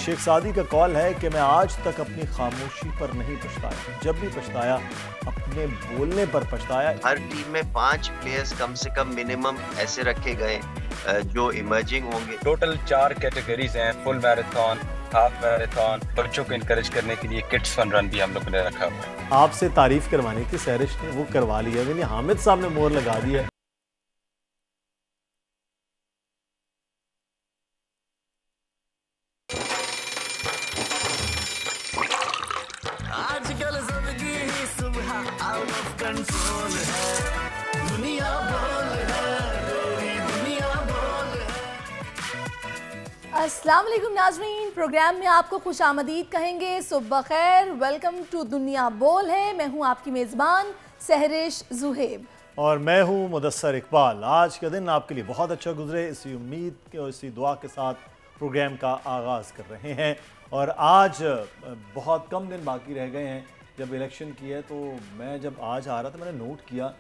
शेख सादी का कॉल है कि मैं आज तक अपनी खामोशी पर नहीं पछताया, जब भी पछताया अपने बोलने पर पछताया। हर टीम में 5 प्लेयर्स कम से कम मिनिमम ऐसे रखे गए जो इमर्जिंग होंगे। टोटल 4 कैटेगरीज हैं, फुल मैराथन, हाफ मैराथन। बच्चों को इनकरेज करने के लिए किड्स फन रन भी हम लोगों ने रखा हुआ है। आपसे तारीफ करवानी थी सहरिश ने, वो करवा ली है। यानी हामिद साहब ने मोहर लगा दी है। आजकल जिंदगी ही सुबह आउट ऑफ कंट्रोल है, दुनिया बोल है, पूरी दुनिया बोल है। अस्सलाम वालेकुम नाज़रीन, प्रोग्राम में आपको खुशामदीद कहेंगे। सुबह खैर, वेलकम टू दुनिया बोल है। मैं हूं आपकी मेज़बान सहरिश ज़ुहैब और मैं हूं मुदस्सर इकबाल। आज का दिन आपके लिए बहुत अच्छा गुजरे, इसी उम्मीद और इसी दुआ के साथ प्रोग्राम का आगाज़ कर रहे हैं। और आज बहुत कम दिन बाकी रह गए हैं जब इलेक्शन की है। तो मैं जब आज आ रहा था मैंने नोट किया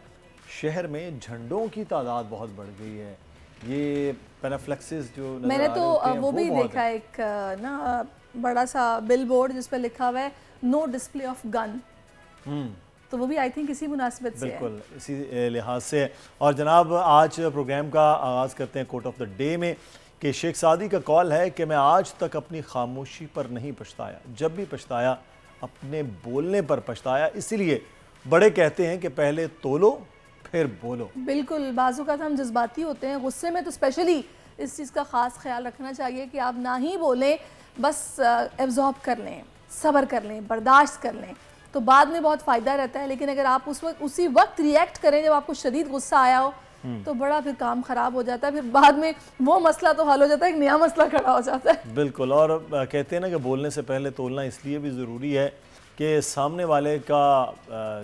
शहर में झंडों की तादाद बहुत बढ़ गई है। ये पैनाफ्लेक्सेस जो नजर मैंने आ तो रहे हैं, वो भी बहुत देखा है। एक ना बड़ा सा बिल बोर्ड जिस पर लिखा हुआ है नो डिस्प्ले ऑफ गन। तो वो भी आई थिंक इसी मुनासिबत से है। बिल्कुल इसी लिहाज से है। और जनाब आज प्रोग्राम का आगाज़ करते हैं कोट ऑफ द डे में कि शेख सादी का कॉल है कि मैं आज तक अपनी खामोशी पर नहीं पछताया, जब भी पछताया अपने बोलने पर पछताया। इसीलिए बड़े कहते हैं कि पहले तोलो फिर बोलो। बिल्कुल, बाज़ों का हम जज्बाती होते हैं, गुस्से में तो स्पेशली इस चीज़ का ख़ास ख्याल रखना चाहिए कि आप ना ही बोलें, बस एब्जॉर्ब कर लें, सब्र कर लें, बर्दाश्त कर लें, तो बाद में बहुत फ़ायदा रहता है। लेकिन अगर आप उसी वक्त रिएक्ट करें जब आपको शदीद गुस्सा आया हो तो बड़ा फिर काम ख़राब हो जाता है। फिर बाद में वो मसला तो हल हो जाता है, एक नया मसला खड़ा हो जाता है। बिल्कुल। और कहते हैं ना कि बोलने से पहले तोलना इसलिए भी ज़रूरी है कि सामने वाले का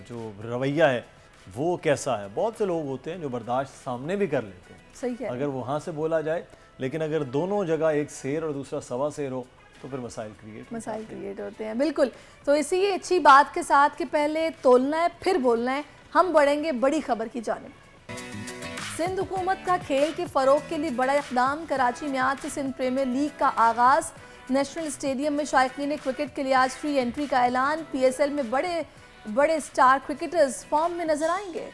जो रवैया है वो कैसा है। बहुत से लोग होते हैं जो बर्दाश्त सामने भी कर लेते हैं, सही है, अगर वहाँ से बोला जाए। लेकिन अगर दोनों जगह एक शेर और दूसरा सवा शेर हो तो फिर मसाइल क्रिएट होते हैं। बिल्कुल, तो इसी अच्छी बात के साथ कि पहले तोलना है फिर बोलना है, हम बढ़ेंगे बड़ी खबर की जानिब। सिंध हुकूमत का खेल के फ़रोग के लिए बड़ा इक़दाम। कराची में आज से सिंध प्रीमियर लीग का आगाज़। नेशनल स्टेडियम में शायकीन क्रिकेट के लिए आज फ्री एंट्री का ऐलान। PSL में बड़े बड़े स्टार क्रिकेटर्स फॉर्म में नजर आएंगे।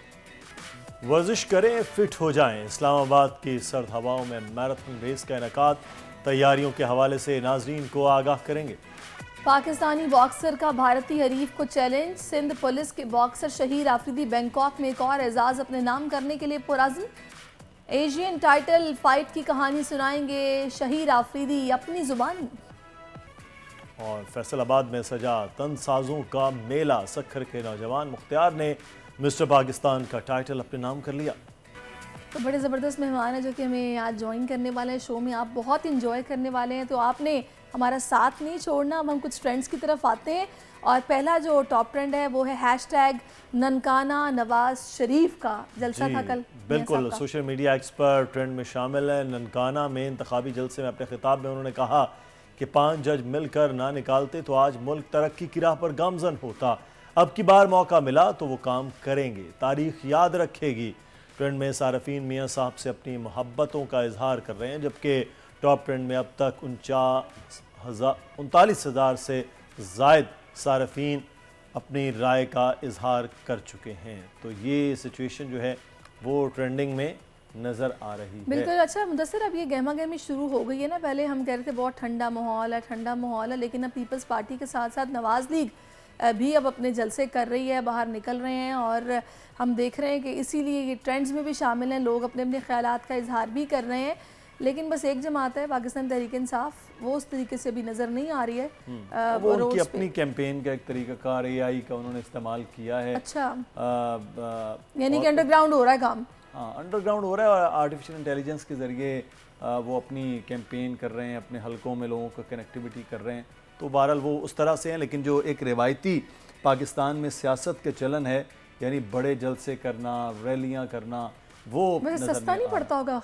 वर्जिश करें, फिट हो जाएं। इस्लामाबाद की सर्द हवाओं में मैराथन रेस का इनेकाद। तैयारियों के हवाले से नाजरीन को आगाह करेंगे। पाकिस्तानी बॉक्सर का भारतीय हरीफ को चैलेंज। सिंध पुलिस के बॉक्सर शहीर आफरीदी बैंकॉक में एक और एजाज अपने नाम करने के लिए पुरअज़्म। एशियन टाइटल फाइट की कहानी सुनाएंगे शहीर आफरीदी अपनी जुबानी। और फैसलाबाद में सजा तंसाजों का मेला। सक्खर के नौजवान मुख्तियार ने मिस्टर पाकिस्तान का टाइटल अपने नाम कर लिया। तो बड़े ज़बरदस्त मेहमान हैं जो कि हमें आज ज्वाइन करने वाले हैं शो में। आप बहुत इंजॉय करने वाले हैं, तो आपने हमारा साथ नहीं छोड़ना। अब हम कुछ ट्रेंड्स की तरफ आते हैं और पहला जो टॉप ट्रेंड है वो है हैशटैग ननकाना नवाज शरीफ का। जलसा था कल। बिल्कुल, सोशल मीडिया एक्सपर्ट ट्रेंड में शामिल है। ननकाना में इंतखाबी जलसे में अपने खिताब में उन्होंने कहा कि 5 जज मिलकर ना निकालते तो आज मुल्क तरक्की की राह पर गामजन होता। अब की बार मौका मिला तो वो काम करेंगे, तारीख याद रखेगी। ट्रेंड में सारफीन मियाँ साहब से अपनी मोहब्बतों का इजहार कर रहे हैं, जबकि टॉप ट्रेंड में अब तक 39,000 से जायद सारफीन अपनी राय का इजहार कर चुके हैं। तो ये सिचुएशन जो है वो ट्रेंडिंग में नज़र आ रही है। बिल्कुल। अच्छा मुदस्सिर, अब ये गहमा गहमी शुरू हो गई है ना। पहले हम कह रहे थे बहुत ठंडा माहौल है, लेकिन अब पीपल्स पार्टी के साथ साथ नवाज लीग भी अब अपने जलसे कर रही है, बाहर निकल रहे हैं। और हम देख रहे हैं कि इसीलिए ये ट्रेंड्स में भी शामिल हैं, लोग अपने अपने ख्यालात का इजहार भी कर रहे हैं। लेकिन बस एक जमात है पाकिस्तान तहरीक इंसाफ, वो उस तरीके से भी नज़र नहीं आ रही है। वो उनकी अपनी कैंपेन का एक तरीक़ाकार AI का उन्होंने इस्तेमाल किया है। अच्छा, यानी कि अंडरग्राउंड हो रहा है काम। हाँ, अंडरग्राउंड हो रहा है और आर्टिफिशियल इंटेलिजेंस के ज़रिए वो अपनी कैंपेन कर रहे हैं, अपने हलकों में लोगों को कनेक्टिविटी कर रहे हैं। तो बहरहाल वो उस तरह से हैं। लेकिन जो एक रिवायती पाकिस्तान में सियासत के चलन है, यानी बड़े जलसे करना, रैलियाँ करना, वो सस्ता नहीं पड़ता होगा।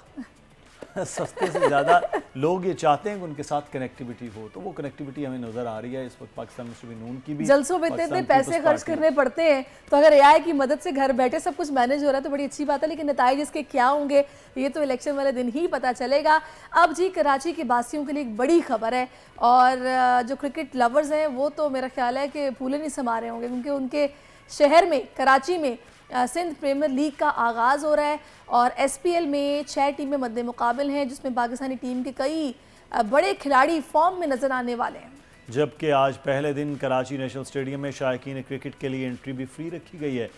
सस्ते से ज़्यादा लोग ये चाहते हैं कि उनके साथ कनेक्टिविटी हो, तो वो कनेक्टिविटी हमें नज़र आ रही है इस वक्त पाकिस्तान मुस्लिम यूनियन की भी। जलसों में इतने पैसे खर्च करने पड़ते हैं, तो अगर एआई की मदद से घर बैठे सब कुछ मैनेज हो रहा है तो बड़ी अच्छी बात है, लेकिन नताइज इसके क्या होंगे ये तो इलेक्शन वाले दिन ही पता चलेगा। अब जी कराची के बासियों के लिए एक बड़ी खबर है, और जो क्रिकेट लवर्स हैं वो तो मेरा ख्याल है कि फूले नहीं समा रहे होंगे, क्योंकि उनके शहर में कराची में सिंध प्रीमियर लीग का आगाज़ हो रहा है और एसपीएल में 6 टीमें मद्दे मुकाबिल हैं, जिसमें पाकिस्तानी टीम के कई बड़े खिलाड़ी फॉर्म में नज़र आने वाले हैं। जबकि आज पहले दिन कराची नेशनल स्टेडियम में शायकीन क्रिकेट के लिए एंट्री भी फ्री रखी गई है।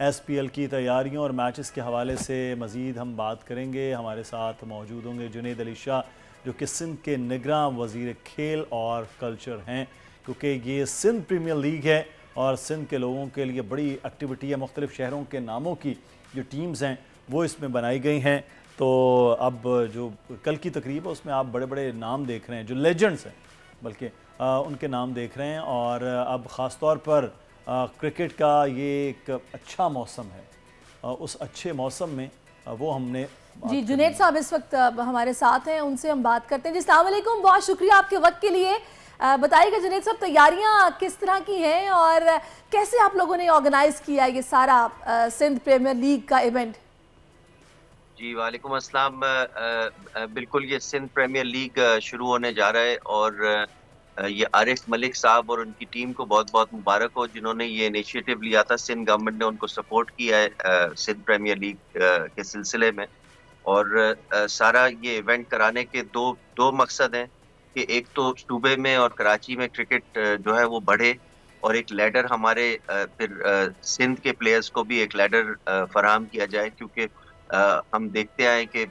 एसपीएल की तैयारियों और मैचेस के हवाले से मज़ीद हम बात करेंगे। हमारे साथ मौजूद होंगे जुनैद अली शाह, जो कि सिंध के निगरां वज़ीर खेल और कल्चर हैं, क्योंकि ये सिंध प्रीमियर लीग है और सिंध के लोगों के लिए बड़ी एक्टिविटी है। मुख्तलिफ शहरों के नामों की जो टीम्स हैं वो इसमें बनाई गई हैं। तो अब जो कल की तकरीब है उसमें आप बड़े बड़े नाम देख रहे हैं, जो लेजेंड्स हैं बल्कि उनके नाम देख रहे हैं। और अब ख़ास तौर पर क्रिकेट का ये एक अच्छा मौसम है, उस अच्छे मौसम में वो हमने जी जुनैद साहब इस वक्त हमारे साथ हैं, उनसे हम बात करते हैं। जी अस्सलाम वालेकुम, बहुत शुक्रिया आपके वक्त के लिए। बताइएगा जुनैद साहब, तैयारियां किस तरह की हैं और कैसे आप लोगों ने ऑर्गेनाइज किया ये सारा सिंध प्रीमियर लीग का इवेंट? जी वालेकुम अस्सलाम। बिल्कुल ये सिंध प्रीमियर लीग शुरू होने जा रहा है और ये आरिफ मलिक साहब और उनकी टीम को बहुत बहुत मुबारक हो, जिन्होंने ये इनिशिएटिव लिया था। सिंध गवर्नमेंट ने उनको सपोर्ट किया है सिंध प्रीमियर लीग के सिलसिले में। और सारा ये इवेंट कराने के दो मकसद हैं कि एक तो सूबे में और कराची में क्रिकेट जो है वो बढ़े, और एक लैडर हमारे फिर सिंध के प्लेयर्स को भी एक लैडर फराहम किया जाए, क्योंकि हम देखते आए कि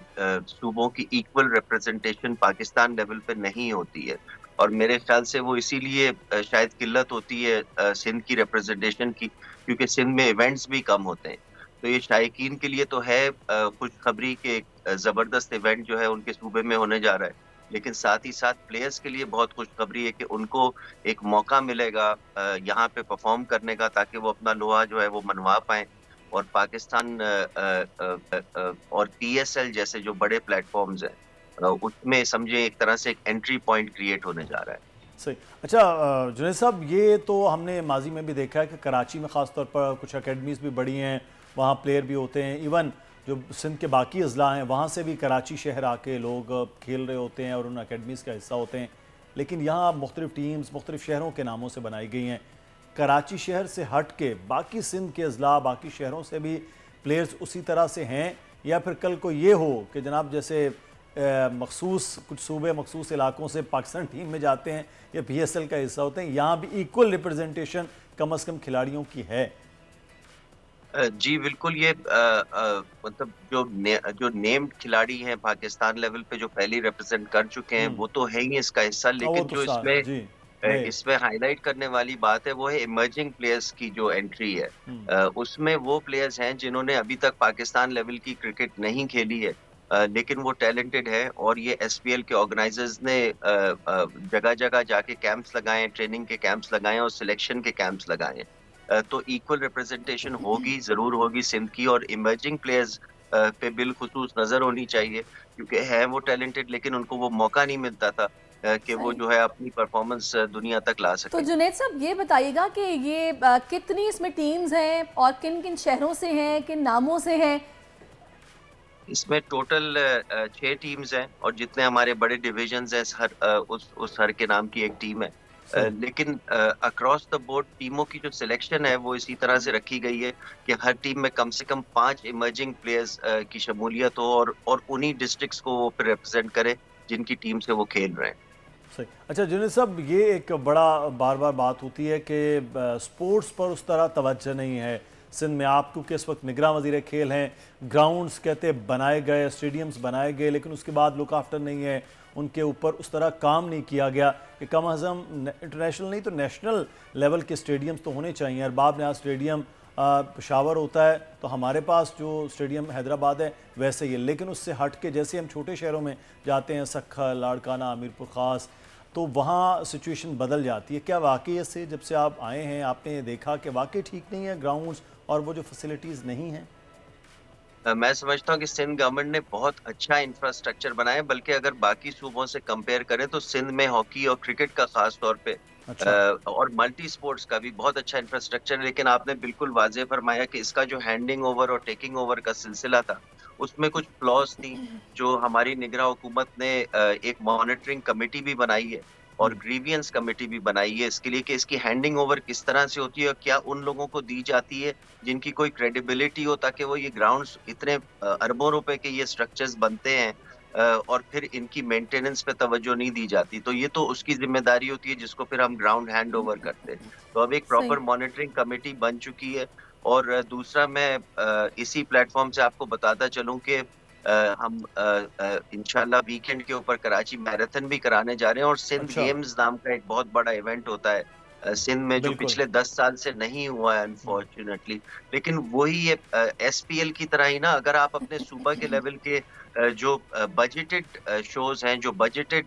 सूबों की इक्वल रिप्रेजेंटेशन पाकिस्तान लेवल पे नहीं होती है, और मेरे ख्याल से वो इसीलिए शायद किल्लत होती है सिंध की रिप्रेजेंटेशन की, क्योंकि सिंध में इवेंट्स भी कम होते हैं। तो ये शायकीन के लिए तो है खुशखबरी के एक ज़बरदस्त इवेंट जो है उनके सूबे में होने जा रहा है, लेकिन साथ ही साथ प्लेयर्स के लिए बहुत खुशखबरी है कि उनको एक मौका मिलेगा यहाँ पे परफॉर्म करने का, ताकि वो अपना लोहा जो है वो मनवा पाएँ, और पाकिस्तान और PSL जैसे जो बड़े प्लेटफॉर्म्स हैं उसमें समझे एक तरह से एक एंट्री पॉइंट क्रिएट होने जा रहा है। सही। अच्छा जुनैद साहब, ये तो हमने माजी में भी देखा है कि कराची में ख़ास तौर पर कुछ अकेडमीज़ भी बड़ी हैं, वहाँ प्लेयर भी होते हैं। इवन जो सिंध के बाकी अजला हैं वहाँ से भी कराची शहर आके लोग खेल रहे होते हैं और उन अकेडमीज़ का हिस्सा होते हैं। लेकिन यहाँ मुख्तलिफ टीम्स मुख्तलिफ शहरों के नामों से बनाई गई हैं। कराची शहर से हट के बाकी सिंध के अजला बाकी शहरों से भी प्लेयर्स उसी तरह से हैं, या फिर कल को ये हो कि जनाब जैसे मखसूस कुछ सूबे मखसूस इलाकों से पाकिस्तान टीम में जाते हैं या PSL का हिस्सा होते हैं, यहाँ भी इक्वल रिप्रेजेंटेशन कम से कम खिलाड़ियों की है? जी बिल्कुल। ये मतलब जो नेम्ड खिलाड़ी हैं पाकिस्तान लेवल पे जो पहले रिप्रेजेंट कर चुके हैं वो तो है ही इसका हिस्सा, लेकिन जो इसमें हाईलाइट करने वाली बात है वो है इमर्जिंग प्लेयर्स की जो एंट्री है। उसमें वो प्लेयर्स हैं जिन्होंने अभी तक पाकिस्तान लेवल की क्रिकेट नहीं खेली है, लेकिन वो टैलेंटेड है, और ये SPL के ऑर्गेनाइजर्स ने जगह जगह जाके कैंप्स लगाए, ट्रेनिंग के कैंप्स लगाए और सिलेक्शन के कैंप्स लगाए। तो इक्वल रिप्रेजेंटेशन होगी, ज़रूर होगी सिंध की, और इमर्जिंग प्लेयर्स पे बिलखुसूस नज़र होनी चाहिए, क्योंकि हैं वो टैलेंटेड, लेकिन उनको वो मौका नहीं मिलता था कि वो जो है अपनी परफॉर्मेंस दुनिया तक ला सके। तो जुनैद साहब ये बताइएगा कि ये कितनी इसमें टीम्स हैं और किन किन शहरों से हैं, किन नामों से हैं? इसमें टोटल 6 टीम्स हैं, और जितने हमारे बड़े डिविजन्स हैं उस हर के नाम की एक टीम है। लेकिन अक्रॉस द बोर्ड टीमों की जो सिलेक्शन है वो इसी तरह से रखी गई है कि हर टीम में कम से कम 5 इमर्जिंग प्लेयर्स की शमूलियत हो, और उन्हीं डिस्ट्रिक्ट्स को वो फिर रिप्रेजेंट करे जिनकी टीम से वो खेल रहे हैं। सही। अच्छा जुनैद साहब, ये एक बड़ा बार बार बात होती है कि स्पोर्ट्स पर उस तरह तवज्जो नहीं है सिंध में। आप क्योंकि इस वक्त निगरां वज़ीर खेल हैं, ग्राउंड्स कहते बनाए गए, स्टेडियम्स बनाए गए, लेकिन उसके बाद लुक आफ्टर नहीं है, उनके ऊपर उस तरह काम नहीं किया गया कि कम अज़ कम इंटरनेशनल नहीं तो नेशनल लेवल के स्टेडियम्स तो होने चाहिए। अरबाब न्याज़ स्टेडियम पेशावर होता है, तो हमारे पास जो स्टेडियम हैदराबाद है वैसे ही है, लेकिन उससे हट के जैसे हम छोटे शहरों में जाते हैं, सखल, लाड़काना, अमीरपुर ख़ास, तो वहाँ सिचुएशन बदल जाती है। क्या वाकई इससे जब से आप आए हैं आपने देखा कि वाकई ठीक नहीं है ग्राउंड्स और वो जो फैसिलिटीज़ नहीं हैं? मैं समझता हूँ कि सिंध गवर्नमेंट ने बहुत अच्छा इंफ्रास्ट्रक्चर बनाया है, बल्कि अगर बाकी सूबों से कंपेयर करें तो सिंध में हॉकी और क्रिकेट का खास तौर पे अच्छा। और मल्टी स्पोर्ट्स का भी बहुत अच्छा इंफ्रास्ट्रक्चर है। लेकिन आपने बिल्कुल वाज़ेह फरमाया कि इसका जो हैंडिंग ओवर और टेकिंग ओवर का सिलसिला था उसमें कुछ फ्लॉज थी, जो हमारी निगरान हुकूमत ने एक मॉनिटरिंग कमेटी भी बनाई है और ग्रीवियंस कमेटी भी बनाई है इसके लिए कि इसकी हैंडिंग ओवर किस तरह से होती है और क्या उन लोगों को दी जाती है जिनकी कोई क्रेडिबिलिटी हो, ताकि वो ये ग्राउंड्स इतने अरबों रुपए के ये स्ट्रक्चर्स बनते हैं और फिर इनकी मेंटेनेंस पे तवज्जो नहीं दी जाती, तो ये तो उसकी जिम्मेदारी होती है जिसको फिर हम ग्राउंड हैंड ओवर करते हैं। तो अब एक प्रॉपर मॉनिटरिंग कमेटी बन चुकी है। और दूसरा मैं इसी प्लेटफॉर्म से आपको बताता चलूं कि हम इंशाल्लाह वीकेंड के ऊपर कराची मैराथन भी कराने जा रहे हैं और सिंध अच्छा। गेम्स नाम का एक बहुत बड़ा इवेंट होता है सिंध में, जो बिल्कुल। पिछले 10 साल से नहीं हुआ है अनफॉर्चुनेटली। लेकिन वही ये एसपीएल की तरह ही ना, अगर आप अपने सूबा के लेवल के जो बजटेड शोज हैं, जो बजटेड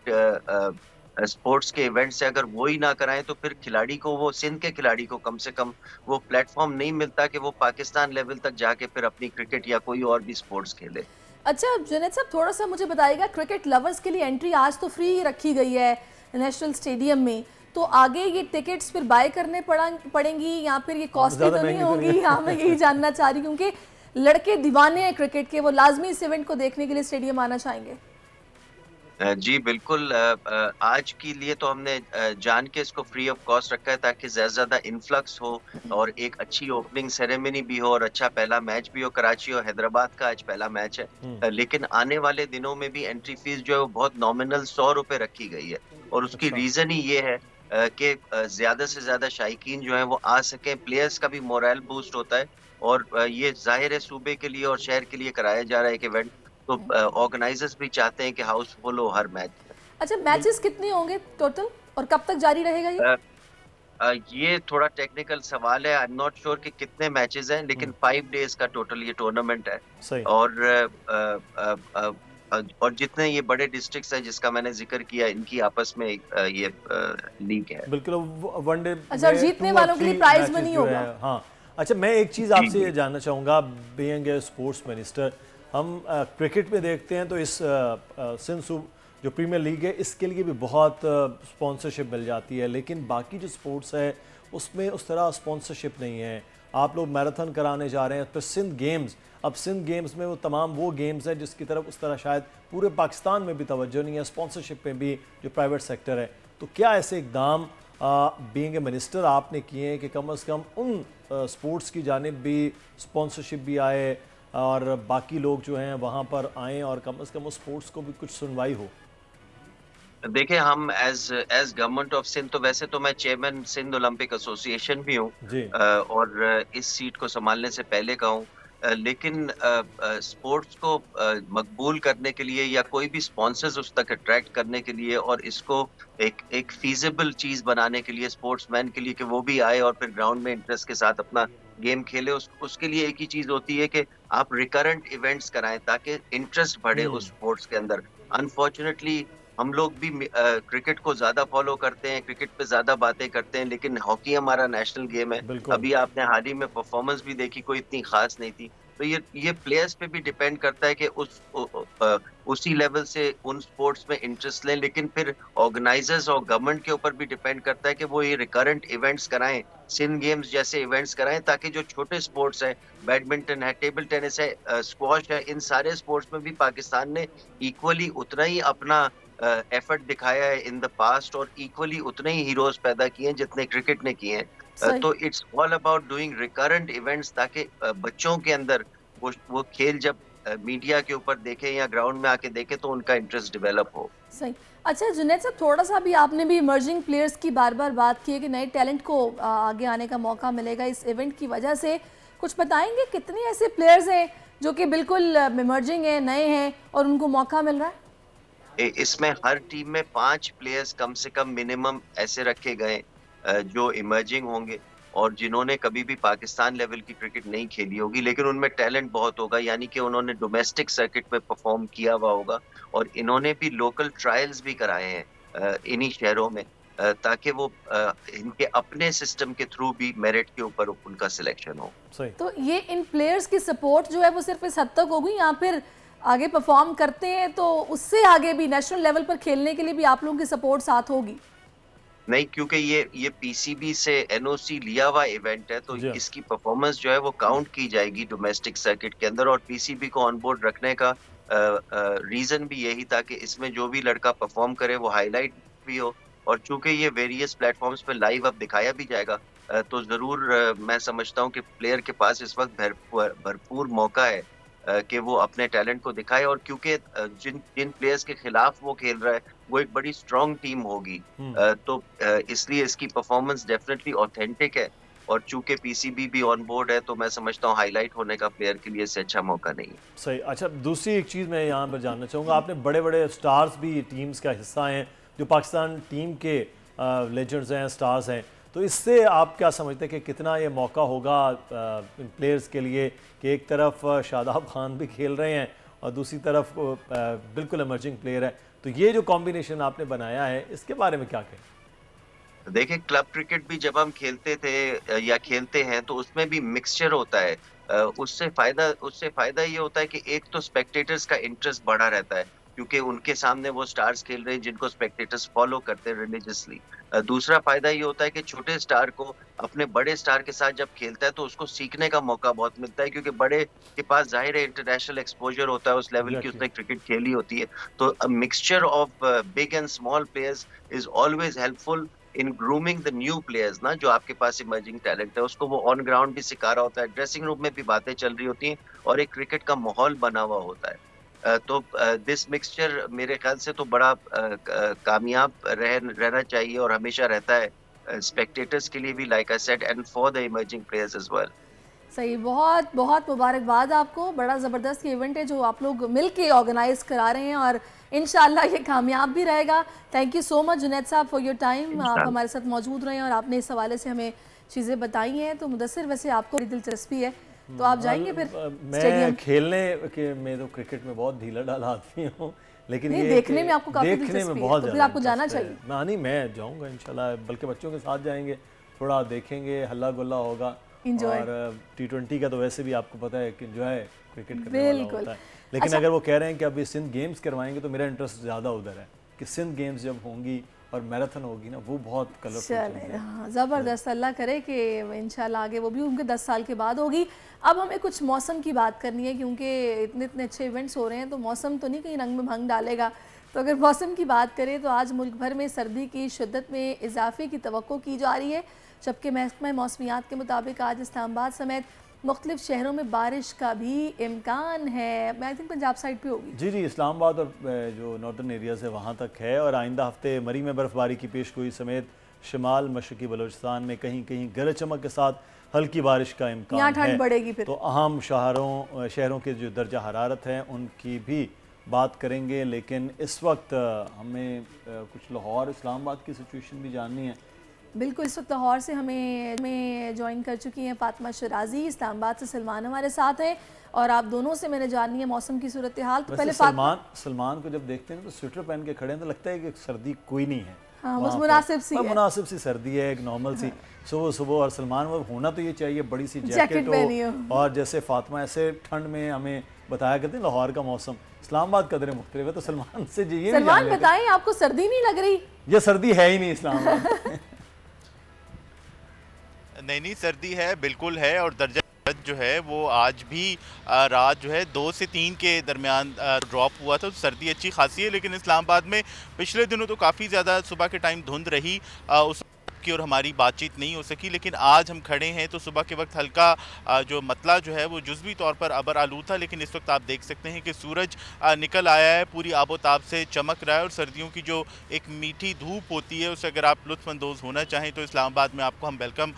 स्पोर्ट्स के इवेंट्स से अगर वो ही ना कराएं तो फिर खिलाड़ी को, वो सिंध के खिलाड़ी को कम से कम वो प्लेटफॉर्म नहीं मिलता कि वो पाकिस्तान लेवल तक जाके फिर अपनी क्रिकेट या कोई और भी स्पोर्ट्स खेले। अच्छा जुनैद साहब, थोड़ा सा मुझे बताइएगा, क्रिकेट लवर्स के लिए एंट्री आज तो फ्री रखी गई है नेशनल स्टेडियम में, तो आगे ये टिकट्स फिर बाय करने पड़ेंगी या फिर ये कॉस्टली तो नहीं होगी? हाँ, मैं यही जानना चाह रही हूँ, क्योंकि लड़के दीवाने हैं क्रिकेट के, वो लाजमी इस इवेंट को देखने के लिए स्टेडियम आना चाहेंगे। जी बिल्कुल, आज के लिए तो हमने जान के इसको फ्री ऑफ कॉस्ट रखा है ताकि ज्यादा इन्फ्लक्स हो और एक अच्छी ओपनिंग सेरेमनी भी हो और अच्छा पहला मैच भी हो। कराची और हैदराबाद का आज पहला मैच है, लेकिन आने वाले दिनों में भी एंट्री फीस जो है वो बहुत नॉमिनल 100 रुपए रखी गई है और उसकी रीजन ही ये है कि ज्यादा से ज्यादा शायकीन जो है वो आ सके, प्लेयर्स का भी मोरल बूस्ट होता है और ये जाहिर है सूबे के लिए और शहर के लिए कराया जा रहा है एक इवेंट, तो ऑर्गेनाइजर्स भी चाहते हैं कि हाउसफुल हो हर मैच। अच्छा, मैचेस कितने होंगे टोटल और कब तक जारी रहेगा ये? ये थोड़ा टेक्निकल सवाल है, आई एम नॉट श्योर कि कितने मैचेस हैं, लेकिन 5 डेज का टोटल ये टूर्नामेंट है। सही। और जितने ये बड़े डिस्ट्रिक्ट्स हैं जिसका मैंने जिक्र किया, इनकी आपस में ये लीग है। बिल्कुल, वनडे। अच्छा, जीतने वालों के लिए प्राइज मनी होगा। हाँ, अच्छा, मैं एक चीज़ आपसे ये जानना चाहूँगा, बीइंग ए स्पोर्ट्स मिनिस्टर, हम क्रिकेट में देखते हैं तो इस सिंध जो प्रीमियर लीग है इसके लिए भी बहुत स्पॉन्सरशिप मिल जाती है, लेकिन बाकी जो स्पोर्ट्स है उसमें उस तरह स्पॉन्सरशिप नहीं है। आप लोग मैराथन कराने जा रहे हैं, फिर सिंध गेम्स, अब सिंध गेम्स में वो तमाम वो गेम्स हैं जिसकी तरफ उस तरह शायद पूरे पाकिस्तान में भी तवज्जो नहीं है, स्पॉन्सरशिप में भी जो प्राइवेट सेक्टर है। तो क्या ऐसे इकदाम बीइंग ए मिनिस्टर आपने किए हैं कि कम से कम उन स्पोर्ट्स की जानिब भी स्पॉन्सरशिप भी आए और बाकी लोग जो हैं वहाँ पर आएँ और कम से कम उस स्पोर्ट्स को भी कुछ सुनवाई हो? देखिए, हम एज गवर्नमेंट ऑफ सिंध, तो वैसे तो मैं चेयरमैन सिंध ओलंपिक एसोसिएशन भी हूँ और इस सीट को संभालने से पहले का हूँ, लेकिन स्पोर्ट्स को मकबूल करने के लिए या कोई भी स्पॉन्सर्स उस तक अट्रैक्ट करने के लिए और इसको एक फीजिबल चीज बनाने के लिए स्पोर्ट्समैन के लिए कि वो भी आए और फिर ग्राउंड में इंटरेस्ट के साथ अपना गेम खेले, उसके लिए एक ही चीज होती है कि आप रिकरेंट इवेंट्स कराएं ताकि इंटरेस्ट बढ़े उस स्पोर्ट्स के अंदर। अनफॉर्चुनेटली हम लोग भी क्रिकेट को ज्यादा फॉलो करते हैं, क्रिकेट पे ज्यादा बातें करते हैं, लेकिन हॉकी हमारा नेशनल गेम है। अभी आपने हाल ही में परफॉर्मेंस भी देखी, कोई इतनी खास नहीं थी। तो ये प्लेयर्स पे भी डिपेंड करता है कि उसी लेवल से उन स्पोर्ट्स में इंटरेस्ट लें, लेकिन फिर ऑर्गेनाइजर्स और गवर्नमेंट के ऊपर भी डिपेंड करता है कि वो ये रिकरेंट इवेंट्स कराएं, सिंध गेम्स जैसे इवेंट्स कराएं, ताकि जो छोटे स्पोर्ट्स हैं, बैडमिंटन है, टेबल टेनिस है, स्क्वॉश है, इन सारे स्पोर्ट्स में भी पाकिस्तान ने इक्वली उतना ही अपना एफर्ट दिखाया है इन द पास्ट और इक्वली उतने ही हीरोज पैदा किए हैं जितने क्रिकेट ने किए हैं। तो it's all about doing recurrent events ताकि बच्चों के अंदर वो खेल जब मीडिया के ऊपर देखें या ग्राउंड में आके देखें तो उनका इंटरेस्ट डेवलप हो। सही। अच्छा जुनैद साहब, थोड़ा सा भी आपने भी इमर्जिंग प्लेयर्स की बार बार बात की है कि नए टैलेंट को आगे आने का मौका मिलेगा इस इवेंट की वजह से, कुछ बताएंगे कितने ऐसे प्लेयर्स हैं जो कि बिल्कुल इमर्जिंग हैं, नए हैं और उनको मौका मिल रहा है? इसमें हर टीम में 5 प्लेयर्स कम से कम मिनिमम ऐसे रखे गए जो इमर्जिंग होंगे और जिन्होंने कभी भी पाकिस्तान लेवल की क्रिकेट नहीं खेली होगी, लेकिन उनमें टैलेंट बहुत होगा, यानी कि उन्होंने डोमेस्टिक सर्किट पे परफॉर्म किया हुआ होगा और इन्होंने भी लोकल ट्रायल्स भी कराए हैं इन्हीं शहरों में। ताकि वो इनके अपने सिस्टम के थ्रू भी मेरिट के ऊपर उनका सिलेक्शन हो। सही। तो ये इन प्लेयर्स की सपोर्ट जो है वो सिर्फ इस हद तक होगी या फिर आगे परफॉर्म करते हैं तो उससे आगे भी नेशनल लेवल पर खेलने के लिए भी आप लोगों की सपोर्ट साथ होगी? नहीं, क्योंकि ये पीसीबी से एनओसी लिया हुआ इवेंट है, तो इसकी परफॉर्मेंस जो है वो काउंट की जाएगी डोमेस्टिक सर्किट के अंदर। और पीसीबी को ऑन बोर्ड रखने का रीजन भी यही था कि इसमें जो भी लड़का परफॉर्म करे वो हाईलाइट भी हो, और चूंकि ये वेरियस प्लेटफॉर्म्स पे लाइव अब दिखाया भी जाएगा, तो जरूर मैं समझता हूँ कि प्लेयर के पास इस वक्त भरपूर मौका है कि वो अपने टैलेंट को दिखाए। और क्योंकि जिन प्लेयर्स के खिलाफ वो खेल रहा है वो एक बड़ी स्ट्रॉन्ग टीम होगी, तो इसलिए इसकी परफॉर्मेंस डेफिनेटली ऑथेंटिक है। और चूंकि पीसीबी भी ऑन बोर्ड है, तो मैं समझता हूँ हाईलाइट होने का प्लेयर के लिए इससे अच्छा मौका नहीं है। सही। अच्छा, दूसरी एक चीज़ मैं यहाँ पर जानना चाहूँगा, आपने बड़े बड़े स्टार्स भी टीम्स का हिस्सा हैं जो पाकिस्तान टीम के लेजेंड्स हैं, स्टार्स हैं, तो इससे आप क्या समझते हैं कि कितना ये मौका होगा इन प्लेयर्स के लिए कि एक तरफ शादाब खान भी खेल रहे हैं और दूसरी तरफ बिल्कुल इमर्जिंग प्लेयर है, तो ये जो कॉम्बिनेशन आपने बनाया है इसके बारे में क्या कहें? देखिए, क्लब क्रिकेट भी जब हम खेलते थे या खेलते हैं तो उसमें भी मिक्सचर होता है। उससे फायदा ये होता है कि एक तो स्पेक्टेटर्स का इंटरेस्ट बढ़ा रहता है, क्योंकि उनके सामने वो स्टार्स खेल रहे हैं जिनको स्पेक्टेटर्स फॉलो करते हैं रिलीजियसली। दूसरा फायदा ये होता है कि छोटे स्टार को अपने बड़े स्टार के साथ जब खेलता है तो उसको सीखने का मौका बहुत मिलता है, क्योंकि बड़े के पास जाहिर है इंटरनेशनल एक्सपोजर होता है, उस लेवल की उसने क्रिकेट खेली होती है। तो a mixture of big and small players is always helpful in grooming the new players ना, जो आपके पास इमर्जिंग टैलेंट है उसको वो ऑन ग्राउंड भी सिखा रहा होता है, ड्रेसिंग रूम में भी बातें चल रही होती हैं और एक क्रिकेट का माहौल बना हुआ होता है। तो दिस मिक्सचर मेरे ख्याल से तो बड़ा कामयाब रहना चाहिए और हमेशा रहता है स्पेक्टेटर्स के लिए भी, like I said, and for the emerging players as well. सही, बहुत बहुत मुबारकबाद आपको। बड़ा ज़बरदस्त इवेंट है जो आप लोग मिल के ऑर्गेनाइज करा रहे हैं और इंशाल्लाह ये कामयाब भी रहेगा। Thank you so much Junaid साहब फॉर योर टाइम, आप हमारे साथ मौजूद रहे हैं और आपने इस हवाले से हमें चीज़ें बताई हैं। तो मुदस्सिर, वैसे आपको दिलचस्पी है तो आप जाएंगे फिर मैं खेलने के में तो क्रिकेट में बहुत ढीला ढाला आदमी हूँ, लेकिन ये देखने में आपको काफी देखने में बहुत तो फिर आपको जाना चाहिए। नहीं, मैं जाऊँगा इंशाल्लाह, बल्कि बच्चों के साथ जाएंगे, थोड़ा देखेंगे, हल्ला गुल्ला होगा। और T20 का तो वैसे भी आपको पता है कि एंजॉय क्रिकेट करने वाला होता है। लेकिन अगर वो कह रहे हैं कि अभी सिंध गेम्स करवाएंगे तो मेरा इंटरेस्ट ज़्यादा उधर है कि सिंध गेम्स जब होंगी और मैराथन होगी ना, वो बहुत कलरफुल है। हाँ, ज़बरदस्त। अल्लाह करे कि इंशाल्लाह आगे वो भी उनके 10 साल के बाद होगी। अब हमें कुछ मौसम की बात करनी है, क्योंकि इतने अच्छे इवेंट्स हो रहे हैं तो मौसम तो नहीं कहीं रंग में भंग डालेगा। तो अगर मौसम की बात करें तो आज मुल्क भर में सर्दी की शिद्दत में इजाफे की तवक्को की जा रही है, जबकि महकमा मौसमियात के मुताबिक आज इस्लामाबाद समेत मुख्तलिफ शहरों में बारिश का भी इम्कान है। मैं आई थिंक पंजाब साइड पे होगी। जी, इस्लामाबाद और जो नॉर्दर्न एरियाज़ है वहाँ तक है। और आइंदा हफ्ते मरी में बर्फ़बारी की पेशगोई समेत शिमाल मशरक़ी बलूचिस्तान में कहीं कहीं गरज चमक के साथ हल्की बारिश का इम्कान है। ठंड बढ़ेगी फिर। तो अहम शहरों के जो दर्जा हरारत हैं उनकी भी बात करेंगे, लेकिन इस वक्त हमें कुछ लाहौर इस्लामाबाद की सिचुएशन भी जाननी है। बिल्कुल, इस वक्त लाहौर से हमें ज्वाइन कर चुकी हैं फातिमा शराजी, इस्लामाबाद से सलमान हमारे साथ हैं और आप दोनों से मैंने जाननी है मौसम की सूरत हाल। तो पहले सलमान को जब देखते हैं तो स्वेटर पहन के खड़े हैं तो लगता है कि सर्दी कोई नहीं है। हाँ, बस मुनासिब सी सर्दी है, एक नॉर्मल सी सुबह। और सलमान वो होना तो ये चाहिए बड़ी सी जैकेट हो, और जैसे फातिमा ऐसे ठंड में हमें बताया करते हैं लाहौर का मौसम इस्लामाबाद कदरे मुख्तलिफ है। तो सलमान से ये सलमान बताएं, आपको सर्दी नहीं लग रही? ये सर्दी है ही नहीं इस्लामाबाद। नहीं, सर्दी है, बिल्कुल है। और दर्जा जो है वो आज भी रात जो है 2 से 3 के दरमियान ड्रॉप हुआ था। तो सर्दी अच्छी खासी है, लेकिन इस्लामाबाद में पिछले दिनों तो काफ़ी ज़्यादा सुबह के टाइम धुंध रही, उस की और हमारी बातचीत नहीं हो सकी। लेकिन आज हम खड़े हैं तो सुबह के वक्त हल्का जो मतला जो है वो जुज़वी तौर पर अबर आलू था, लेकिन इस वक्त आप देख सकते हैं कि सूरज निकल आया है, पूरी आबोताब से चमक रहा है। और सर्दियों की जो एक मीठी धूप होती है उससे अगर आप लुत्फ़अंदोज़ होना चाहें तो इस्लामाबाद में आपको हम वेलकम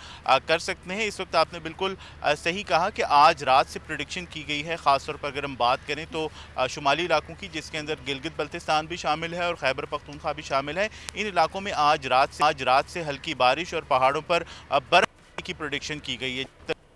कर सकते हैं। इस वक्त आपने बिल्कुल सही कहा कि आज रात से प्रेडिक्शन की गई है, ख़ासतौर पर अगर हम बात करें तो शुमाली इलाकों की, जिसके अंदर गिलगित बल्तिस्तान भी शामिल है और खैबर पख्तूनख्वा भी शामिल है। इन इलाकों में आज रात से हल्की बारिश और पहाड़ों पर बर्फ की प्रेडिक्शन की गई है।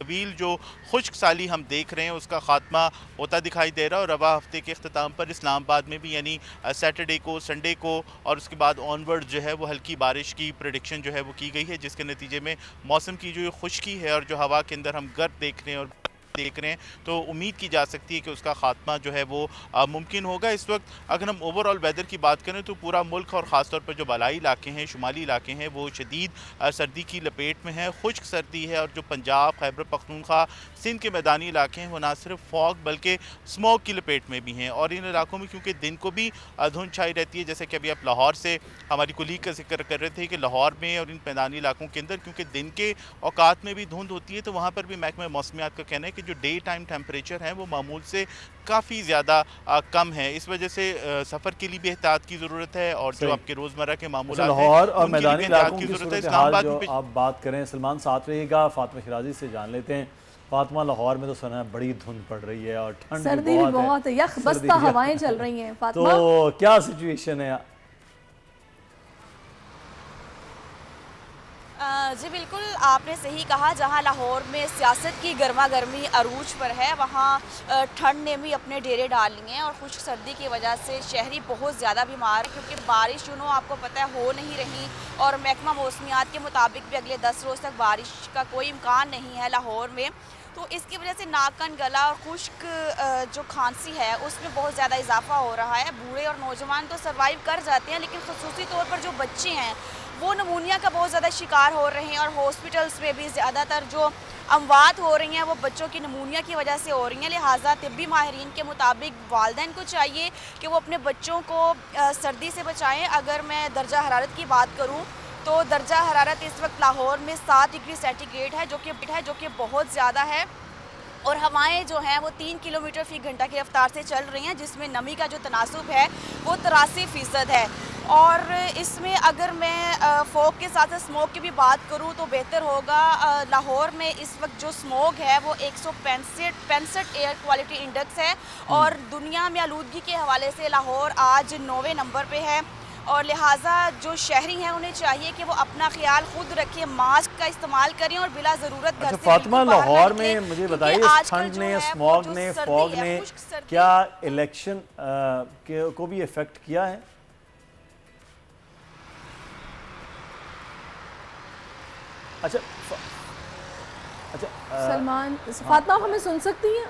तवील जो खुश्क साली हम देख रहे हैं उसका खात्मा होता दिखाई दे रहा है। और रवा हफ्ते के अख्ताम पर इस्लामाबाद में भी यानी सैटरडे को, संडे को और उसके बाद ऑनवर्ड जो है वो हल्की बारिश की प्रेडिक्शन जो है वो की गई है, जिसके नतीजे में मौसम की जो खुश्की है और जो हवा के अंदर हम गर्द देख रहे हैं और देख रहे हैं तो उम्मीद की जा सकती है कि उसका खात्मा जो है वो मुमकिन होगा। इस वक्त अगर हम ओवरऑल वेदर की बात करें तो पूरा मुल्क और ख़ास तौर पर जो बलाई इलाके हैं, शुमाली इलाके हैं, वो शदीद सर्दी की लपेट में है, खुश्क सर्दी है। और जो पंजाब, खैबर पख्तूनख्वा, सिंध के मैदानी इलाके हैं वो ना सिर्फ फॉग बल्कि स्मोक की लपेट में भी हैं। और इन इलाकों में क्योंकि दिन को भी धुंध छाई रहती है, जैसे कि अभी आप लाहौर से हमारी कुलीग का जिक्र कर रहे थे कि लाहौर में और इन मैदानी इलाकों के अंदर क्योंकि दिन के औकात में भी धुंध होती है, तो वहाँ पर भी महकमा मौसमियात का कहना है कि जो डे टाइम टेम्परेचर है वो मामूल से काफ़ी ज़्यादा कम है। इस वजह से सफ़र के लिए भी एहतियात की ज़रूरत है और जो आपके रोज़मर्रा के मामूल लाहौर और मैदानी इलाकों की सूरत हाल जो आप बात करें, सलमान साथ रहिएगा, फातिमा शिराजी से जान लेते हैं। फातिमा, लाहौर में तो सुना है बड़ी धुंध पड़ रही है और ठंड सर्दी भी बहुत है, यख बस्ता हवाएं चल रही हैं। फातिमा, तो क्या सिचुएशन है? जी बिल्कुल, आपने सही कहा। जहां लाहौर में सियासत की गर्मा गर्मी अरूज पर है, वहां ठंड ने भी अपने डेरे डाल लिए हैं और खुश्क सर्दी की वजह से शहरी बहुत ज़्यादा बीमार, क्योंकि बारिश आपको पता है हो नहीं रही और महकमा मौसमियात के मुताबिक भी अगले 10 रोज़ तक बारिश का कोई इम्कान नहीं है लाहौर में। तो इसकी वजह से नाकन, गला और खुश्क जो खांसी है उसमें बहुत ज़्यादा इजाफा हो रहा है। बूढ़े और नौजवान तो सर्वाइव कर जाते हैं, लेकिन ख़ुसूसी तौर पर जो बच्चे हैं वो नमूनिया का बहुत ज़्यादा शिकार हो रहे हैं और हॉस्पिटल्स में भी ज़्यादातर जो अमवात हो रही हैं वो बच्चों की नमूनिया की वजह से हो रही हैं। लिहाजा तिब्बी माहिरीन के मुताबिक वालिदैन को चाहिए कि वो अपने बच्चों को सर्दी से बचाएं। अगर मैं दर्जा हरारत की बात करूं तो दर्जा हरारत इस वक्त लाहौर में 7 डिग्री सेंटीग्रेड है, जो कि बहुत ज़्यादा है। और हवाएं जो हैं वो 3 किलोमीटर फ़ी घंटा की रफ्तार से चल रही हैं, जिसमें नमी का जो तनासुब है वो 83% है। और इसमें अगर मैं फॉग के साथ स्मोक की भी बात करूं तो बेहतर होगा। लाहौर में इस वक्त जो स्मोक है वो 165 एयर क्वालिटी इंडेक्स है और दुनिया में आलूदगी के हवाले से लाहौर आज 9वें नंबर पे है। और लिहाजा जो शहरी हैं उन्हें चाहिए कि वो अपना ख्याल खुद रखें, मास्क का इस्तेमाल करें और बिला ज़रूरत घर से फातिमा, लाहौर में मुझे बताइए ठंड ने, स्मॉग ने, फॉग ने क्या इलेक्शन को भी इफेक्ट किया है? अच्छा सलमान, फातिमा हमें सुन सकती हैं?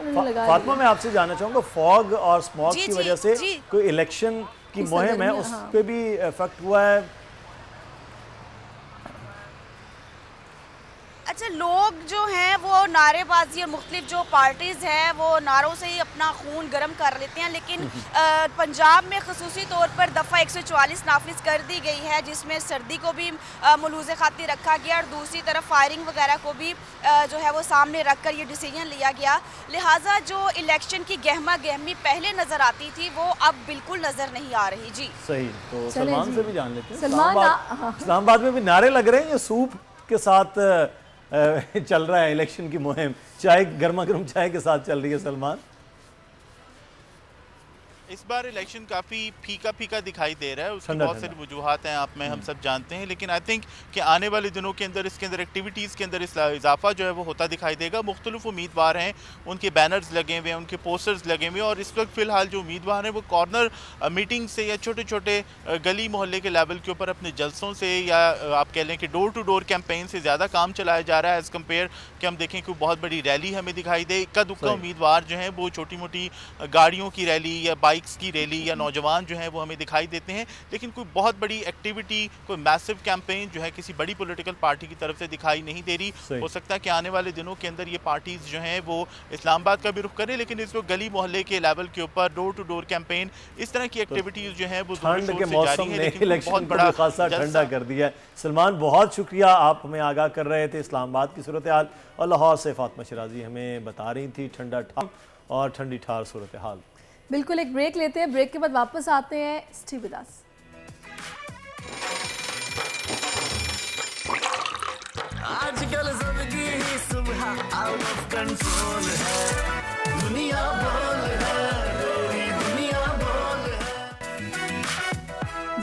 फातिमा, मैं आपसे जानना चाहूँगा फॉग और स्मॉग की वजह से कोई इलेक्शन की मुहिम है उस पे भी इफेक्ट हुआ है? अच्छा, लोग जो हैं वो नारेबाजी और मुख्तलिफ जो पार्टीज़ हैं वो नारों से ही अपना खून गर्म कर लेते हैं, लेकिन पंजाब में खसूसी तौर पर दफ़ा 144 नाफिज कर दी गई है, जिसमें सर्दी को भी मलूज़े खातिर रखा गया और दूसरी तरफ फायरिंग वगैरह को भी जो है वो सामने रख कर ये डिसीजन लिया गया। लिहाजा जो इलेक्शन की गहमा गहमी पहले नज़र आती थी वो अब बिल्कुल नज़र नहीं आ रही। जी सही, तो सलमान से भी जान लेते हैं। इस्लामाबाद में भी नारे लग रहे हैं, ये सूप के साथ चल रहा है इलेक्शन की मुहिम, चाय गर्मा गर्म चाय के साथ चल रही है। सलमान, इस बार इलेक्शन काफ़ी फीका फीका दिखाई दे रहा है, उसकी बहुत सारी वजूहात हैं, आप में हम सब जानते हैं, लेकिन आई थिंक कि आने वाले दिनों के अंदर इसके अंदर एक्टिविटीज़ के अंदर इजाफा जो है वो होता दिखाई देगा। मुख्तलिफ उम्मीदवार हैं, उनके बैनर्स लगे हुए हैं, उनके पोस्टर्स लगे हुए हैं और इस वक्त फ़िलहाल जो उम्मीदवार हैं वो कॉर्नर मीटिंग से या छोटे छोटे गली मोहल्ले के लेवल के ऊपर अपने जलसों से या आप कह लें कि डोर टू डोर कैंपेन से ज़्यादा काम चलाया जा रहा है एज़ कम्पेयर कि हम देखें कि बहुत बड़ी रैली हमें दिखाई दे। इक्का दुक्का उम्मीदवार जो हैं वो छोटी मोटी गाड़ियों की रैली या बाइक्स की रैली या नौजवान जो हैं वो हमें दिखाई देते हैं, लेकिन कोई बहुत बड़ी एक्टिविटी, कोई मैसिव कैंपेन जो है किसी बड़ी पॉलिटिकल पार्टी की तरफ से दिखाई नहीं दे रही। हो सकता है कि आने वाले दिनों के अंदर ये पार्टीज जो हैं वो इस्लामाबाद का भी रुख करें, लेकिन इस वक्त गली मोहल्ले के लेवल के ऊपर डोर टू डोर कैंपेन, इस तरह की एक्टिविटीज जो हैं वो ठंड के मौसम में इलेक्शन को खासा ठंडा कर दिया है। सलमान, बहुत शुक्रिया, आप हमें आगाह कर रहे थे इस्लामाबाद की सूरत हाल और लाहौर से फातिमा शिराजी हमें बता रही थी ठंडा ठार और ठंडी ठार सूरत हाल। बिल्कुल, एक ब्रेक लेते हैं, ब्रेक के बाद वापस आते हैं। Stay with us. आजकल जिंदगी ही सुबह आउट ऑफ कंट्रोल है, दुनिया बोल है, दुनिया बोल है।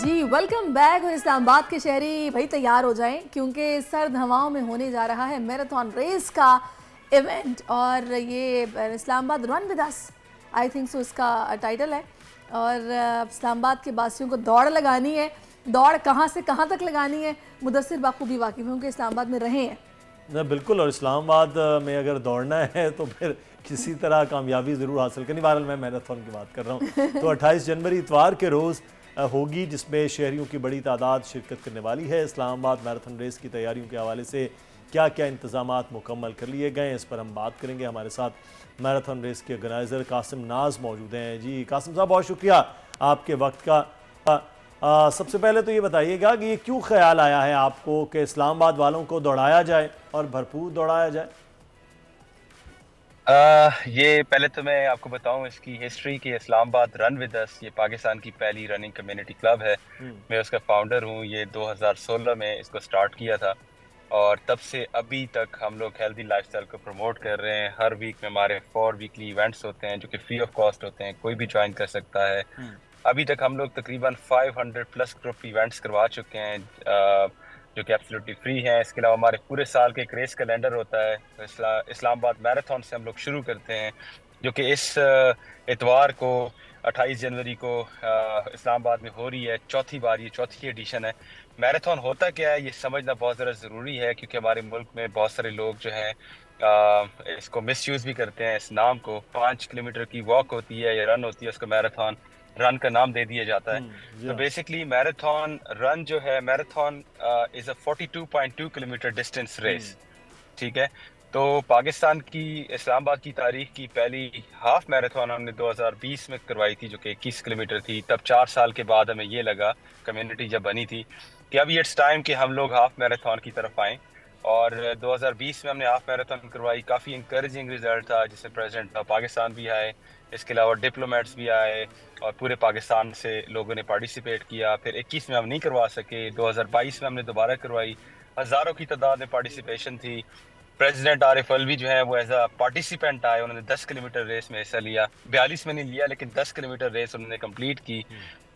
जी वेलकम बैक। और इस्लामाबाद के शहरी भाई तैयार हो जाएं, क्योंकि सर्द हवाओं में होने जा रहा है मैराथन रेस का इवेंट और ये Islamabad run with us, I think so इसका टाइटल है। और इस्लामाबाद के वासियों को दौड़ लगानी है, दौड़ कहाँ से कहाँ तक लगानी है, मुदस्सिर बाखूबी वाकिफ हैं, इस्लामाबाद में रहे हैं। ना बिल्कुल, और इस्लामाबाद में अगर दौड़ना है तो फिर किसी तरह कामयाबी ज़रूर हासिल करनी। बहरहाल मैं मैराथन की बात कर रहा हूँ। तो 28 जनवरी इतवार के रोज़ होगी, जिसमें शहरियों की बड़ी तादाद शिरकत करने वाली है। इस्लामाबाद मैराथन रेस की तैयारियों के हवाले से क्या क्या इंतजामात मुकम्मल कर लिए गए, इस पर हम बात करेंगे। हमारे साथ मैराथन रेस के ऑर्गेनाइज़र कासिम नाज मौजूद हैं। जी कासिम साहब, बहुत शुक्रिया आपके वक्त का। सबसे पहले तो ये बताइएगा कि ये क्यों ख्याल आया है आपको कि इस्लामाबाद वालों को दौड़ाया जाए और भरपूर दौड़ाया जाए? ये पहले तो मैं आपको बताऊं इसकी हिस्ट्री कि इस्लामाबाद रन विद अस ये पाकिस्तान की पहली रनिंग कम्युनिटी क्लब है। मैं उसका फाउंडर हूं। ये 2016 में इसको स्टार्ट किया था और तब से अभी तक हम लोग हेल्दी लाइफस्टाइल को प्रमोट कर रहे हैं। हर वीक में हमारे 4 वीकली इवेंट्स होते हैं जो कि फ्री ऑफ कॉस्ट होते हैं, कोई भी ज्वाइन कर सकता है। अभी तक हम लोग तकरीबन 500 प्लस ग्रुप इवेंट्स करवा चुके हैं जो कि एब्सोल्युटली फ्री हैं। इसके अलावा हमारे पूरे साल के एक रेस कैलेंडर होता है। इस्लामाबाद मैराथन से हम लोग शुरू करते हैं जो कि इस इतवार को 28 जनवरी को इस्लामाबाद में हो रही है। चौथी बार, ये चौथी एडिशन है। मैराथन होता क्या है ये समझना बहुत ज़्यादा ज़रूरी है, क्योंकि हमारे मुल्क में बहुत सारे लोग जो हैं इसको मिसयूज़ भी करते हैं। इस नाम को 5 किलोमीटर की वॉक होती है या रन होती है, उसको मैराथन रन का नाम दे दिया जाता है। तो बेसिकली मैराथन रन जो है, marathon is a 42.2 kilometre distance race, ठीक है। तो पाकिस्तान की इस्लामाबाद की तारीख की पहली हाफ मैराथन हमने 2020 में करवाई थी जो कि 21 किलोमीटर थी। तब 4 साल के बाद हमें ये लगा, कम्युनिटी जब बनी थी, कि अभी इट्स टाइम कि हम लोग हाफ मैराथन की तरफ आएँ। और 2020 में हमने हाफ मैराथन करवाई। काफ़ी इंकरेजिंग रिजल्ट था, जिसमें प्रेसिडेंट ऑफ पाकिस्तान भी आए, इसके अलावा डिप्लोमेट्स भी आए और पूरे पाकिस्तान से लोगों ने पार्टिसिपेट किया। फिर 21 में हम नहीं करवा सके, 2022 में हमने दोबारा करवाई। हज़ारों की तादाद में पार्टिसिपेशन थी। प्रेसिडेंट आरिफ अलवी जो है वो एज अ पार्टिसिपेंट आए, उन्होंने 10 किलोमीटर रेस में हिस्सा लिया। 42 में नहीं लिया, लेकिन 10 किलोमीटर रेस उन्होंने कंप्लीट की।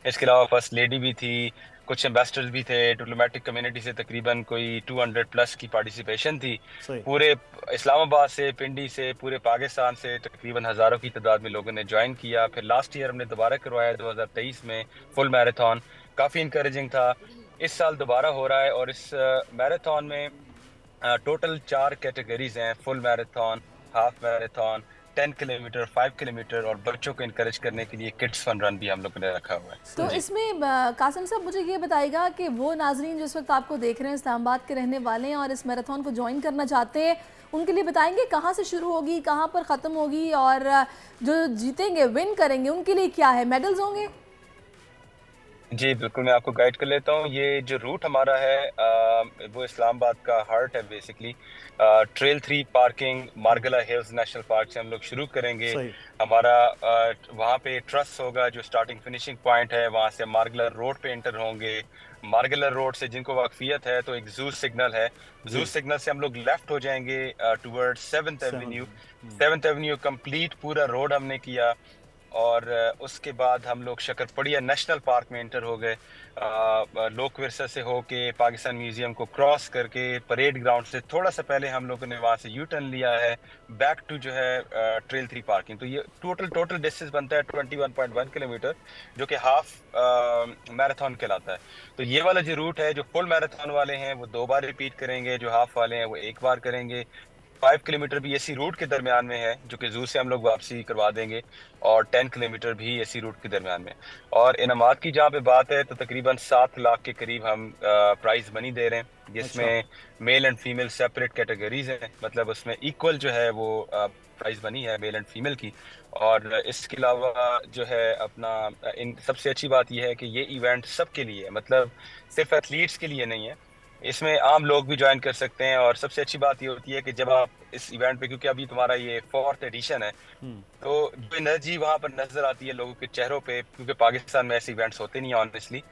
इसके अलावा फर्स्ट लेडी भी थी, कुछ एम्बेसडर्स भी थे। डिप्लोमेटिक कम्युनिटी से तकरीबन कोई 200 प्लस की पार्टिसिपेशन थी। पूरे इस्लामाबाद से, पिंडी से, पूरे पाकिस्तान से तकरीबन हज़ारों की तादाद में लोगों ने ज्वाइन किया। फिर लास्ट ईयर हमने दोबारा करवाया 2023 में फुल मैराथन, काफ़ी इंकरेजिंग था। इस साल दोबारा हो रहा है और इस मैराथन में टोटल 4 कैटेगरीज हैं, full marathon, half marathon, 10 kilometre, 5 kilometre और बच्चों को इनकरेज करने के लिए किड्स फन रन भी हम लोगों ने रखा हुआ है। तो इसमें कासिम साहब मुझे ये बताइएगा कि वो नाजरीन जो इस वक्त आपको देख रहे हैं इस्लामाबाद के रहने वाले हैं और इस मैराथन को ज्वाइन करना चाहते हैं, उनके लिए बताएंगे कहाँ से शुरू होगी, कहाँ पर ख़त्म होगी और जो जीतेंगे, विन करेंगे, उनके लिए क्या है, मेडल्स होंगे? जी बिल्कुल, मैं आपको गाइड कर लेता हूँ। ये जो रूट हमारा है वो इस्लामाबाद का हार्ट है बेसिकली। ट्रेल 3 पार्किंग मार्गला हिल्स नेशनल पार्क से हम लोग शुरू करेंगे। हमारा वहाँ पे ट्रस्ट होगा जो स्टार्टिंग फिनिशिंग पॉइंट है, वहाँ से मार्गला रोड पे एंटर होंगे। मार्गला रोड से जिनको वाकफियत है तो एक जू सिग्नल है, जू सिग्नल से हम लोग लेफ्ट हो जाएंगे toward 7th Avenue. 7th Avenue complete पूरा रोड हमने किया और उसके बाद हम लोग शकरपड़िया नेशनल पार्क में एंटर हो गए। लोक विरसा से होके पाकिस्तान म्यूजियम को क्रॉस करके परेड ग्राउंड से थोड़ा सा पहले हम लोगों ने वहाँ से यू टर्न लिया है बैक टू जो है ट्रेल 3 पार्किंग। तो ये टोटल डिस्टेंस बनता है 21.1 किलोमीटर जो कि हाफ मैराथन कहलाता है। तो ये वाला जो रूट है, जो फुल मैराथन वाले हैं वो 2 बार रिपीट करेंगे, जो हाफ वाले हैं वो 1 बार करेंगे। 5 किलोमीटर भी इसी रूट के दरमियान में है जो कि जू से हम लोग वापसी करवा देंगे और 10 किलोमीटर भी इसी रूट के दरमियान में। और इनामात की जहाँ पे बात है तो तकरीबन 7 लाख के करीब हम प्राइज मनी दे रहे हैं, जिसमें male and female separate categories हैं, मतलब उसमें इक्वल जो है वो प्राइज मनी है मेल एंड फीमेल की। और इसके अलावा जो है अपना इन सबसे अच्छी बात यह है कि ये इवेंट सबके लिए है, मतलब सिर्फ एथलीट्स के लिए नहीं है, इसमें आम लोग भी ज्वाइन कर सकते हैं। और सबसे अच्छी बात ये होती है कि जब आप इस इवेंट पे, क्योंकि अभी तुम्हारा ये 4th एडिशन है, तो जो एनर्जी वहाँ पर नजर आती है लोगों के चेहरों पे, क्योंकि पाकिस्तान में ऐसे इवेंट्स होते नहीं है ऑनेस्टली,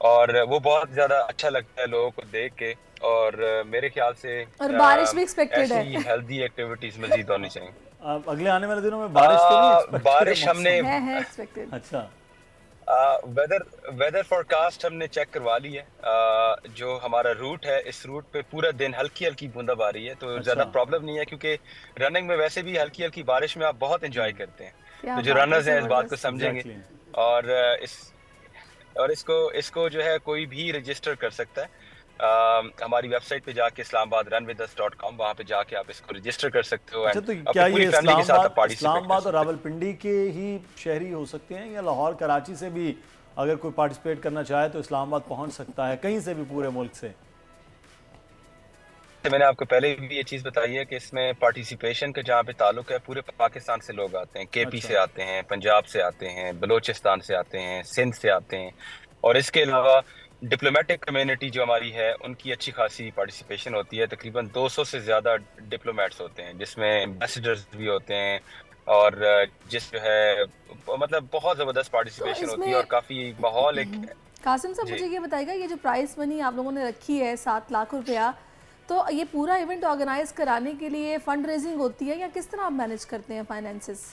और वो बहुत ज्यादा अच्छा लगता है लोगों को देख के। और मेरे ख्याल से और बारिश भी एक्सपेक्टेड है, ऐसी हेल्दी एक्टिविटीज मजीद होनी चाहिए। अगले आने वाले दिनों में बारिश तो नहीं बारिश हमने है एक्सपेक्टेड। अच्छा, वेदर फोरकास्ट हमने चेक करवा ली है। जो हमारा रूट है, इस रूट पे पूरा दिन हल्की हल्की बूंदाबांदी है, तो ज्यादा प्रॉब्लम नहीं है, क्योंकि रनिंग में वैसे भी हल्की हल्की बारिश में आप बहुत एंजॉय करते हैं। तो जो रनर्स हैं इस बात को समझेंगे। और इसको जो है कोई भी रजिस्टर कर सकता है। हमारी वेबसाइट पे जाके islamabadrunwithus.com, वहाँ पे जाके आप इसको रजिस्टर कर सकते हो। अच्छा, तो क्या ये इस्लामाबाद और रावलपिंडी के ही शहरी हो सकते हैं, या लाहौर कराची से भी अगर कोई पार्टिसिपेट करना चाहे तो इस्लामाबाद पहुंच सकता है, कहीं से भी पूरे मुल्क से? तो मैंने आपको पहले भी ये चीज़ बताई है कि इसमें पार्टिसिपेशन का जहाँ पे ताल्लुक है, पूरे पाकिस्तान से लोग आते हैं। केपी से आते हैं, पंजाब से आते हैं, बलोचिस्तान से आते हैं, सिंध से आते हैं, और इसके अलावा डिप्लोमेटिक कम्युनिटी जो हमारी है उनकी अच्छी खासी पार्टिसिपेशन होती है। तकरीबन 200 से ज़्यादा डिप्लोमेट्स होते हैं, जिसमें एम्बेसडर्स भी होते हैं, और जो है मतलब बहुत ज़बरदस्त पार्टिसिपेशन होती है और काफ़ी माहौल एक। कासिम साहब, मुझे ये बताइएगा, ये जो प्राइस मनी आप लोगों ने रखी है 7 लाख रुपया, तो ये पूरा इवेंट ऑर्गेनाइज कराने के लिए फंड रेजिंग होती है, या किस तरह आप मैनेज करते हैं फाइनेंसेस?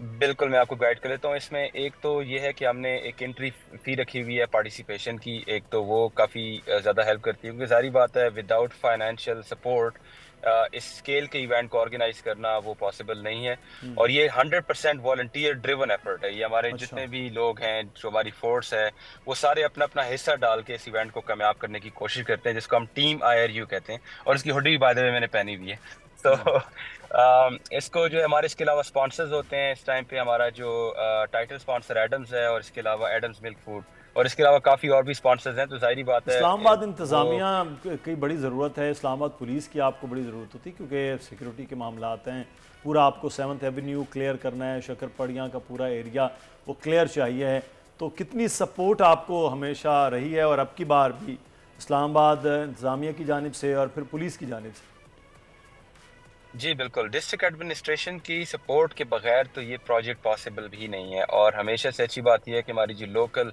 बिल्कुल, मैं आपको गाइड कर लेता हूँ। इसमें एक तो ये है कि हमने एक एंट्री फी रखी हुई है पार्टिसिपेशन की, एक तो वो काफ़ी ज़्यादा हेल्प करती है, क्योंकि जारी बात है विदाउट फाइनेंशियल सपोर्ट इस स्केल के इवेंट को ऑर्गेनाइज करना वो पॉसिबल नहीं है। और ये 100% वॉलंटियर ड्रिवन एफर्ट है। ये हमारे जितने भी लोग हैं, जो हमारी फोर्स है, वो सारे अपना अपना हिस्सा डाल के इस इवेंट को कामयाब करने की कोशिश करते हैं, जिसको हम टीम IRU कहते हैं। और इसकी हुडी भी बाय द वे मैंने पहनी हुई है। तो इसको जो हमारे इसके अलावा स्पॉन्सर्स होते हैं इस टाइम पे, हमारा जो टाइटल स्पॉन्सर एडम्स है, और इसके अलावा एडम्स मिल्क फूड, और इसके अलावा काफ़ी और भी स्पॉन्सर्स हैं। तो जाहिर बात है इस्लामाबाद इंतज़ामिया की बड़ी ज़रूरत है, इस्लामाबाद पुलिस की आपको बड़ी ज़रूरत होती है, क्योंकि सिक्योरिटी के मामलात हैं। पूरा आपको 7th एवेन्यू क्लियर करना है, शक्करपड़ियाँ का पूरा एरिया वो क्लियर चाहिए है। तो कितनी सपोर्ट आपको हमेशा रही है, और अब की बार भी इस्लामाबाद इंतज़ामिया की जानिब से और फिर पुलिस की जानिब से? जी बिल्कुल, डिस्ट्रिक्ट एडमिनिस्ट्रेशन की सपोर्ट के बगैर तो ये प्रोजेक्ट पॉसिबल भी नहीं है। और हमेशा से अच्छी बात यह है कि हमारी जो लोकल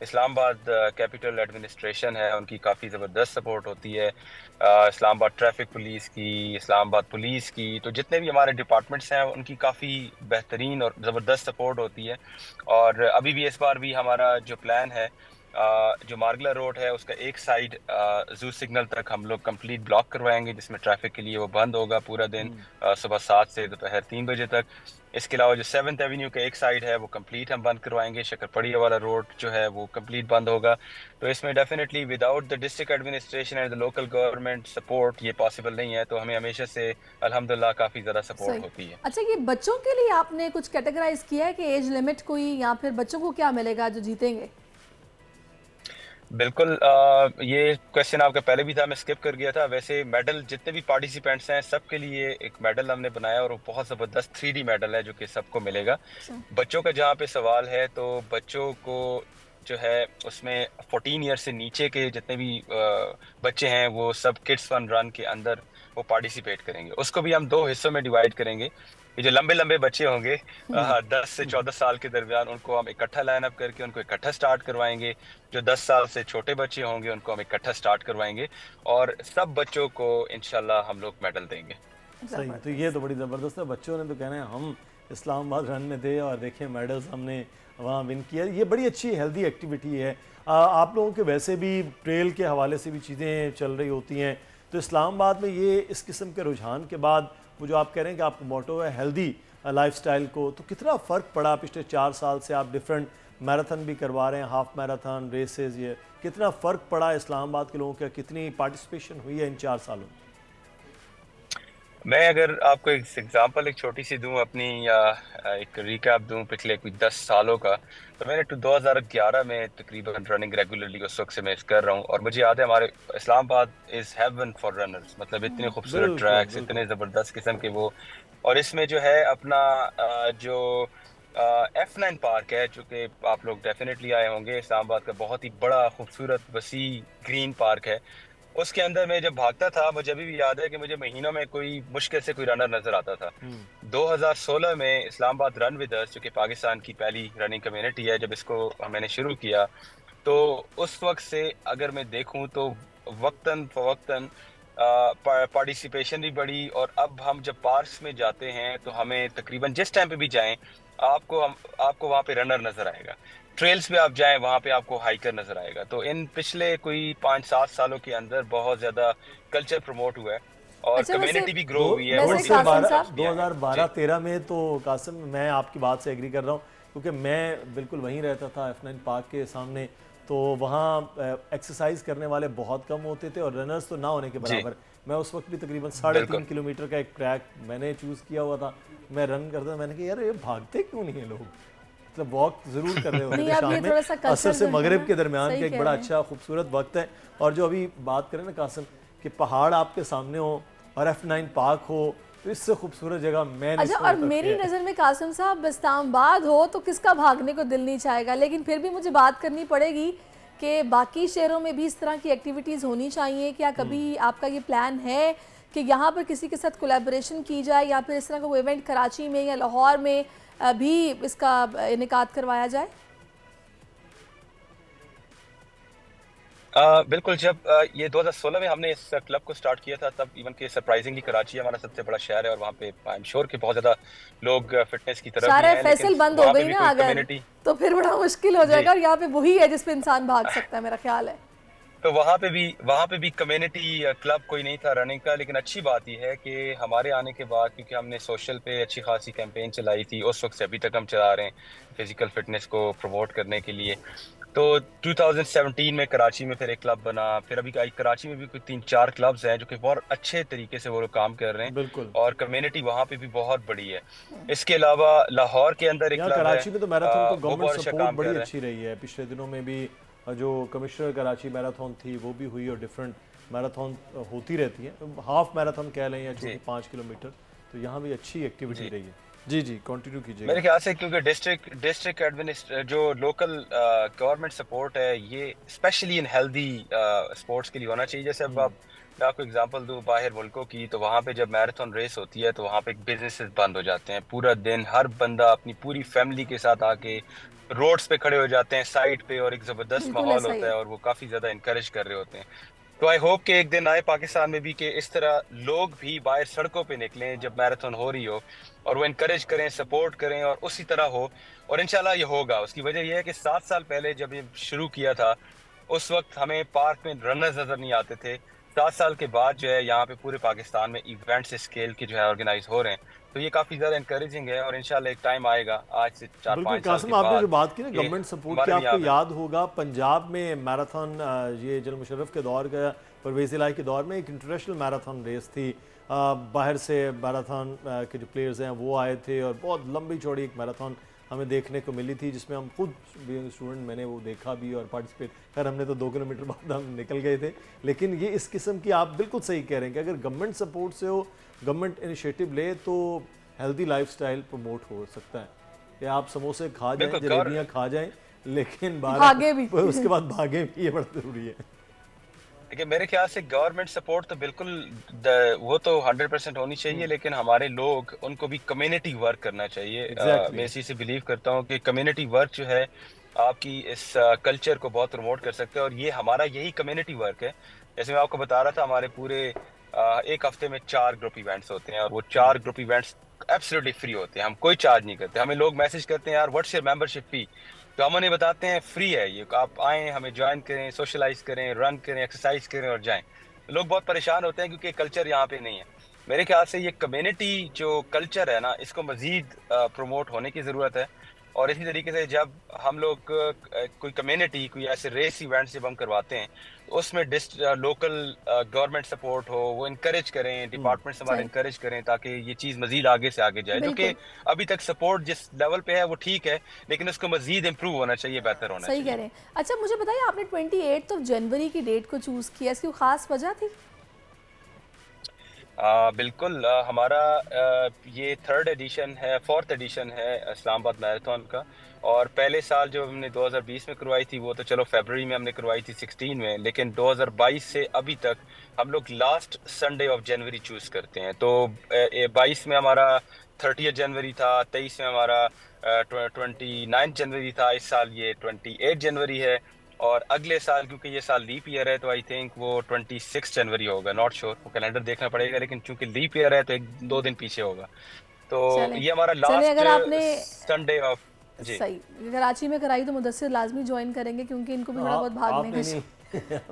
इस्लामाबाद कैपिटल एडमिनिस्ट्रेशन है, उनकी काफ़ी ज़बरदस्त सपोर्ट होती है। इस्लामाबाद ट्रैफिक पुलिस की, इस्लामाबाद पुलिस की, तो जितने भी हमारे डिपार्टमेंट्स हैं उनकी काफ़ी बेहतरीन और ज़बरदस्त सपोर्ट होती है। और अभी भी इस बार भी हमारा जो प्लान है, जो मार्गला रोड है उसका एक साइड जू सिग्नल तक हम लोग कंप्लीट ब्लॉक करवाएंगे, जिसमें ट्रैफिक के लिए वो बंद होगा पूरा दिन, सुबह 7 से दोपहर 3 बजे तक। इसके अलावा जो 7th एवेन्यू का एक साइड है वो कंप्लीट हम बंद करवाएंगे। शक्करपड़िया वाला रोड जो है वो कंप्लीट बंद होगा। तो इसमें definitely without the district administration and the local government support ये पॉसिबल नहीं है। तो हमें हमेशा से अल्हम्दुलिल्लाह काफ़ी ज़्यादा सपोर्ट होती है। अच्छा, ये बच्चों के लिए आपने कुछ कैटेगराइज किया है कि एज लिमिट कोई, या फिर बच्चों को क्या मिलेगा जो जीतेंगे? बिल्कुल, ये क्वेश्चन आपका पहले भी था, मैं स्किप कर गया था। वैसे मेडल जितने भी पार्टिसिपेंट्स हैं सबके लिए एक मेडल हमने बनाया, और वो बहुत ज़बरदस्त 3D मेडल है जो कि सबको मिलेगा। बच्चों का जहाँ पे सवाल है, तो बच्चों को जो है उसमें 14 ईयर से नीचे के जितने भी बच्चे हैं वो सब किड्स फन रन के अंदर वो पार्टिसिपेट करेंगे। उसको भी हम 2 हिस्सों में डिवाइड करेंगे। ये जो लंबे लंबे बच्चे होंगे 10 से 14 साल के दरमियान, उनको हम इकट्ठा लाइन अप करके उनको इकट्ठा स्टार्ट करवाएंगे। जो 10 साल से छोटे बच्चे होंगे उनको हम इकट्ठा स्टार्ट करवाएंगे, और सब बच्चों को इंशाल्लाह हम लोग मेडल देंगे। सही, तो ये तो बड़ी ज़बरदस्त है। बच्चों ने तो कहना है हम इस्लामाबाद रन में थे और देखिए मेडल्स हमने वहाँ विन किया। ये बड़ी अच्छी हेल्दी एक्टिविटी है। आप लोगों के वैसे भी ट्रेल के हवाले से भी चीज़ें चल रही होती हैं, तो इस्लामाबाद में ये इस किस्म के रुझान के बाद वो जो आप कह रहे हैं कि आपका मोटो है हेल्दी लाइफस्टाइल को, तो कितना फ़र्क पड़ा पिछले 4 साल से? आप डिफरेंट मैराथन भी करवा रहे हैं, हाफ मैराथन रेसेस, ये कितना फ़र्क पड़ा इस्लामाबाद के लोगों का? कितनी पार्टिसिपेशन हुई है इन 4 सालों में? मैं अगर आपको एक एग्जांपल एक छोटी सी दूं अपनी, या एक रिकैप दूं पिछले कुछ 10 सालों का, तो मैंने 2011 में तकरीबन रनिंग रेगुलरली उस वक्त से मैं कर रहा हूं। और मुझे याद है हमारे Islamabad is haven for runners, मतलब इतने खूबसूरत ट्रैक्स, इतने ज़बरदस्त किस्म के वो। और इसमें जो है अपना जो F9 पार्क है, जो कि आप लोग डेफिनेटली आए होंगे, इस्लामाबाद का बहुत ही बड़ा खूबसूरत वसी ग्रीन पार्क है। उसके अंदर मैं जब भागता था, मुझे अभी भी याद है कि मुझे महीनों में कोई मुश्किल से कोई रनर नजर आता था। 2016 में इस्लामाबाद रन विद अस, जो कि पाकिस्तान की पहली रनिंग कम्युनिटी है, जब इसको मैंने शुरू किया, तो उस वक्त से अगर मैं देखूं तो वक्तन फवक्तन पार्टिसिपेशन भी बढ़ी। और अब हम जब पार्क्स में जाते हैं तो हमें तकरीबन जिस टाइम पे भी जाएं, आपको वहाँ पे रनर नजर आएगा। ट्रेल्स पे आप जाएं, वहाँ पे आपको हाइकर नजर आएगा। तो इन पिछले कोई 5-7 सालों के अंदर बहुत ज्यादा कल्चर प्रमोट हुआ है और अच्छा, कम्युनिटी भी ग्रो हुई है। 2012-13 में तो कासिम, मैं आपकी बात से एग्री कर रहा हूँ, क्योंकि मैं बिल्कुल वहीं रहता था F9 पार्क के सामने। तो वहाँ एक्सरसाइज करने वाले बहुत कम होते थे और रनर्स तो ना होने के बराबर। मैं उस वक्त भी तकरीबन 3.5 किलोमीटर का एक ट्रैक मैंने चूज़ किया हुआ था। मैं रन करता, मैंने कहा यार ये भागते क्यों नहीं है लोग, मतलब वॉक जरूर कर रहे होते थे शाम में। असर से मगरिब के दरमियान का एक बड़ा अच्छा खूबसूरत वक्त है। और जो अभी बात करें ना कासिम कि पहाड़ आपके सामने हो और F9 पार्क हो, तो इससे खूबसूरत जगह मैं नहीं। अच्छा, और मेरी नज़र में कासिम साहब इस्लामाबाद हो तो किसका भागने को दिल नहीं चाहेगा, लेकिन फिर भी मुझे बात करनी पड़ेगी कि बाकी शहरों में भी इस तरह की एक्टिविटीज़ होनी चाहिए। क्या कभी आपका ये प्लान है कि यहाँ पर किसी के साथ कोलैबोरेशन की जाए या फिर इस तरह का कोई इवेंट कराची में या लाहौर में भी इसका इनेकाद करवाया जाए? बिल्कुल, जब ये 2016 में हमने इस क्लब को स्टार्ट किया था, तब इवन के सरप्राइजिंगली कराची हमारा सबसे बड़ा शहर है और वहाँ पे आई एम श्योर कि बहुत ज्यादा लोग फिटनेस की तरफ सारे फैसल बंद हो गई ना अगर, तो फिर बड़ा मुश्किल हो जाएगा। और यहाँ पे वही है जिस पे इंसान भाग सकता है, मेरा ख्याल है। तो वहाँ पे भी कम्युनिटी क्लब कोई नहीं था रनिंग का। लेकिन अच्छी बात यह है कि हमारे आने के बाद, क्योंकि हमने सोशल पे अच्छी खासी कैंपेन चलाई थी, उस वक्त से अभी तक हम चला रहे हैं फिजिकल फिटनेस को प्रमोट करने के लिए। तो 2017 में कराची में फिर एक क्लब बना, फिर अभी कराची में भी कोई 3-4 क्लब्स हैं जो कि बहुत अच्छे तरीके से वो लोग काम कर रहे हैं और कम्युनिटी वहाँ पे भी बहुत बड़ी है। इसके अलावा लाहौर के अंदर एक क्लब है, कराची में तो मैराथन को गवर्नमेंट सपोर्ट बड़ी अच्छी रही है। पिछले दिनों में भी जो कमिश्नर कराची मैराथन थी वो भी हुई और डिफरेंट मैराथन होती रहती है, हाफ मैराथन कह लें या जो 5 किलोमीटर, तो यहाँ भी अच्छी एक्टिविटी रही है। जी कंटिन्यू कीजिए। मेरे ख्याल से क्योंकि डिस्ट्रिक्ट एडमिनिस्ट्रेशन जो लोकल गवर्नमेंट सपोर्ट है, ये स्पेशली इन हेल्दी स्पोर्ट्स के लिए होना चाहिए। जैसे अब मैं आपको एग्जांपल दूं बाहर मुल्कों की, तो वहाँ पे जब मैराथन रेस होती है तो वहाँ पे बिजनेसेस बंद हो जाते हैं। पूरा दिन हर बंदा अपनी पूरी फैमिली के साथ आके रोड्स पे खड़े हो जाते हैं साइड पे, और एक जबरदस्त माहौल होता है और वो काफी ज्यादा इनकरेज कर रहे होते हैं। तो आई होप कि एक दिन आए पाकिस्तान में भी कि इस तरह लोग भी बाहर सड़कों पे निकलें जब मैराथन हो रही हो और वो इनकरेज करें, सपोर्ट करें और उसी तरह हो। और इंशाल्लाह ये होगा। उसकी वजह यह है कि 7 साल पहले जब ये शुरू किया था उस वक्त हमें पार्क में रनर्स नजर नहीं आते थे। 7 साल के बाद जो है यहाँ पे पूरे पाकिस्तान में इवेंट्स स्केल के जो है ऑर्गेनाइज हो रहे हैं, तो ये काफी ज्यादा एनकरेजिंग है और इंशाल्लाह एक टाइम आएगा आज से 4-5 साल के बाद। आपने जो बात की ना गवर्नमेंट सपोर्ट की, आपको याद होगा पंजाब में मैराथन, ये जनरल मुशर्रफ के दौर का, परवेज़ इलाही के दौर में एक इंटरनेशनल मैराथन रेस थी। बाहर से मैराथन के जो प्लेयर्स हैं वो आए थे और बहुत लंबी चौड़ी एक मैराथन हमें देखने को मिली थी, जिसमें हम खुद स्टूडेंट मैंने वो देखा भी और पार्टिसिपेट। खैर हमने तो 2 किलोमीटर बाद हम निकल गए थे। लेकिन ये इस किस्म की, आप बिल्कुल सही कह रहे हैं कि अगर गवर्नमेंट सपोर्ट से हो, गवर्नमेंट इनिशिएटिव ले, तो हेल्दी लाइफस्टाइल प्रमोट हो सकता है कि आप समोसे खा जाएं, जलेबियाँ खा जाएं, लेकिन भागे भी उसके बाद भागे भी, ये बड़ा जरूरी है। देखिए मेरे ख्याल से गवर्नमेंट सपोर्ट तो बिल्कुल वो तो 100% होनी चाहिए, लेकिन हमारे लोग उनको भी कम्युनिटी वर्क करना चाहिए। मैं इसी से बिलीव करता हूँ कि कम्युनिटी वर्क जो है आपकी इस कल्चर को बहुत प्रमोट कर सकते हैं और ये हमारा यही कम्युनिटी वर्क है। जैसे मैं आपको बता रहा था, हमारे पूरे एक हफ्ते में 4 ग्रुप इवेंट्स होते हैं और वो 4 ग्रुप इवेंट्स एब्सोल्युटली फ्री होते हैं। हम कोई चार्ज नहीं करते। हमें लोग मैसेज करते हैं यार व्हाट्स योर मेंबरशिप फी, तो हम उन्हें बताते हैं फ्री है ये, आप आएँ, हमें ज्वाइन करें, सोशलाइज करें, रन करें, एक्सरसाइज करें और जाएं। लोग बहुत परेशान होते हैं क्योंकि कल्चर यहाँ पे नहीं है। मेरे ख्याल से ये कम्युनिटी जो कल्चर है ना, इसको मजीद प्रमोट होने की ज़रूरत है। और इसी तरीके से जब हम लोग कोई कम्युनिटी, कोई ऐसे रेस इवेंट्स जब हम करवाते हैं तो उसमें लोकल गवर्नमेंट सपोर्ट हो, वो इनकरेज करें, डिपार्टमेंट्स हमारे इनकरेज करें ताकि ये चीज़ मजीद आगे से आगे जाए। जो कि अभी तक सपोर्ट जिस लेवल पे है वो ठीक है, लेकिन उसको मजीद इम्प्रूव होना चाहिए, बेहतर होना चाहिए। सही कह रहे हैं। अच्छा मुझे बताइए, आपने 28 जनवरी की डेट को चूज़ किया, इसकी खास वजह थी? बिल्कुल, हमारा ये 4th एडिशन है इस्लामाबाद मैराथन का। और पहले साल जो हमने 2020 में करवाई थी वो तो चलो फरवरी में हमने करवाई थी 16 में, लेकिन 2022 से अभी तक हम लोग last Sunday of January choose करते हैं। तो 22 में हमारा 30 जनवरी था, 23 में हमारा 29 जनवरी था, इस साल ये 28 जनवरी है और अगले साल क्योंकि ये साल लीप ईयर है तो आई थिंक वो 26 जनवरी होगा, नॉट श्योर, वो कैलेंडर देखना पड़ेगा, लेकिन चूंकि लीप ईयर है तो 1-2 दिन पीछे होगा। तो ये हमारा लास्ट अगर आपने संडे ऑफ जी सही कराची में कराई तो मुदस्सिर लाजमी ज्वाइन करेंगे, क्योंकि इनको भी थोड़ा बहुत भागने का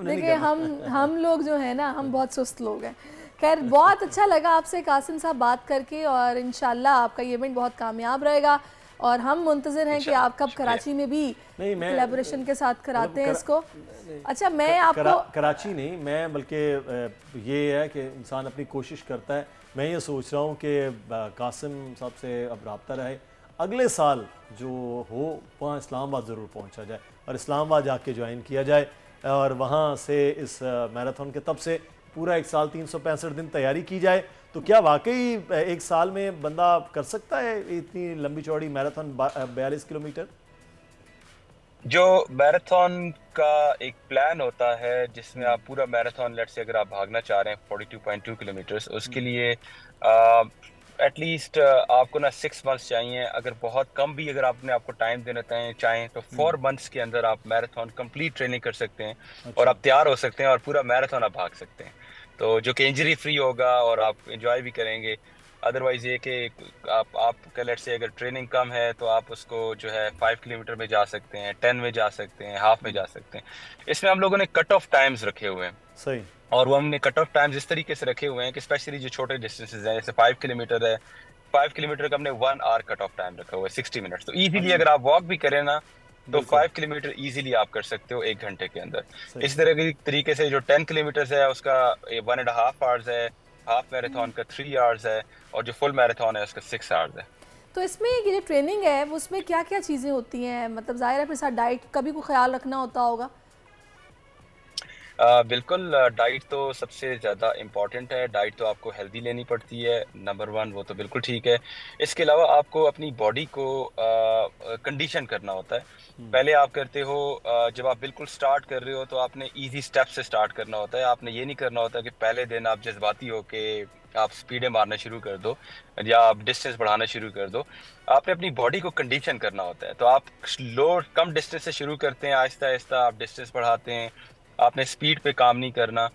देखिए हम लोग जो है ना, हम बहुत सुस्त लोग हैं। खैर बहुत अच्छा लगा आपसे कासिम साहब बात करके, और इंशाल्लाह आपका ये इवेंट बहुत कामयाब रहेगा, और हम मुंतज़िर हैं कि आप कब कराची में भी कोलैबोरेशन के साथ कराते हैं इसको। अच्छा मैं आपको कराची नहीं, मैं बल्कि ये है कि इंसान अपनी कोशिश करता है। मैं ये सोच रहा हूँ कि कासिम साहब से अब रब्ता रहे, अगले साल जो हो वहाँ इस्लामाबाद ज़रूर पहुँचा जाए और इस्लामाबाद जाके ज्वाइन किया जाए, और वहाँ से इस मैराथन के तब से पूरा एक साल 365 दिन तैयारी की जाए। तो क्या वाकई एक साल में बंदा कर सकता है इतनी लंबी चौड़ी मैराथन 42 किलोमीटर? जो मैराथन का एक प्लान होता है जिसमें आप पूरा मैराथन, लेट्स से अगर आप भागना चाह रहे हैं 42.2 किलोमीटर्स, उसके लिए एटलीस्ट आपको ना 6 मंथ्स चाहिए। अगर बहुत कम भी अगर आपने आपको टाइम देना चाहें तो 4 मंथ्स के अंदर आप मैराथन कंप्लीट ट्रेनिंग कर सकते हैं। और आप तैयार हो सकते हैं और पूरा मैराथन आप भाग सकते हैं, तो जो कि इंजरी फ्री होगा और आप एंजॉय भी करेंगे। अदरवाइज ये कि आपका लेट्स से अगर ट्रेनिंग कम है तो आप उसको जो है 5 किलोमीटर में जा सकते हैं, 10 में जा सकते हैं, हाफ में जा सकते हैं। इसमें हम लोगों ने कट ऑफ टाइम्स रखे हुए हैं। सही। और वो हमने कट ऑफ टाइम्स इस तरीके से रखे हुए हैं कि स्पेशली जो छोटे डिस्टेंसेस हैं, जैसे 5 किलोमीटर है, 5 किलोमीटर का हमने 1 आवर कट ऑफ टाइम रखा हुआ है, 60 मिनट्स। तो इजीली अगर आप वॉक भी करें ना तो 5 किलोमीटर इजीली आप कर सकते हो 1 घंटे के अंदर। इस तरह की तरीके से जो 10 किलोमीटर है उसका 1.5 आवर्स है, हाफ मैराथन का 3 आवर्स है, और जो फुल मैराथन है उसका 6 आवर्स है। तो इसमें ये जो ट्रेनिंग है उसमें क्या क्या चीज़ें होती हैं? मतलब जाहिर है फिर साथ डाइट का भी कोई ख्याल रखना होता होगा। बिल्कुल, डाइट तो सबसे ज़्यादा इम्पॉर्टेंट है। डाइट तो आपको हेल्दी लेनी पड़ती है, नंबर 1, वो तो बिल्कुल ठीक है। इसके अलावा आपको अपनी बॉडी को कंडीशन करना होता है। पहले आप करते हो जब आप बिल्कुल स्टार्ट कर रहे हो तो आपने इजी स्टेप से स्टार्ट करना होता है। आपने ये नहीं करना होता कि पहले दिन आप जज्बाती हो के आप स्पीडें मारना शुरू कर दो या आप डिस्टेंस बढ़ाना शुरू कर दो। आपने अपनी बॉडी को कंडीशन करना होता है। तो आप कम डिस्टेंस से शुरू करते हैं, आहिस्ता आहिस्ता आप डिस्टेंस बढ़ाते हैं। आपने स्पीड पे काम नहीं करना।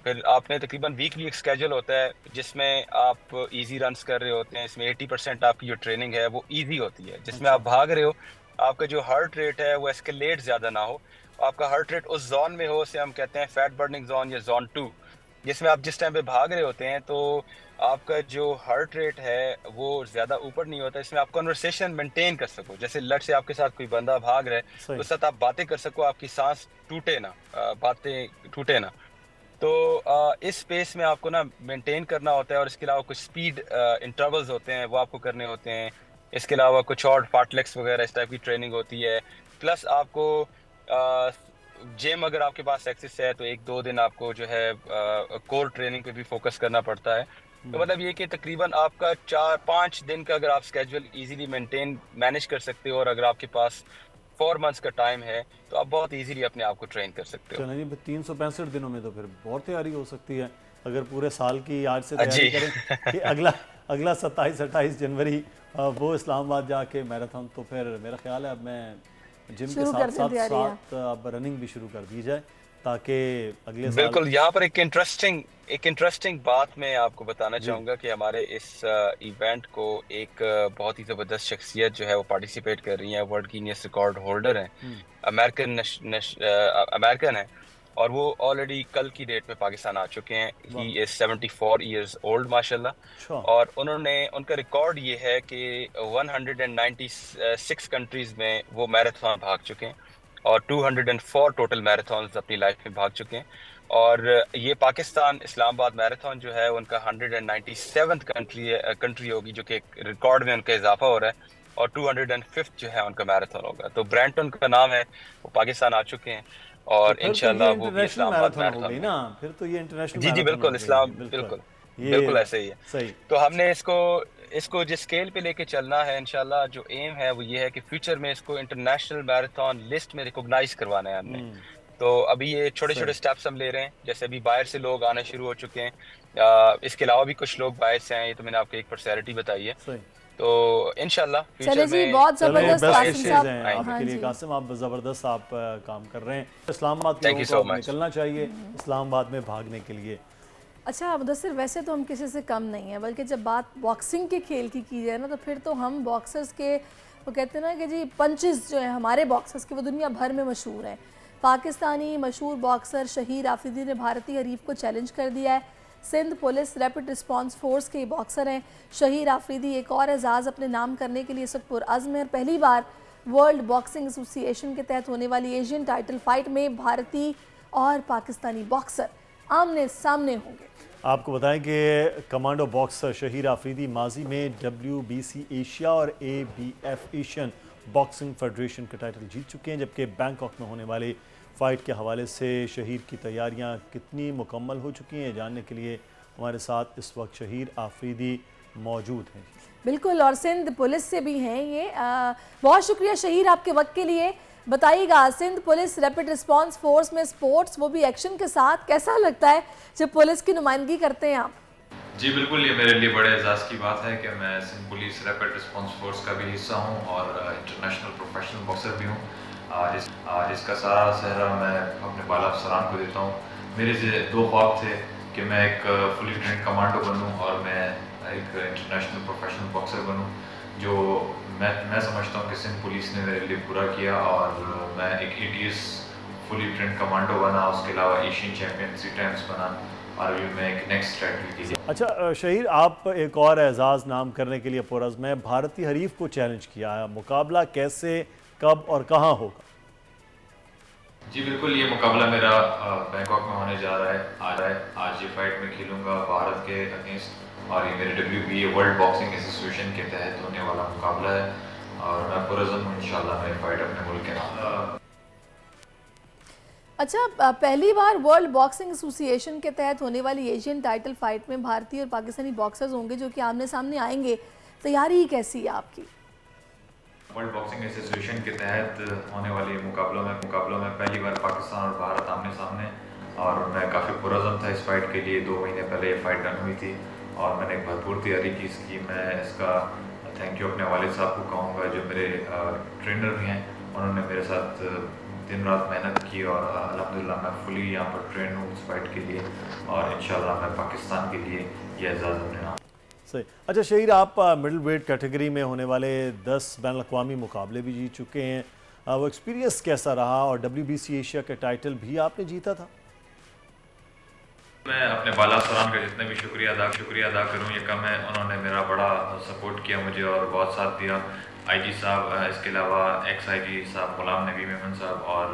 फिर आपने तकरीबन वीकली एक स्केड्यूल होता है जिसमें आप इजी रन्स कर रहे होते हैं। इसमें 80% आपकी जो ट्रेनिंग है वो इजी होती है, जिसमें आप भाग रहे हो, आपका जो हार्ट रेट है वो एस्केलेट ज़्यादा ना हो, आपका हार्ट रेट उस जोन में हो, उसे हम कहते हैं फैट बर्निंग जोन या जोन 2, जिसमें आप जिस टाइम पे भाग रहे होते हैं तो आपका जो हार्ट रेट है वो ज़्यादा ऊपर नहीं होता। इसमें आप कन्वर्सेशन मेंटेन कर सको, जैसे लट से आपके साथ कोई बंदा भाग रहा है उस साथ आप बातें कर सको, आपकी सांस टूटे ना, बातें टूटे ना। तो इस स्पेस में आपको ना मेंटेन करना होता है। और इसके अलावा कुछ स्पीड इंटरवल्स होते हैं वो आपको करने होते हैं। इसके अलावा कुछ और फार्टलेक्स वगैरह इस टाइप की ट्रेनिंग होती है। प्लस आपको जिम अगर आपके पास एक्सेस है तो 1-2 दिन आपको जो है कोर ट्रेनिंग पे भी फोकस करना पड़ता है। तो मतलब ये कि तकरीबन आपका 4-5 दिन का अगर आप स्केड्यूल इजीली मैनेज कर सकते हो और अगर आपके पास 4 मंथ्स का टाइम है तो आप बहुत इजीली अपने आप को ट्रेन कर सकते हो। चलो जी, 365 दिनों में तो फिर बहुत तैयारी हो सकती है अगर पूरे साल की आज से तैयारी करें कि अगला 27-28 जनवरी वो इस्लामाबाद जाके मैराथन। तो फिर मेरा ख्याल है अब मैं जिम के साथ अब रनिंग भी शुरू कर दी जाए ताकि अगले साल। बिल्कुल, यहाँ पर एक इंटरेस्टिंग बात मैं आपको बताना चाहूँगा कि हमारे इस इवेंट को एक बहुत ही ज़बरदस्त शख्सियत जो है वो पार्टिसिपेट कर रही है, वर्ल्ड गिनीज रिकॉर्ड होल्डर हैं, अमेरिकन है, और वो ऑलरेडी कल की डेट में पाकिस्तान आ चुके हैं। ही इज 74 ईयर्स ओल्ड माशाल्लाह। और उनका रिकॉर्ड ये है कि 196 कंट्रीज में वो मैराथन भाग चुके हैं और 204 टोटल मैराथन्स अपनी लाइफ में भाग चुके हैं। और ये पाकिस्तान इस्लामाबाद मैराथन जो है उनका 197th कंट्री होगी, जो कि रिकॉर्ड में उनका इजाफा हो रहा है, और 205th जो है उनका मैराथन होगा। तो ब्रैंटन का नाम है, वो पाकिस्तान आ चुके हैं और इंशाल्लाह वो भी इस्लामाबाद मैराथन होगी ना। फिर तो ये इंटरनेशनल जी बिल्कुल, बिल्कुल ऐसे ही है। सही। तो हमने इसको जिस स्केल पे लेके चलना है, इंशाल्लाह जो एम है वो ये है कि फ्यूचर में इसको इंटरनेशनल मैराथन लिस्ट में रिकॉग्नाइज करवाना है हमने। तो अभी ये छोटे छोटे स्टेप्स हम ले रहे हैं, जैसे अभी बाहर से लोग आने शुरू हो चुके हैं। इसके अलावा भी कुछ लोग बाहर से आए, तो मैंने आपको एक पर्सनैलिटी बताई है। तो इंशाल्लाह फ्यूचर में बहुत जबरदस्त कासिम, आप जबरदस्त आप काम कर रहे हैं। इस्लामाबाद के लोगों को निकलना चाहिए इस्लामाबाद में भागने के लिए। अच्छा मुदस्सिर, वैसे तो हम किसी से कम नहीं है, बल्कि जब बात बॉक्सिंग के खेल की जाए ना, तो फिर तो हम बॉक्सर्स के, वो कहते हैं ना कि जी पंचेस जो है हमारे बॉक्सर्स के, वो दुनिया भर में मशहूर हैं। पाकिस्तानी मशहूर बॉक्सर शहीर आफरीदी ने भारतीय हरीफ को चैलेंज कर दिया है। Sindh police rapid response force के बॉक्सर हैं शहीर आफरीदी। एक और एजाज़ अपने नाम करने के लिए इस वक्त पुरअज़्म है। पहली बार वर्ल्ड बॉक्सिंग एसोसिएशन के तहत होने वाली एशियन टाइटल फाइट में भारतीय और पाकिस्तानी बॉक्सर आमने सामने होंगे। आपको बताएं कि कमांडो बॉक्सर शहीर आफरीदी माजी में WBC एशिया और ABF एशियन बॉक्सिंग फेडरेशन का टाइटल जीत चुके हैं, जबकि बैंकॉक में होने वाली फ़ाइट के हवाले से शहीर की तैयारियां कितनी मुकम्मल हो चुकी हैं, जानने के लिए हमारे साथ इस वक्त शहीर आफरीदी मौजूद हैं। बिल्कुल, और सिंध पुलिस से भी हैं ये। बहुत शुक्रिया शहीर आपके वक्त के लिए। बताइएगा, Sindh police rapid response force में स्पोर्ट्स, वो भी एक्शन के साथ, कैसा लगता है जब पुलिस की नुमाइंदगी करते हैं आप? जी बिल्कुल, ये मेरे लिए बड़े एजाज़ की बात है कि मैं Sindh police rapid response force का भी हिस्सा हूँ और इंटरनेशनल प्रोफेशनल बॉक्सर भी हूँ। जिसका सारा सहरा मैं अपने बाला अफसरान को देता हूँ। मेरे से दो ख्वाब थे कि मैं एक फुली ट्रेंड कमांडो बनूँ और मैं एक इंटरनेशनल प्रोफेशनल बॉक्सर बनूँ, जो मैं समझता हूँ कि सिंध पुलिस ने मेरे लिए पूरा किया और मैं एक ATS फुली ट्रेंड कमांडो बना, उसके अलावा एशियन चैम्पियन 3 टाइम्स बना और अभी मैं एक नेक्स्ट टाइटल के लिए। अच्छा शहीर, आप एक और एजाज़ नाम करने के लिए पुरअज़्म है, भारतीय हरीफ को चैलेंज किया है। मुकाबला कैसे, कब और कहाँ होगा? जी बिल्कुल, ये मुकाबला मेरा बैंकॉक में होने जा रहा है। आज ये फाइट में खेलूँगा भारत के अगेंस्ट और ये मेरे WBA वर्ल्ड बॉक्सिंग एसोसिएशन के तहत होने वाला मुकाबला है और मैं पुरअज़्म हूँ इंशाल्लाह मैं फाइट अपने मुल्क के नाम। अच्छा, पहली बार वर्ल्ड बॉक्सिंग एसोसिएशन के तहत होने वाली एशियन टाइटल फाइट में भारतीय और पाकिस्तानी बॉक्सर्स होंगे जो कि आमने सामने आएंगे। तैयारी कैसी है आपकी? वर्ल्ड बॉक्सिंग एसोसिएशन के तहत होने वाले मुकाबलों में पहली बार पाकिस्तान और भारत आमने सामने, और मैं काफ़ी पुरअज़्म था इस फाइट के लिए। 2 महीने पहले ये फाइट डन हुई थी और मैंने एक भरपूर तैयारी की इसकी। मैं इसका थैंक यू अपने वालिद साहब को कहूँगा जो मेरे ट्रेनर भी हैं। उन्होंने मेरे साथ दिन रात मेहनत की और अल्हम्दुलिल्लाह मैं फुली यहाँ पर ट्रेन हूँ इस फाइट के लिए और इंशाल्लाह मैं पाकिस्तान के लिए ये एजाज़ अपने नाम। सही। अच्छा शहीर, आप मिडल वेट कैटेगरी में होने वाले 10 बैन अवी मुकाबले भी जीत चुके हैं। वो एक्सपीरियंस कैसा रहा और WBC एशिया के टाइटल भी आपने जीता था? मैं अपने बाला अफसरान का जितने भी शुक्रिया अदा करूँ ये कम है। उन्होंने मेरा बड़ा सपोर्ट किया मुझे और बहुत साथ दिया। IG साहब, इसके अलावा ex-IG साहब गुलाम नबी मेमन साहब और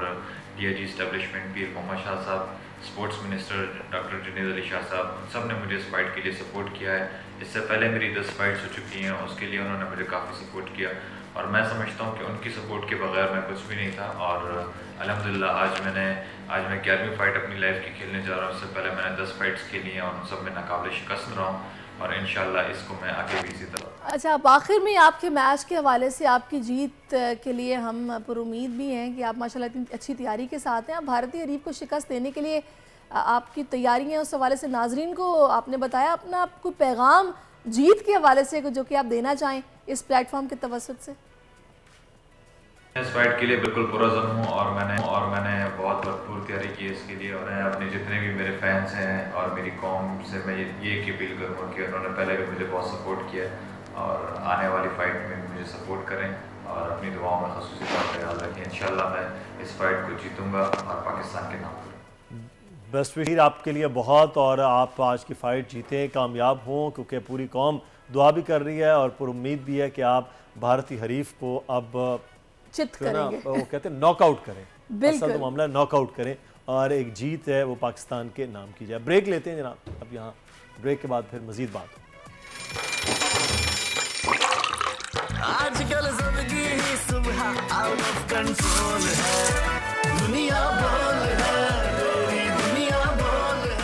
DIG एस्टेब्लिशमेंट पीर मोहम्मद शाह साहब, sports minister doctor Junaid Ali Shah साहब, उन सब ने मुझे इस फाइट के लिए सपोर्ट किया है। इससे पहले मेरी 10 फाइट्स हो चुकी हैं, उसके लिए उन्होंने मुझे काफ़ी सपोर्ट किया और मैं समझता हूँ कि उनकी सपोर्ट के बगैर मैं कुछ भी नहीं था। और अल्हम्दुलिल्लाह आज मैं 11वीं फाइट अपनी लाइफ की खेलने जा रहा हूँ। इससे पहले मैंने 10 फाइट्स खेली हैं और उन सब में नाकाबिल शिकस्त रहा हूँ और इंशाल्लाह इसको मैं आगे भी इसी तरह। अच्छा, अब आखिर में आपके मैच के हवाले से आपकी जीत के लिए हम पुरुमीद भी हैं कि आप माशाल्लाह इतनी अच्छी तैयारी के साथ हैं। आप भारतीय हरीफ को शिकस्त देने के लिए आपकी तैयारियां, उस हवाले से नाजरीन को आपने बताया अपना कोई पैगाम जीत के हवाले से जो कि आप देना चाहें इस प्लेटफॉर्म के तवस्सुत से? इस फाइट के लिए बिल्कुल पुरअज़्म हूँ और मैंने बहुत भरपूर तैयारी की है इसके लिए। और मैं अपने जितने भी मेरे फैंस हैं और मेरी कौम से मैं ये एक अपील करूँगा कि उन्होंने पहले भी मुझे बहुत सपोर्ट किया और आने वाली फ़ाइट में मुझे सपोर्ट करें और अपनी दुआओं में ख़ुसूसी तौर पर ख्याल रखें। इंशाल्लाह मैं इस फाइट को जीतूँगा और पाकिस्तान के नाम। बेस्ट विशेस आपके लिए बहुत, और आप आज की फ़ाइट जीतें, कामयाब हों, क्योंकि पूरी कौम दुआ भी कर रही है और पुरुम्मीद भी है कि आप भारतीय हरीफ को अब चित करेंगे। वो कहते हैं नॉकआउट करें। बिल्कुल, तो मामला नॉकआउट करें और एक जीत है वो पाकिस्तान के नाम की जाए। ब्रेक लेते हैं जनाब, अब यहाँ ब्रेक के बाद फिर मजीद बात। आजकल सबकी ही सुबह आउट ऑफ कंट्रोल है, दुनिया बोल है, दुनिया बोल है।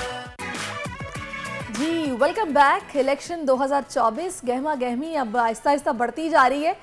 जी वेलकम बैक। इलेक्शन 2024 गहमा गहमी अब आहिस्ता आहिस्ता बढ़ती जा रही है।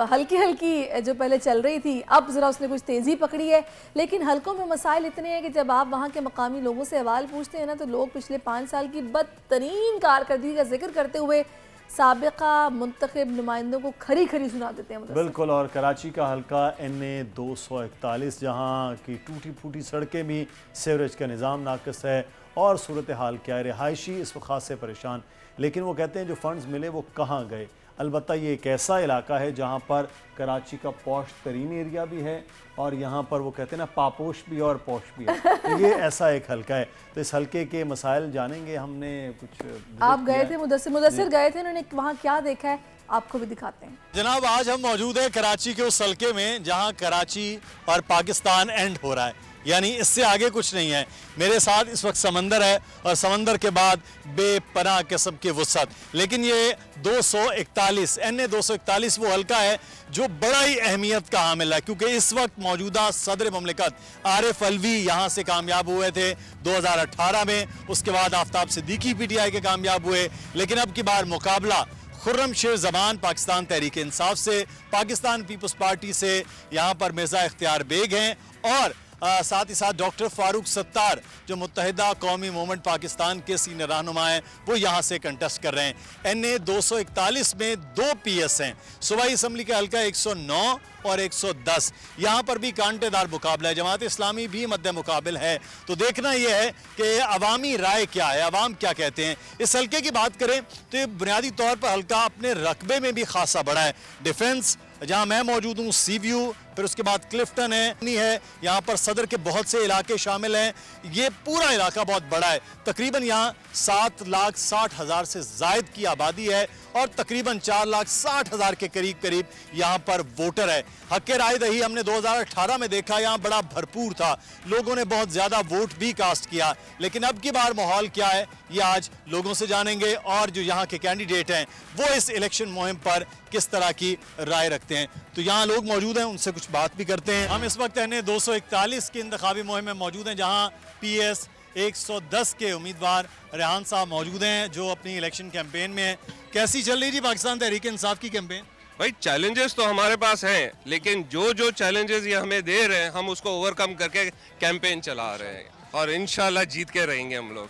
हल्की हल्की जो पहले चल रही थी अब ज़रा उसने कुछ तेज़ी पकड़ी है, लेकिन हलकों में मसाइल इतने हैं कि जब आप वहाँ के मकामी लोगों से सवाल पूछते हैं ना, तो लोग पिछले 5 साल की बदतरीन कारकर्दगी का जिक्र करते हुए साबिका मुंतखब नुमाइंदों को खरी खरी सुना देते हैं। बिल्कुल। और कराची का हल्का NA 241 जहाँ की टूटी फूटी सड़कें भी, सीवरेज का निज़ाम नाक़िस है और सूरत हाल क्या है, रिहायशी इस वक्त खास से परेशान। लेकिन वो कहते हैं जो फंड्स मिले वो कहाँ गए। अलबत्ता ये एक ऐसा इलाका है जहाँ पर कराची का पॉश तरीन एरिया भी है और यहाँ पर वो कहते हैं ना पापोश भी और पॉश भी है, तो ये ऐसा एक हल्का है। तो इस हल्के के मसाइल जानेंगे हमने। कुछ आप गए थे, मुदस्सिर गए थे, उन्होंने वहाँ क्या देखा है आपको भी दिखाते हैं। जनाब आज हम मौजूद हैं कराची के उस हल्के में जहाँ कराची और पाकिस्तान एंड हो रहा है, यानी इससे आगे कुछ नहीं है। मेरे साथ इस वक्त समंदर है और समंदर के बाद बेपनाह किस्म की वुसअत। लेकिन ये 241 NA 241 वो हल्का है जो बड़ा ही अहमियत का हामिल है, क्योंकि इस वक्त मौजूदा सदर ममलिकत आरिफ अलवी यहाँ से कामयाब हुए थे 2018 में। उसके बाद आफ्ताब सिद्दीकी PTI के कामयाब हुए। लेकिन अब की बार मुकाबला खुर्रम शेर ज़बान पाकिस्तान तहरीक इंसाफ से, पाकिस्तान पीपल्स पार्टी से यहाँ पर मिर्ज़ा इख्तियार बेग हैं और साथ ही साथ डॉक्टर फारूक सत्तार जो मुत्तहिदा कौमी मूवमेंट पाकिस्तान के सीनियर रहनुमा हैं, वो यहाँ से कंटेस्ट कर रहे हैं। NA 241 में 2 PS हैं, सूबाई असम्बली के हल्का 109 और 110। यहाँ पर भी कांटेदार मुकाबला है, जमात इस्लामी भी मद्दे मुकाबिल है। तो देखना यह है कि अवामी राय क्या है, अवाम क्या कहते हैं। इस हल्के की बात करें तो ये बुनियादी तौर पर हल्का अपने रकबे में भी खासा बड़ा है। डिफेंस जहाँ मैं मौजूद हूँ, सी व्यू, फिर उसके बाद क्लिफ्टन है, यहाँ पर सदर के बहुत से इलाके शामिल हैं। ये पूरा इलाका बहुत बड़ा है। तकरीबन यहाँ 7,60,000 से ज़ायद की आबादी है और तकरीबन 4,60,000 के करीब यहाँ पर वोटर है। हक़ राय दही हमने 2018 में देखा, यहाँ बड़ा भरपूर था, लोगों ने बहुत ज़्यादा वोट भी कास्ट किया। लेकिन अब की बार माहौल क्या है ये आज लोगों से जानेंगे और जो यहाँ के कैंडिडेट हैं वो इस इलेक्शन मुहिम पर किस तरह की राय रखते हैं। तो यहाँ लोग मौजूद हैं, उनसे कुछ बात भी करते हैं। हम इस वक्त NA 241 की इंतखाबी मुहिम में मौजूद हैं जहाँ PS 110 के उम्मीदवार रेहान साहब मौजूद हैं जो अपनी इलेक्शन कैंपेन में हैं। कैसी चल रही जी पाकिस्तान तहरीक इंसाफ की कैंपेन? भाई चैलेंजेस तो हमारे पास हैं, लेकिन जो चैलेंजेस ये हमें दे रहे हैं हम उसको ओवरकम करके कैंपेन चला रहे हैं और इंशाल्लाह जीत के रहेंगे हम लोग।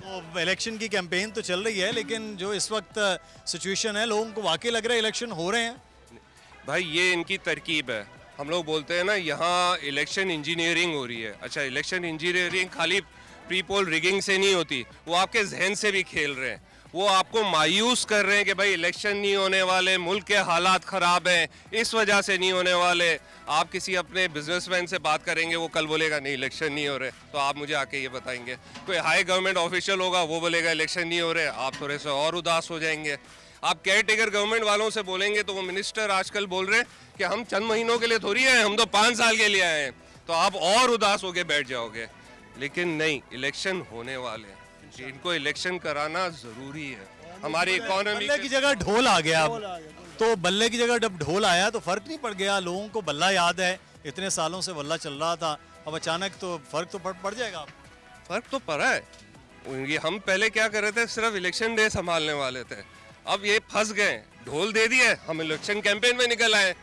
तो इलेक्शन की कैंपेन तो चल रही है, लेकिन जो इस वक्त सिचुएशन है, लोगों को वाकई लग रहा है इलेक्शन हो रहे हैं? भाई ये इनकी तरकीब है। हम लोग बोलते हैं ना यहाँ इलेक्शन इंजीनियरिंग हो रही है। अच्छा, इलेक्शन इंजीनियरिंग खाली प्री पोल रिगिंग से नहीं होती, वो आपके जहन से भी खेल रहे हैं। वो आपको मायूस कर रहे हैं कि भाई इलेक्शन नहीं होने वाले, मुल्क के हालात ख़राब हैं, इस वजह से नहीं होने वाले। आप किसी अपने बिजनेसमैन से बात करेंगे, वो कल बोलेगा नहीं इलेक्शन नहीं हो रहे, तो आप मुझे आके ये बताएंगे। कोई हाई गवर्नमेंट ऑफिशियल होगा, वो बोलेगा इलेक्शन नहीं हो रहे, आप थोड़े से और उदास हो जाएंगे। आप केयर टेकर गवर्नमेंट वालों से बोलेंगे तो वो मिनिस्टर आजकल बोल रहे हैं कि हम चंद महीनों के लिए थोड़ी आए, हम तो 5 साल के लिए आए हैं, तो आप और उदास होके बैठ जाओगे। लेकिन नहीं, इलेक्शन होने वाले हैं, इनको इलेक्शन कराना जरूरी है। हमारी इकोनॉमी बल्ले की जगह ढोल आ गया, तो बल्ले की जगह जब ढोल आया तो फर्क नहीं पड़ गया। लोगों को बल्ला याद है, इतने सालों से बल्ला चल रहा था, अब अचानक तो फर्क तो पड़ जाएगा। फर्क तो पड़ा है। ये हम पहले क्या कर रहे थे, सिर्फ इलेक्शन डे संभालने वाले थे, अब ये फंस गए। ढोल दे दिए, हम इलेक्शन कैंपेन में निकल आए।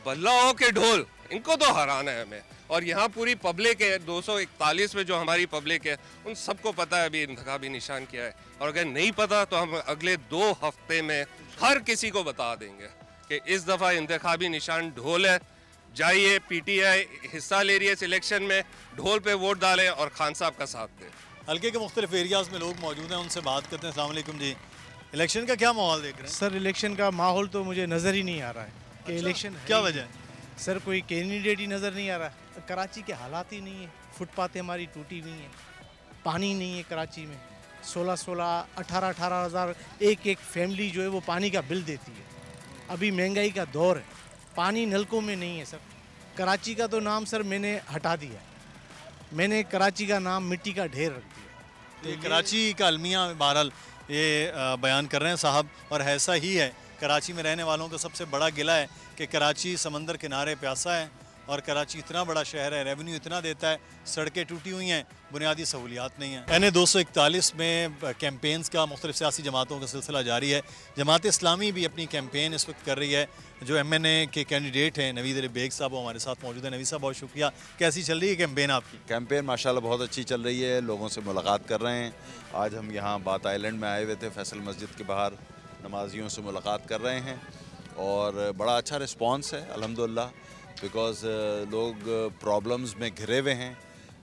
बल्ला हो के ढोल, इनको तो हराना है हमें। और यहाँ पूरी पब्लिक है, 241 में जो हमारी पब्लिक है, उन सबको पता है अभी इंतखाबी निशान क्या है। और अगर नहीं पता तो हम अगले 2 हफ्ते में हर किसी को बता देंगे कि इस दफ़ा इंतखाबी निशान ढोल है। जाइए, PTI हिस्सा ले रही है इस इलेक्शन में, ढोल पे वोट डालें और खान साहब का साथ दें। हल्के के मुख्तलिफ एरियाज़ में लोग मौजूद हैं, उनसे बात करते हैं। अस्सलाम वालेकुम जी, इलेक्शन का क्या माहौल देख रहे हैं? सर इलेक्शन का माहौल तो मुझे नज़र ही नहीं आ रहा है कि इलेक्शन है। क्या वजह है? सर कोई कैंडिडेट ही नज़र नहीं आ रहा है। कराची के हालात ही नहीं है, फुटपाथें हमारी टूटी हुई हैं, पानी नहीं है कराची में। 16-16, 18-18 हज़ार एक फैमिली जो है वो पानी का बिल देती है। अभी महंगाई का दौर है, पानी नलकों में नहीं है सर। कराची का तो नाम सर मैंने हटा दिया, मैंने कराची का नाम मिट्टी का ढेर रख दिया। तो कराची का अलमिया बहरहाल ये बयान कर रहे हैं साहब, और ऐसा ही है। कराची में रहने वालों का सबसे बड़ा गिला है कि कराची समंदर किनारे प्यासा है और कराची इतना बड़ा शहर है, रेवेन्यू इतना देता है, सड़कें टूटी हुई हैं, बुनियादी सहूलियात नहीं हैं। NA 241 में कैंपेन्स का मुख्तलिफ सियासी जमातों का सिलसिला जारी है। जमात इस्लामी भी अपनी कैंपेन इस वक्त कर रही है। जो MNA के कैंडिडेट हैं नवीद अली बेग साहब, वो हमारे साथ मौजूद है। नवीद साहब बहुत शुक्रिया। कैसी चल रही है कैंपेन आपकी? कैंपेन माशाल्लाह बहुत अच्छी चल रही है, लोगों से मुलाकात कर रहे हैं। आज हम यहाँ बात आइलैंड में आए हुए थे, फैसल मस्जिद के बाहर, नमाजियों से मुलाकात कर रहे हैं और बड़ा अच्छा रिस्पांस है अल्हम्दुलिल्लाह, बिकॉज़ लोग प्रॉब्लम्स में घिरे हुए हैं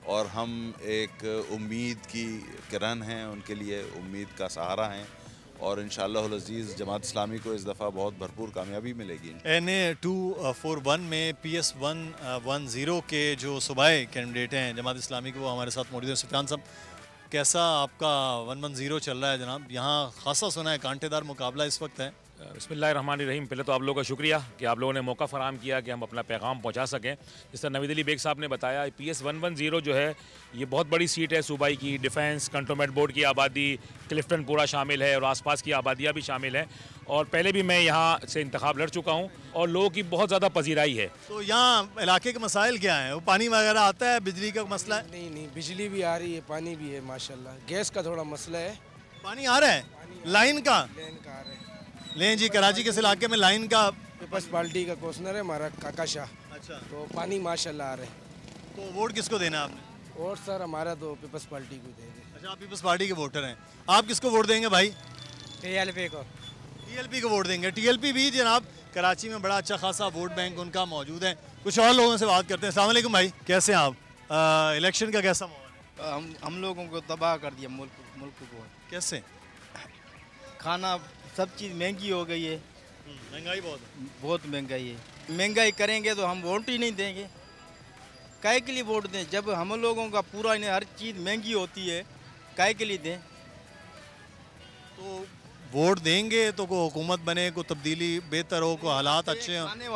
और हम एक उम्मीद की किरण हैं उनके लिए, उम्मीद का सहारा हैं और इंशाअल्लाह अज़ीज़ जमात इस्लामी को इस दफ़ा बहुत भरपूर कामयाबी मिलेगी। NA 241 में PS 110 के जो सूबाई कैंडिडेट हैं जमात इस्लामी के, वो हमारे साथ मौजूद हैं। सुफियान साहब, कैसा आपका 110 चल रहा है जनाब? यहाँ खासा सुना है कांटेदार मुकाबला इस वक्त है। बिस्मिल्लाहिर्रहमानिर्रहीम। पहले तो आप लोगों का शुक्रिया कि आप लोगों ने मौका फ़राहम किया कि हम अपना पैगाम पहुंचा सकें। जिस तरह नवीद अली बेग साहब ने बताया, PS 110 जो है ये बहुत बड़ी सीट है सूबाई की। डिफेंस, कंटोनमेंट बोर्ड की आबादी, क्लिफ्टन पूरा शामिल है और आसपास की आबादियाँ भी शामिल हैं। और पहले भी मैं यहाँ से इंतखाब लड़ चुका हूँ और लोगों की बहुत ज़्यादा पजीराई है। तो यहाँ इलाके के मसाइल क्या हैं? वो पानी वगैरह आता है, बिजली का मसला है? नहीं, बिजली भी आ रही है, पानी भी है माशाल्लाह। गैस का थोड़ा मसला है। पानी आ रहा है? लाइन का आ रहा है। लें जी, कराची के इस इलाके में लाइन का पीपल्स पार्टी का कौंसलर है हमारा काका शाह। अच्छा, तो पानी माशाल्लाह आ रहा है। तो वोट किसको देना है आपने? वोट सर हमारा तो पीपल्स पार्टी को देंगे। अच्छा, आप पीपल्स पार्टी के वोटर हैं। आप किसको वोट देंगे भाई? TLP को। TLP को वोट देंगे। TLP भी जनाब कराची में बड़ा अच्छा खासा वोट बैंक उनका मौजूद है। कुछ और लोगों से बात करते हैं। अस्सलाम वालेकुम भाई, कैसे हैं आप? इलेक्शन का कैसा माहौल है? हम लोगों को तबाह कर दिया मुल्क को। कैसे? खाना सब चीज़ महंगी हो गई है। महंगाई बहुत महंगाई है। महंगाई करेंगे तो हम वोट ही नहीं देंगे। काहे के लिए वोट दें जब हम लोगों का पूरा हर चीज़ महंगी होती है? काहे के लिए दें? तो वोट देंगे तो कोई हुकूमत बने, कोई तब्दीली बेहतर हो, कोई हालात अच्छे हों। खाने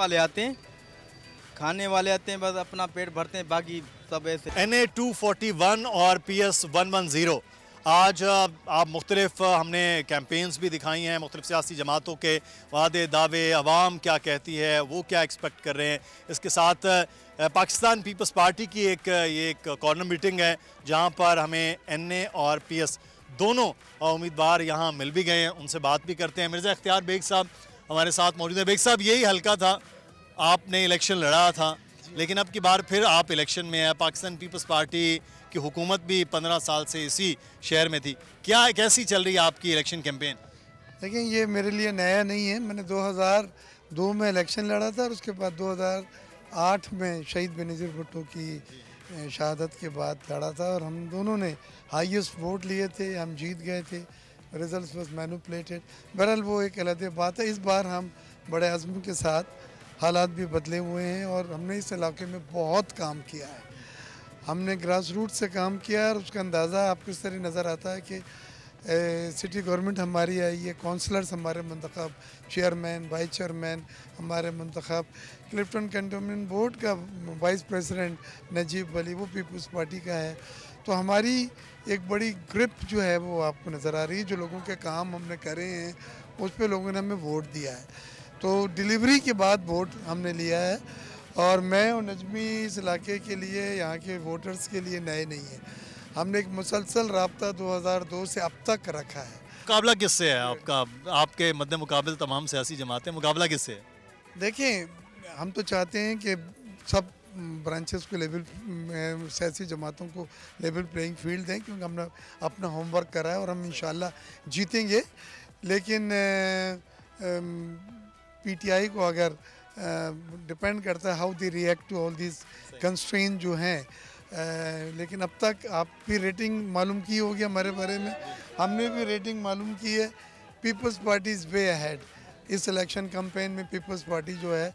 वाले आते हैं बस अपना पेट भरते हैं, बाकी सब ऐसे। NA 241 और PS 110 आज आप मुख्तलिफ हमने कैंपेन्स भी दिखाई हैं, मुख्तलिफ सियासी जमातों के वादे दावे, अवाम क्या कहती है, वो क्या एक्सपेक्ट कर रहे हैं। इसके साथ पाकिस्तान पीपल्स पार्टी की ये एक कॉर्नर मीटिंग है जहां पर हमें NA और PS दोनों उम्मीदवार यहाँ मिल भी गए हैं, उनसे बात भी करते हैं। मिर्ज़ा इख्तियार बेग साहब हमारे साथ मौजूद हैं। बेग साहब, यही हल्का था, आपने इलेक्शन लड़ा था, लेकिन अब की बार फिर आप इलेक्शन में है। पाकिस्तान पीपल्स पार्टी की हुकूमत भी 15 साल से इसी शहर में थी। कैसी चल रही है आपकी इलेक्शन कैंपेन? देखिए, ये मेरे लिए नया नहीं है। मैंने 2002 में इलेक्शन लड़ा था और उसके बाद 2008 में शहीद बेनज़ीर भुट्टो की शहादत के बाद लड़ा था और हम दोनों ने हाईएस्ट वोट लिए थे, हम जीत गए थे। Results was manipulated. बहरहाल वो एक अलग बात है। इस बार हम बड़े अज़्म के साथ, हालात भी बदले हुए हैं और हमने इस इलाके में बहुत काम किया है। हमने ग्रास रूट से काम किया है और उसका अंदाज़ा आपको इस तरह नज़र आता है कि सिटी गवर्नमेंट हमारी आई है, काउंसलर्स हमारे मंतखब, चेयरमैन, वाइस चेयरमैन हमारे मंतखब, क्लिफ्टन कंटोनमेंट बोर्ड का वाइस प्रेसिडेंट नजीब वली वो पीपल्स पार्टी का है। तो हमारी एक बड़ी ग्रिप जो है वो आपको नज़र आ रही है। जो लोगों के काम हमने करे हैं उस पर लोगों ने हमें वोट दिया है। तो डिलीवरी के बाद वोट हमने लिया है और मैं और नजमी इस इलाके के लिए, यहाँ के वोटर्स के लिए नए नहीं हैं। हमने एक मुसलसल राब्ता 2002 से अब तक रखा है। मुकाबला किससे है आपका? आपके मद्दे मुकाबिल तमाम सियासी जमातें, मुकाबला किससे है? देखें, हम तो चाहते हैं कि सब ब्रांचेस को लेवल, सियासी जमातों को लेवल प्लेइंग फील्ड दें, क्योंकि हमने अपना होमवर्क करा है और हम इंशाल्लाह जीतेंगे। लेकिन PTI को अगर डिपेंड करता है how they react to all this constraint जो हैं। लेकिन अब तक आप भी रेटिंग मालूम की होगी हमारे बारे में, हमने भी रेटिंग मालूम की है। Peoples Party is way ahead. इस इलेक्शन कैंपेन में पीपल्स पार्टी जो है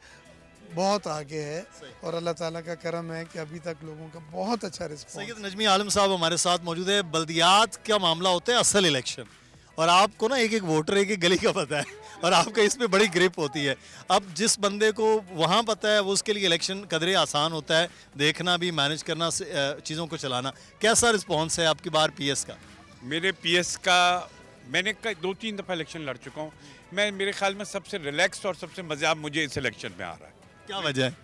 बहुत आगे है और अल्लाह ताला का करम है कि अभी तक लोगों का बहुत अच्छा रिस्पॉन्स। सैयद नजमी आलम साहब हमारे साथ मौजूद है। बल्दियात का मामला होता है असल इलेक्शन, और आपको ना एक एक वोटर, एक एक गली का पता है और आपका इसमें बड़ी ग्रिप होती है। अब जिस बंदे को वहाँ पता है वो उसके लिए इलेक्शन कदरे आसान होता है, देखना भी, मैनेज करना, चीज़ों को चलाना। कैसा रिस्पॉन्स है आपकी बार PS का? मेरे PS का मैंने 2-3 दफ़ा इलेक्शन लड़ चुका हूँ। मैं, मेरे ख्याल में सबसे रिलैक्स और सबसे मज़ा मुझे इस इलेक्शन में आ रहा है। क्या वजह है?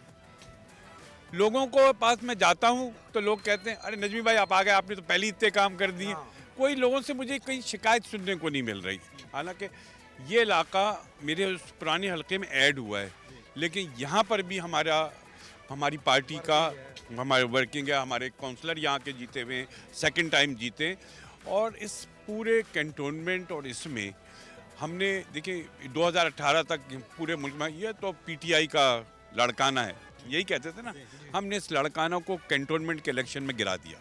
लोगों को पास में जाता हूँ तो लोग कहते हैं अरे नजमी भाई आप आ गए, आपने तो पहले इतने काम कर दिए। कोई लोगों से मुझे कोई शिकायत सुनने को नहीं मिल रही। हालांकि ये इलाका मेरे उस पुराने हलके में ऐड हुआ है, लेकिन यहाँ पर भी हमारी पार्टी का, हमारे वर्किंग है, हमारे काउंसलर यहाँ के जीते हुए हैं, सेकंड टाइम जीते। और इस पूरे कैंटोनमेंट और इसमें हमने देखिए 2018 तक पूरे मुल्क में ये तो पीटीआई का लड़काना है, यही कहते थे ना, हमने इस लड़काना को कैंटोनमेंट के इलेक्शन में गिरा दिया।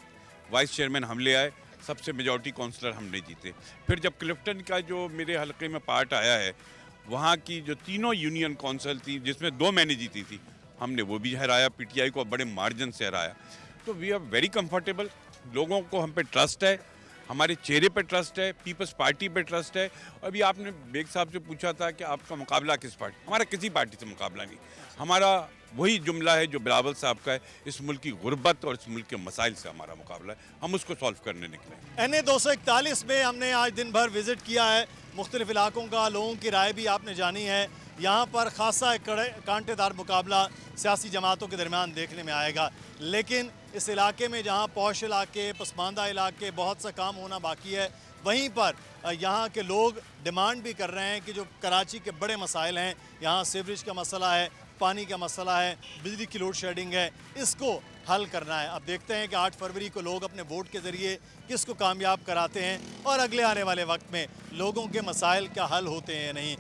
वाइस चेयरमैन हम ले आए, सबसे मेजॉरिटी काउंसलर हमने जीते। फिर जब क्लिफ्टन का जो मेरे हलके में पार्ट आया है, वहाँ की जो तीनों यूनियन काउंसिल थी जिसमें 2 मैंने जीती थी, हमने वो भी हराया, पीटीआई को बड़े मार्जिन से हराया। तो वी आर वेरी कंफर्टेबल, लोगों को हम पे ट्रस्ट है, हमारे चेहरे पे ट्रस्ट है, पीपल्स पार्टी पे ट्रस्ट है। अभी आपने बेग साहब से पूछा था कि आपका मुकाबला किस पार्टी, हमारा किसी पार्टी से मुकाबला नहीं, हमारा वही जुमला है जो बिलावल साहब का है, इस मुल्क की गुर्बत और इस मुल्क के मसाइल से हमारा मुकाबला है, हम उसको सॉल्व करने निकले। NA 241 में हमने आज दिन भर विज़िट किया है, मुख्तलिफ इलाकों का लोगों की राय भी आपने जानी है। यहाँ पर खासा एक कांटेदार मुकाबला सियासी जमातों के दरमियान देखने में आएगा, लेकिन इस इलाके में जहाँ पौश इलाके, पसमानदा इलाके, बहुत सा काम होना बाकी है, वहीं पर यहाँ के लोग डिमांड भी कर रहे हैं कि जो कराची के बड़े मसाइल हैं, यहाँ सीवरेज का मसला है, पानी का मसला है, बिजली की लोड शेडिंग है, इसको हल करना है। अब देखते हैं कि 8 फरवरी को लोग अपने वोट के ज़रिए किसको कामयाब कराते हैं और अगले आने वाले वक्त में लोगों के मसाइल क्या हल होते हैं या नहीं।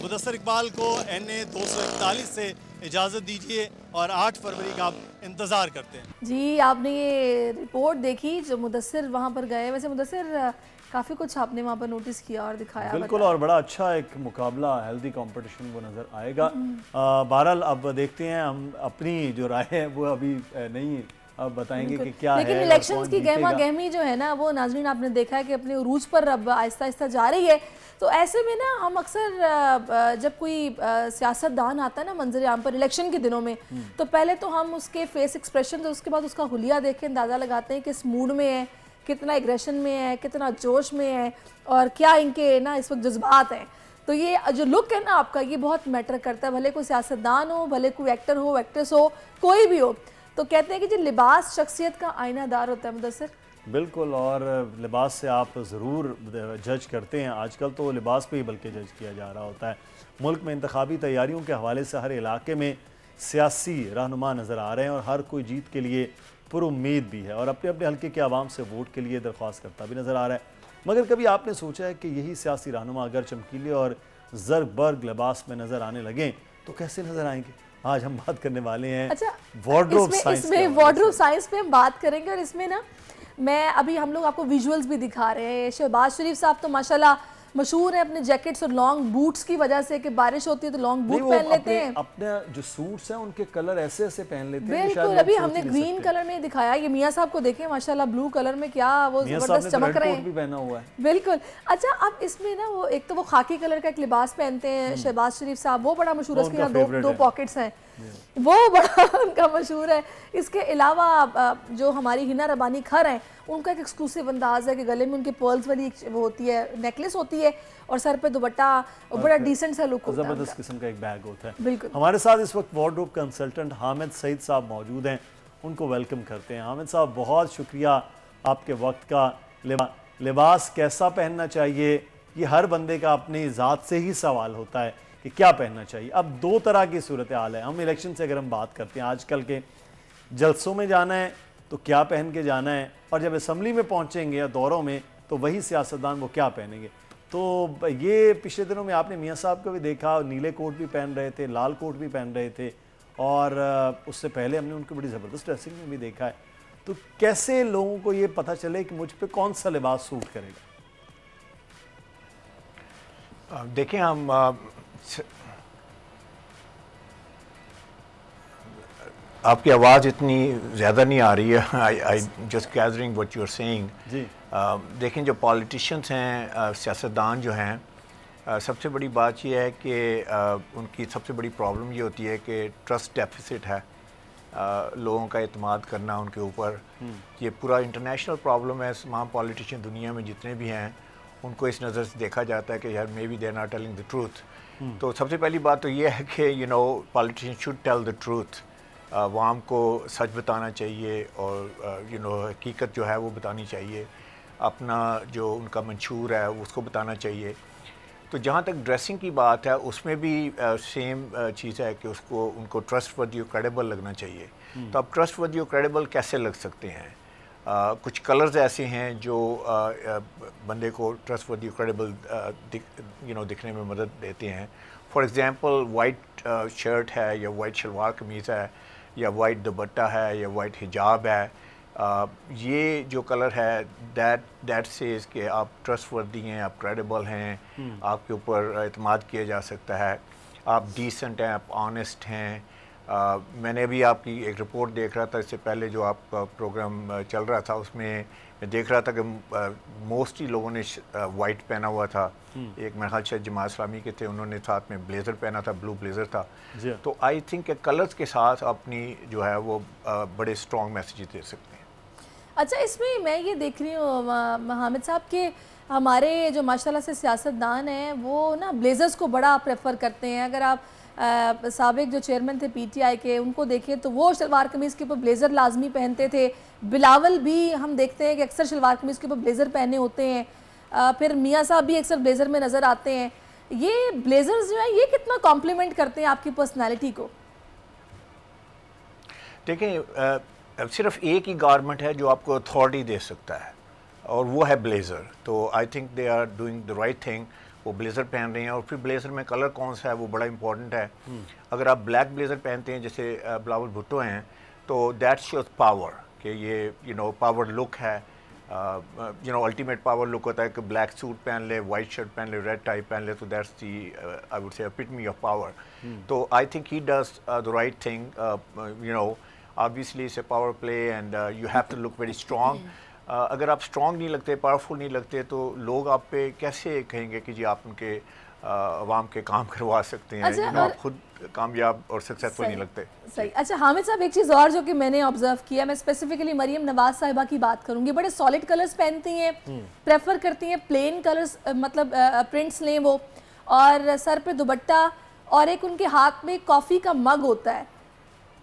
मुदस्सर इकबाल को NA 241 से इजाज़त दीजिए और 8 फरवरी का आप इंतज़ार करते हैं। जी, आपने ये रिपोर्ट देखी जो मुदस्सर वहाँ पर गए, वैसे मुदस्सर काफ़ी कुछ आपने वहाँ पर नोटिस किया और दिखाया। बिल्कुल, और बड़ा अच्छा एक मुकाबला, हेल्दी कंपटीशन वो नज़र आएगा। बहरहाल अब देखते हैं, हम अपनी जो राय है वो अभी नहीं अब बताएंगे कि क्या लेकिन है। लेकिन इलेक्शंस की गहमा गहमी जो है ना, वो नाज़रीन आपने देखा है कि अपने उरूज पर अब आहिस्ता आहिस्ता जा रही है। तो ऐसे में ना हम अक्सर जब कोई सियासतदान आता है ना मंजर आम पर इलेक्शन के दिनों में, तो पहले तो हम उसके फेस एक्सप्रेशन, तो उसके बाद उसका हुलिया देख के अंदाज़ा लगाते हैं किस मूड में है, कितना एग्रेशन में है, कितना जोश में है और क्या इनके ना इस वक्त जज्बात हैं। तो ये जो लुक है ना आपका, ये बहुत मैटर करता है, भले कोई सियासतदान हो, भले कोई एक्टर हो, एक्ट्रेस हो, कोई भी हो। तो कहते हैं कि जो लिबास शख्सियत का आईनादार होता है मुदस्सर। बिल्कुल, और लिबास से आप ज़रूर जज करते हैं। आजकल तो लिबास पे ही बल्कि जज किया जा रहा होता है। मुल्क में इंतखाबी तैयारियों के हवाले से हर इलाके में सियासी रहनुमा नज़र आ रहे हैं और हर कोई जीत के लिए पुरुम्मीद भी है और अपने अपने हल्के के आवाम से वोट के लिए दरख्वास्त करता भी नज़र आ रहा है। मगर कभी आपने सोचा है कि यही सियासी रहनुमा अगर चमकीले और ज़र्ग बर्ग लिबास में नज़र आने लगें तो कैसे नज़र आएंगे? आज हम बात करने वाले हैं वार्डरोब साइंस। इसमें वार्डरोब साइंस पे हम बात करेंगे और इसमें ना मैं अभी हम लोग आपको विजुअल्स भी दिखा रहे हैं। शहबाज शरीफ साहब तो माशाल्लाह मशहूर है अपने जैकेट्स और लॉन्ग बूट्स की वजह से कि बारिश होती है तो लॉन्ग बूट पहन लेते हैं। अपने जो सूट्स हैं उनके कलर ऐसे ऐसे पहन लेते हैं। बिल्कुल, अभी हमने ग्रीन कलर में दिखाया, ये मियाँ साहब को देखें माशाल्लाह ब्लू कलर में क्या वो जबरदस्त चमक रहे हैं। भी पहना हुआ है। बिल्कुल। अच्छा, अब इसमें ना वो एक तो वो खाकी कलर का एक लिबास पहनते हैं शहबाज शरीफ साहब, वो बड़ा मशहूर है, उसके यहाँ दो पॉकेट्स हैं, वो बड़ा उनका मशहूर है। इसके अलावा जो हमारी हिना रबानी खर हैं, उनका एक एक्सक्लूसिव अंदाज है कि गले में उनके पर्ल्स वाली वो होती है, नेकलेस होती है और सर पे दुपट्टा, और बड़ा डिसेंट सा लुक होता है, जबरदस्त किस्म का एक बैग होता है। बिल्कुल। हमारे साथ इस वक्त वार्डरोब कंसल्टेंट हामिद सईद साहब मौजूद हैं, उनको वेलकम करते हैं। हामिद साहब, बहुत शुक्रिया आपके वक्त का। लिबास कैसा पहनना चाहिए, ये हर बंदे का अपनी ज़ात से ही सवाल होता है कि क्या पहनना चाहिए। अब 2 तरह की सूरत हाल है। हम इलेक्शन से अगर हम बात करते हैं, आजकल के जलसों में जाना है तो क्या पहन के जाना है, और जब असम्बली में पहुंचेंगे या दौरों में तो वही सियासतदान वो क्या पहनेंगे। तो ये पिछले दिनों में आपने मियाँ साहब को भी देखा, नीले कोट भी पहन रहे थे, लाल कोट भी पहन रहे थे, और उससे पहले हमने उनको बड़ी ज़बरदस्त ड्रेसिंग में भी देखा है। तो कैसे लोगों को ये पता चले कि मुझ पर कौन सा लिबास सूट करेगा? देखें, हम आपकी आवाज़ इतनी ज़्यादा नहीं आ रही है। I just gathering what you are saying. जी, देखें, जो पॉलिटिशियंस हैं, सियासतदान जो हैं, सबसे बड़ी बात यह है कि उनकी सबसे बड़ी प्रॉब्लम ये होती है कि ट्रस्ट डेफिसिट है, लोगों का एतमाद करना उनके ऊपर। ये पूरा इंटरनेशनल प्रॉब्लम है। तमाम पॉलिटिशियन दुनिया में जितने भी हैं उनको इस नज़र से देखा जाता है कि यार maybe they are not telling the truth. तो सबसे पहली बात तो ये है कि politician should tell the truth. आवाम को सच बताना चाहिए और हकीकत जो है वो बतानी चाहिए, अपना जो उनका मंशूर है उसको बताना चाहिए। तो जहाँ तक ड्रेसिंग की बात है, उसमें भी सेम चीज़ है कि उनको ट्रस्ट वर्दी और क्रेडिबल लगना चाहिए। तो अब ट्रस्ट वर्दी और क्रेडिबल कैसे लग सकते हैं? कुछ कलर्स ऐसे हैं जो बंदे को ट्रस्टवर्दी क्रेडिबल दिखने में मदद देते हैं। फॉर एग्ज़ाम्पल वाइट शर्ट है या वाइट शलवार कमीज़ है या वाइट दुपट्टा है या वाइट हिजाब है, ये जो कलर है दैट सेज कि आप ट्रस्टवर्दी हैं, आप क्रेडिबल हैं, आपके ऊपर एतमाद किया जा सकता है, आप डिसेंट हैं, आप ऑनेस्ट हैं। मैंने अभी आपकी एक रिपोर्ट देख रहा था, इससे पहले जो आपका प्रोग्राम चल रहा था उसमें मैं देख रहा था कि मोस्टली लोगों ने वाइट पहना हुआ था। एक मेरे ख्याल से जमात इस्लामी के थे, उन्होंने साथ में ब्लेज़र पहना था, ब्लू ब्लेज़र था। तो आई थिंक कलर्स के साथ अपनी जो है वो बड़े स्ट्रॉन्ग मैसेज दे सकते हैं। अच्छा, इसमें मैं ये देख रही हूँ हामिद साहब के हमारे जो माशाल्लाह से सियासतदान हैं वो ना ब्लेज़र्स को बड़ा प्रेफर करते हैं। अगर आप साबिक जो चेयरमैन थे पीटीआई के, उनको देखें तो वो शलवार कमीज़ के ऊपर ब्लेज़र लाजमी पहनते थे। बिलावल भी हम देखते हैं कि अक्सर शलवार कमीज़ के ऊपर ब्लेज़र पहने होते हैं। फिर मियाँ साहब भी अक्सर ब्लेज़र में नज़र आते हैं। ये ब्लेज़र्स जो हैं ये कितना कॉम्प्लीमेंट करते हैं आपकी पर्सनैलिटी को? देखें, सिर्फ एक ही गारमेंट है जो आपको अथॉरिटी दे सकता है और वो है ब्लेज़र। तो I think they are doing the right thing. वो ब्लेज़र पहन रहे हैं और फिर ब्लेज़र में कलर कौन सा है वो बड़ा इंपॉर्टेंट है। अगर आप ब्लैक ब्लेज़र पहनते हैं जैसे बिलावल भुट्टो हैं तो दैट शोज पावर कि ये पावर लुक है। अल्टीमेट पावर लुक होता है कि ब्लैक सूट पहन ले, वाइट शर्ट पहन ले, रेड टाई पहन ले, तो that's the I would say epitome of power. तो I think he does the right thing. Obviously it's a power play and you have to look very strong. अगर आप strong नहीं लगते, पावरफुल नहीं लगते, तो लोग आप पे कैसे कहेंगे कि जी आप उनके अवाम के काम करवा सकते हैं। अच्छा, आप खुद कामयाब और सक्सेसफुल नहीं लगते। सही। अच्छा हामिद साहब, एक चीज़ और जो कि मैंने ऑब्जर्व किया, मैं स्पेसिफिकली मरियम नवाज साहिबा की बात करूंगी। बड़े सॉलिड कलर्स पहनती हैं, प्रेफर करती हैं प्लेन कलर्स, मतलब प्रिंट्स लें वो, और सर पे दुपट्टा और एक उनके हाथ में कॉफ़ी का मग होता है।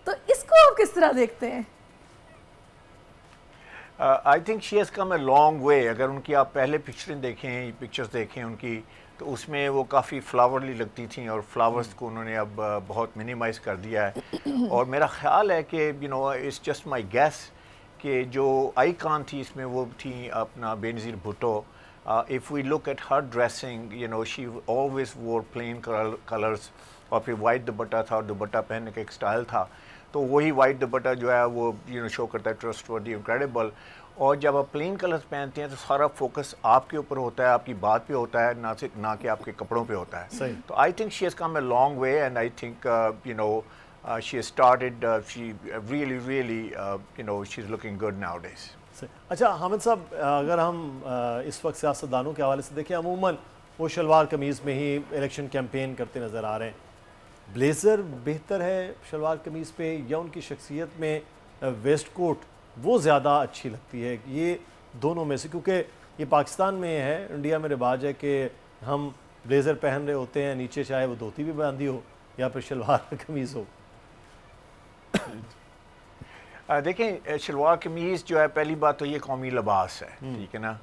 तो इसको आप किस तरह देखते हैं? I think she has come a long way. अगर उनकी आप पहले पिक्चर्स देखें उनकी, तो उसमें वो काफ़ी फ्लावरली लगती थी और फ्लावर्स को उन्होंने अब बहुत मिनिमाइज़ कर दिया है। और मेरा ख्याल है कि इट्स जस्ट माई गैस कि जो आइकॉन थी इसमें वो थी अपना Benazir Bhutto. If we look at her dressing, she always wore plain colours और फिर वाइट दुपट्टा था और दुपट्टा पहनने का एक स्टाइल था। तो वही वाइट दुपट्टा जो है वो शो करता है ट्रस्टवर्दी, इनक्रेडिबल। और जब आप प्लेन कलर्स पहनते हैं तो सारा फोकस आपके ऊपर होता है, आपकी बात पे होता है, ना कि आपके कपड़ों पे होता है। सही। तो I think she has come a long way and I think she has started, she really she is looking good nowadays. अच्छा हामिद साहब, अगर हम इस वक्त सियासतदानों के हवाले से देखें, अमूमन वो शलवार कमीज़ में ही इलेक्शन कैंपेन करते नज़र आ रहे हैं। ब्लेज़र बेहतर है शलवार कमीज़ पे या उनकी शख्सियत में वेस्ट कोट वो ज़्यादा अच्छी लगती है? ये दोनों में से, क्योंकि ये पाकिस्तान में है, इंडिया में रिवाज है कि हम ब्लेज़र पहन रहे होते हैं, नीचे चाहे वो धोती भी बांधी हो या फिर शलवार कमीज़ हो। देखें, शलवार कमीज़ जो है, पहली बात तो ये कौमी लिबास है, ठीक है ना।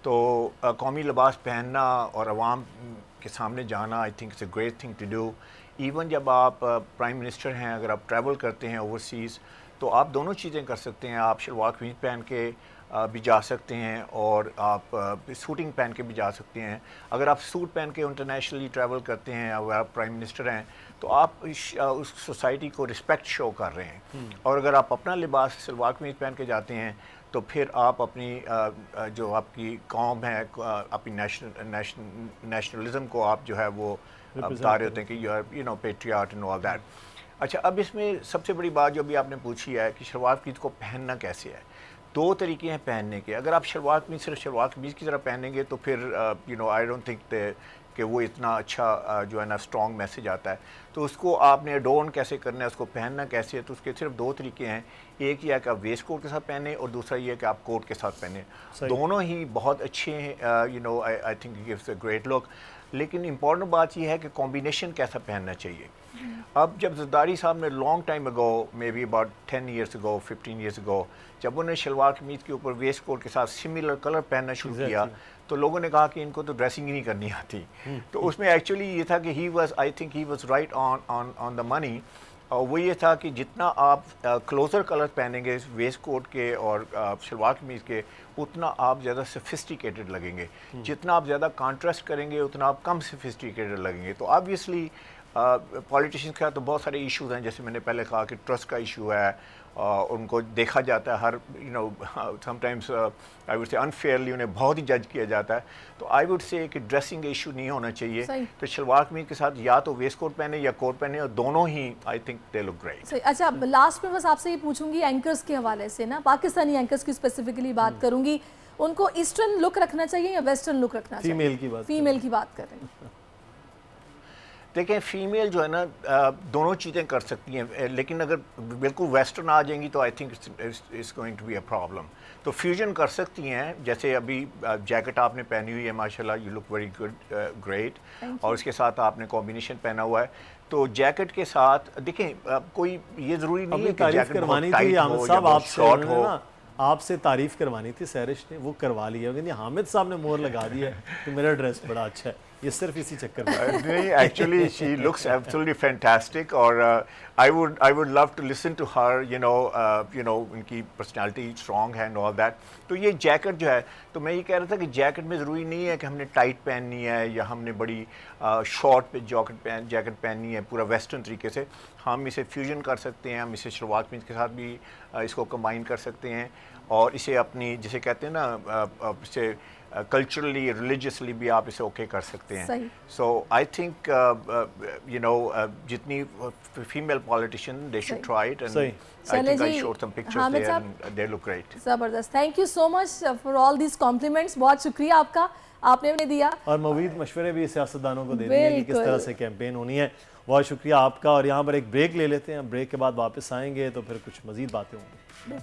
तो कौमी लिबास पहनना और अवाम के सामने जाना, I think it's a great thing to do. Even जब आप प्राइम मिनिस्टर हैं, अगर आप ट्रैवल करते हैं ओवरसीज़, तो आप दोनों चीज़ें कर सकते हैं। आप शलवार कमीज़ पहन के भी जा सकते हैं और आप सूटिंग पहन के भी जा सकते हैं। अगर आप सूट पहन के इंटरनेशनली ट्रैवल करते हैं, अगर आप प्राइम मिनिस्टर हैं, तो आप उस सोसाइटी को रिस्पेक्ट शो कर रहे हैं। और अगर आप अपना लिबास शलवार कमीज़ पहन के जाते हैं तो फिर आप अपनी जो आपकी कौम है, अपनी नेशनलिज्म को आप जो है वो बता रहे होते हैं कि you are patriot and all that. अच्छा, अब इसमें सबसे बड़ी बात जो अभी आपने पूछी है कि शलवार कमीज़ को पहनना कैसे है। दो तरीके हैं पहनने के। अगर आप शलवार कमीज़ सिर्फ शलवार कमीज़ की तरह पहनेंगे तो फिर आई डोंट थिंक कि वो इतना अच्छा जो है ना स्ट्रॉन्ग मैसेज आता है। तो उसको आपने एडोर्न कैसे करना है, उसको पहनना कैसे है, तो उसके सिर्फ दो तरीके हैं। एक ये है कि आप वेस्ट कोट के साथ पहने और दूसरा ये है कि आप कोट के साथ पहने। दोनों ही बहुत अच्छे हैं, I think gives a great look. लेकिन इम्पॉर्टेंट बात यह है कि कॉम्बिनेशन कैसा पहनना चाहिए। अब जब ज़रदारी साहब ने long time ago, may be about 10 years ago, 15 years ago, जब उन्होंने शलवार कमीज़ के ऊपर वेस्ट कोट के साथ सिमिलर कलर पहनना शुरू किया, तो लोगों ने कहा कि इनको तो ड्रेसिंग ही नहीं करनी आती। तो उसमें एक्चुअली ये था कि he was, I think he was right on the money. और वो ये था कि जितना आप क्लोजर कलर पहनेंगे वेस्ट कोट के और शलवार कमीज़ के, उतना आप ज़्यादा सोफिस्टिकेटेड लगेंगे। जितना आप ज़्यादा कॉन्ट्रास्ट करेंगे उतना आप कम सोफिस्टिकेटेड लगेंगे। तो ऑब्वियसली पॉलिटिशियंस का तो बहुत सारे इश्यूज हैं, जैसे मैंने पहले कहा कि ट्रस्ट का इशू है, उनको देखा जाता है हर sometimes I would say unfairly उन्हें बहुत ही जज किया जाता है। तो आई वुड से कि ड्रेसिंग इशू नहीं होना चाहिए। तो शलवार कमीज के साथ या तो वेस्ट कोट पहने या कोट पहने, और दोनों ही I think they look great. अच्छा, लास्ट में बस आपसे ये पूछूंगी एंकर्स के हवाले से ना, पाकिस्तानी एंकर्स की स्पेसिफिकली बात करूंगी, उनको ईस्टर्न लुक रखना चाहिए या वेस्टर्न लुक रखना चाहिए? फीमेल की बात कर रहे हैं। देखें, फ़ीमेल जो है ना दोनों चीज़ें कर सकती हैं, लेकिन अगर बिल्कुल वेस्टर्न आ जाएंगी तो I think it's going to be a problem. तो फ्यूजन कर सकती हैं, जैसे अभी जैकेट आपने पहनी हुई है, माशाल्लाह you look very good, great, और उसके साथ आपने कॉम्बिनेशन पहना हुआ है। तो जैकेट के साथ देखें, कोई ये ज़रूरी नहीं है कि जैकेट बहुत टाइट हो या बहुत शॉर्ट हो। आपसे तारीफ़ करवानी थी सहरिश ने, वो करवा ली है। हामिद साहब ने मोहर लगा दी है कि मेरा ड्रेस बड़ा अच्छा है, ये सिर्फ इसी चक्कर में नहीं, actually she looks absolutely fantastic, और I would love to listen to her, you know उनकी पर्सनालिटी स्ट्रॉन्ग है एंड ऑल दैट। तो ये जैकेट जो है, तो मैं ये कह रहा था कि जैकेट में ज़रूरी नहीं है कि हमने टाइट पहननी है या हमने बड़ी शॉर्ट पे जैकेट पहननी है पूरा वेस्टर्न तरीके से। हम इसे फ्यूजन कर सकते हैं, हम इसे शलवार कमीज के साथ भी इसको कंबाइन कर सकते हैं, और इसे अपनी जिसे कहते हैं ना इसे कल्चरली रिलीजियसली भी आप इसे ओके कर सकते हैं। So I think you know जितनी female politician they should try it, and I think I showed some pictures there and they look great. जबरदस्त, thank you so much for all these compliments, बहुत शुक्रिया आपका, आपने भी दिया और मवीद मशवरे भी सियासतदानों को दे दिए कि किस तरह से कैंपेन होनी है। बहुत शुक्रिया आपका, और यहाँ पर एक ब्रेक ले लेते हैं, ब्रेक के बाद वापस आएंगे तो फिर कुछ मजीद बातें होंगी।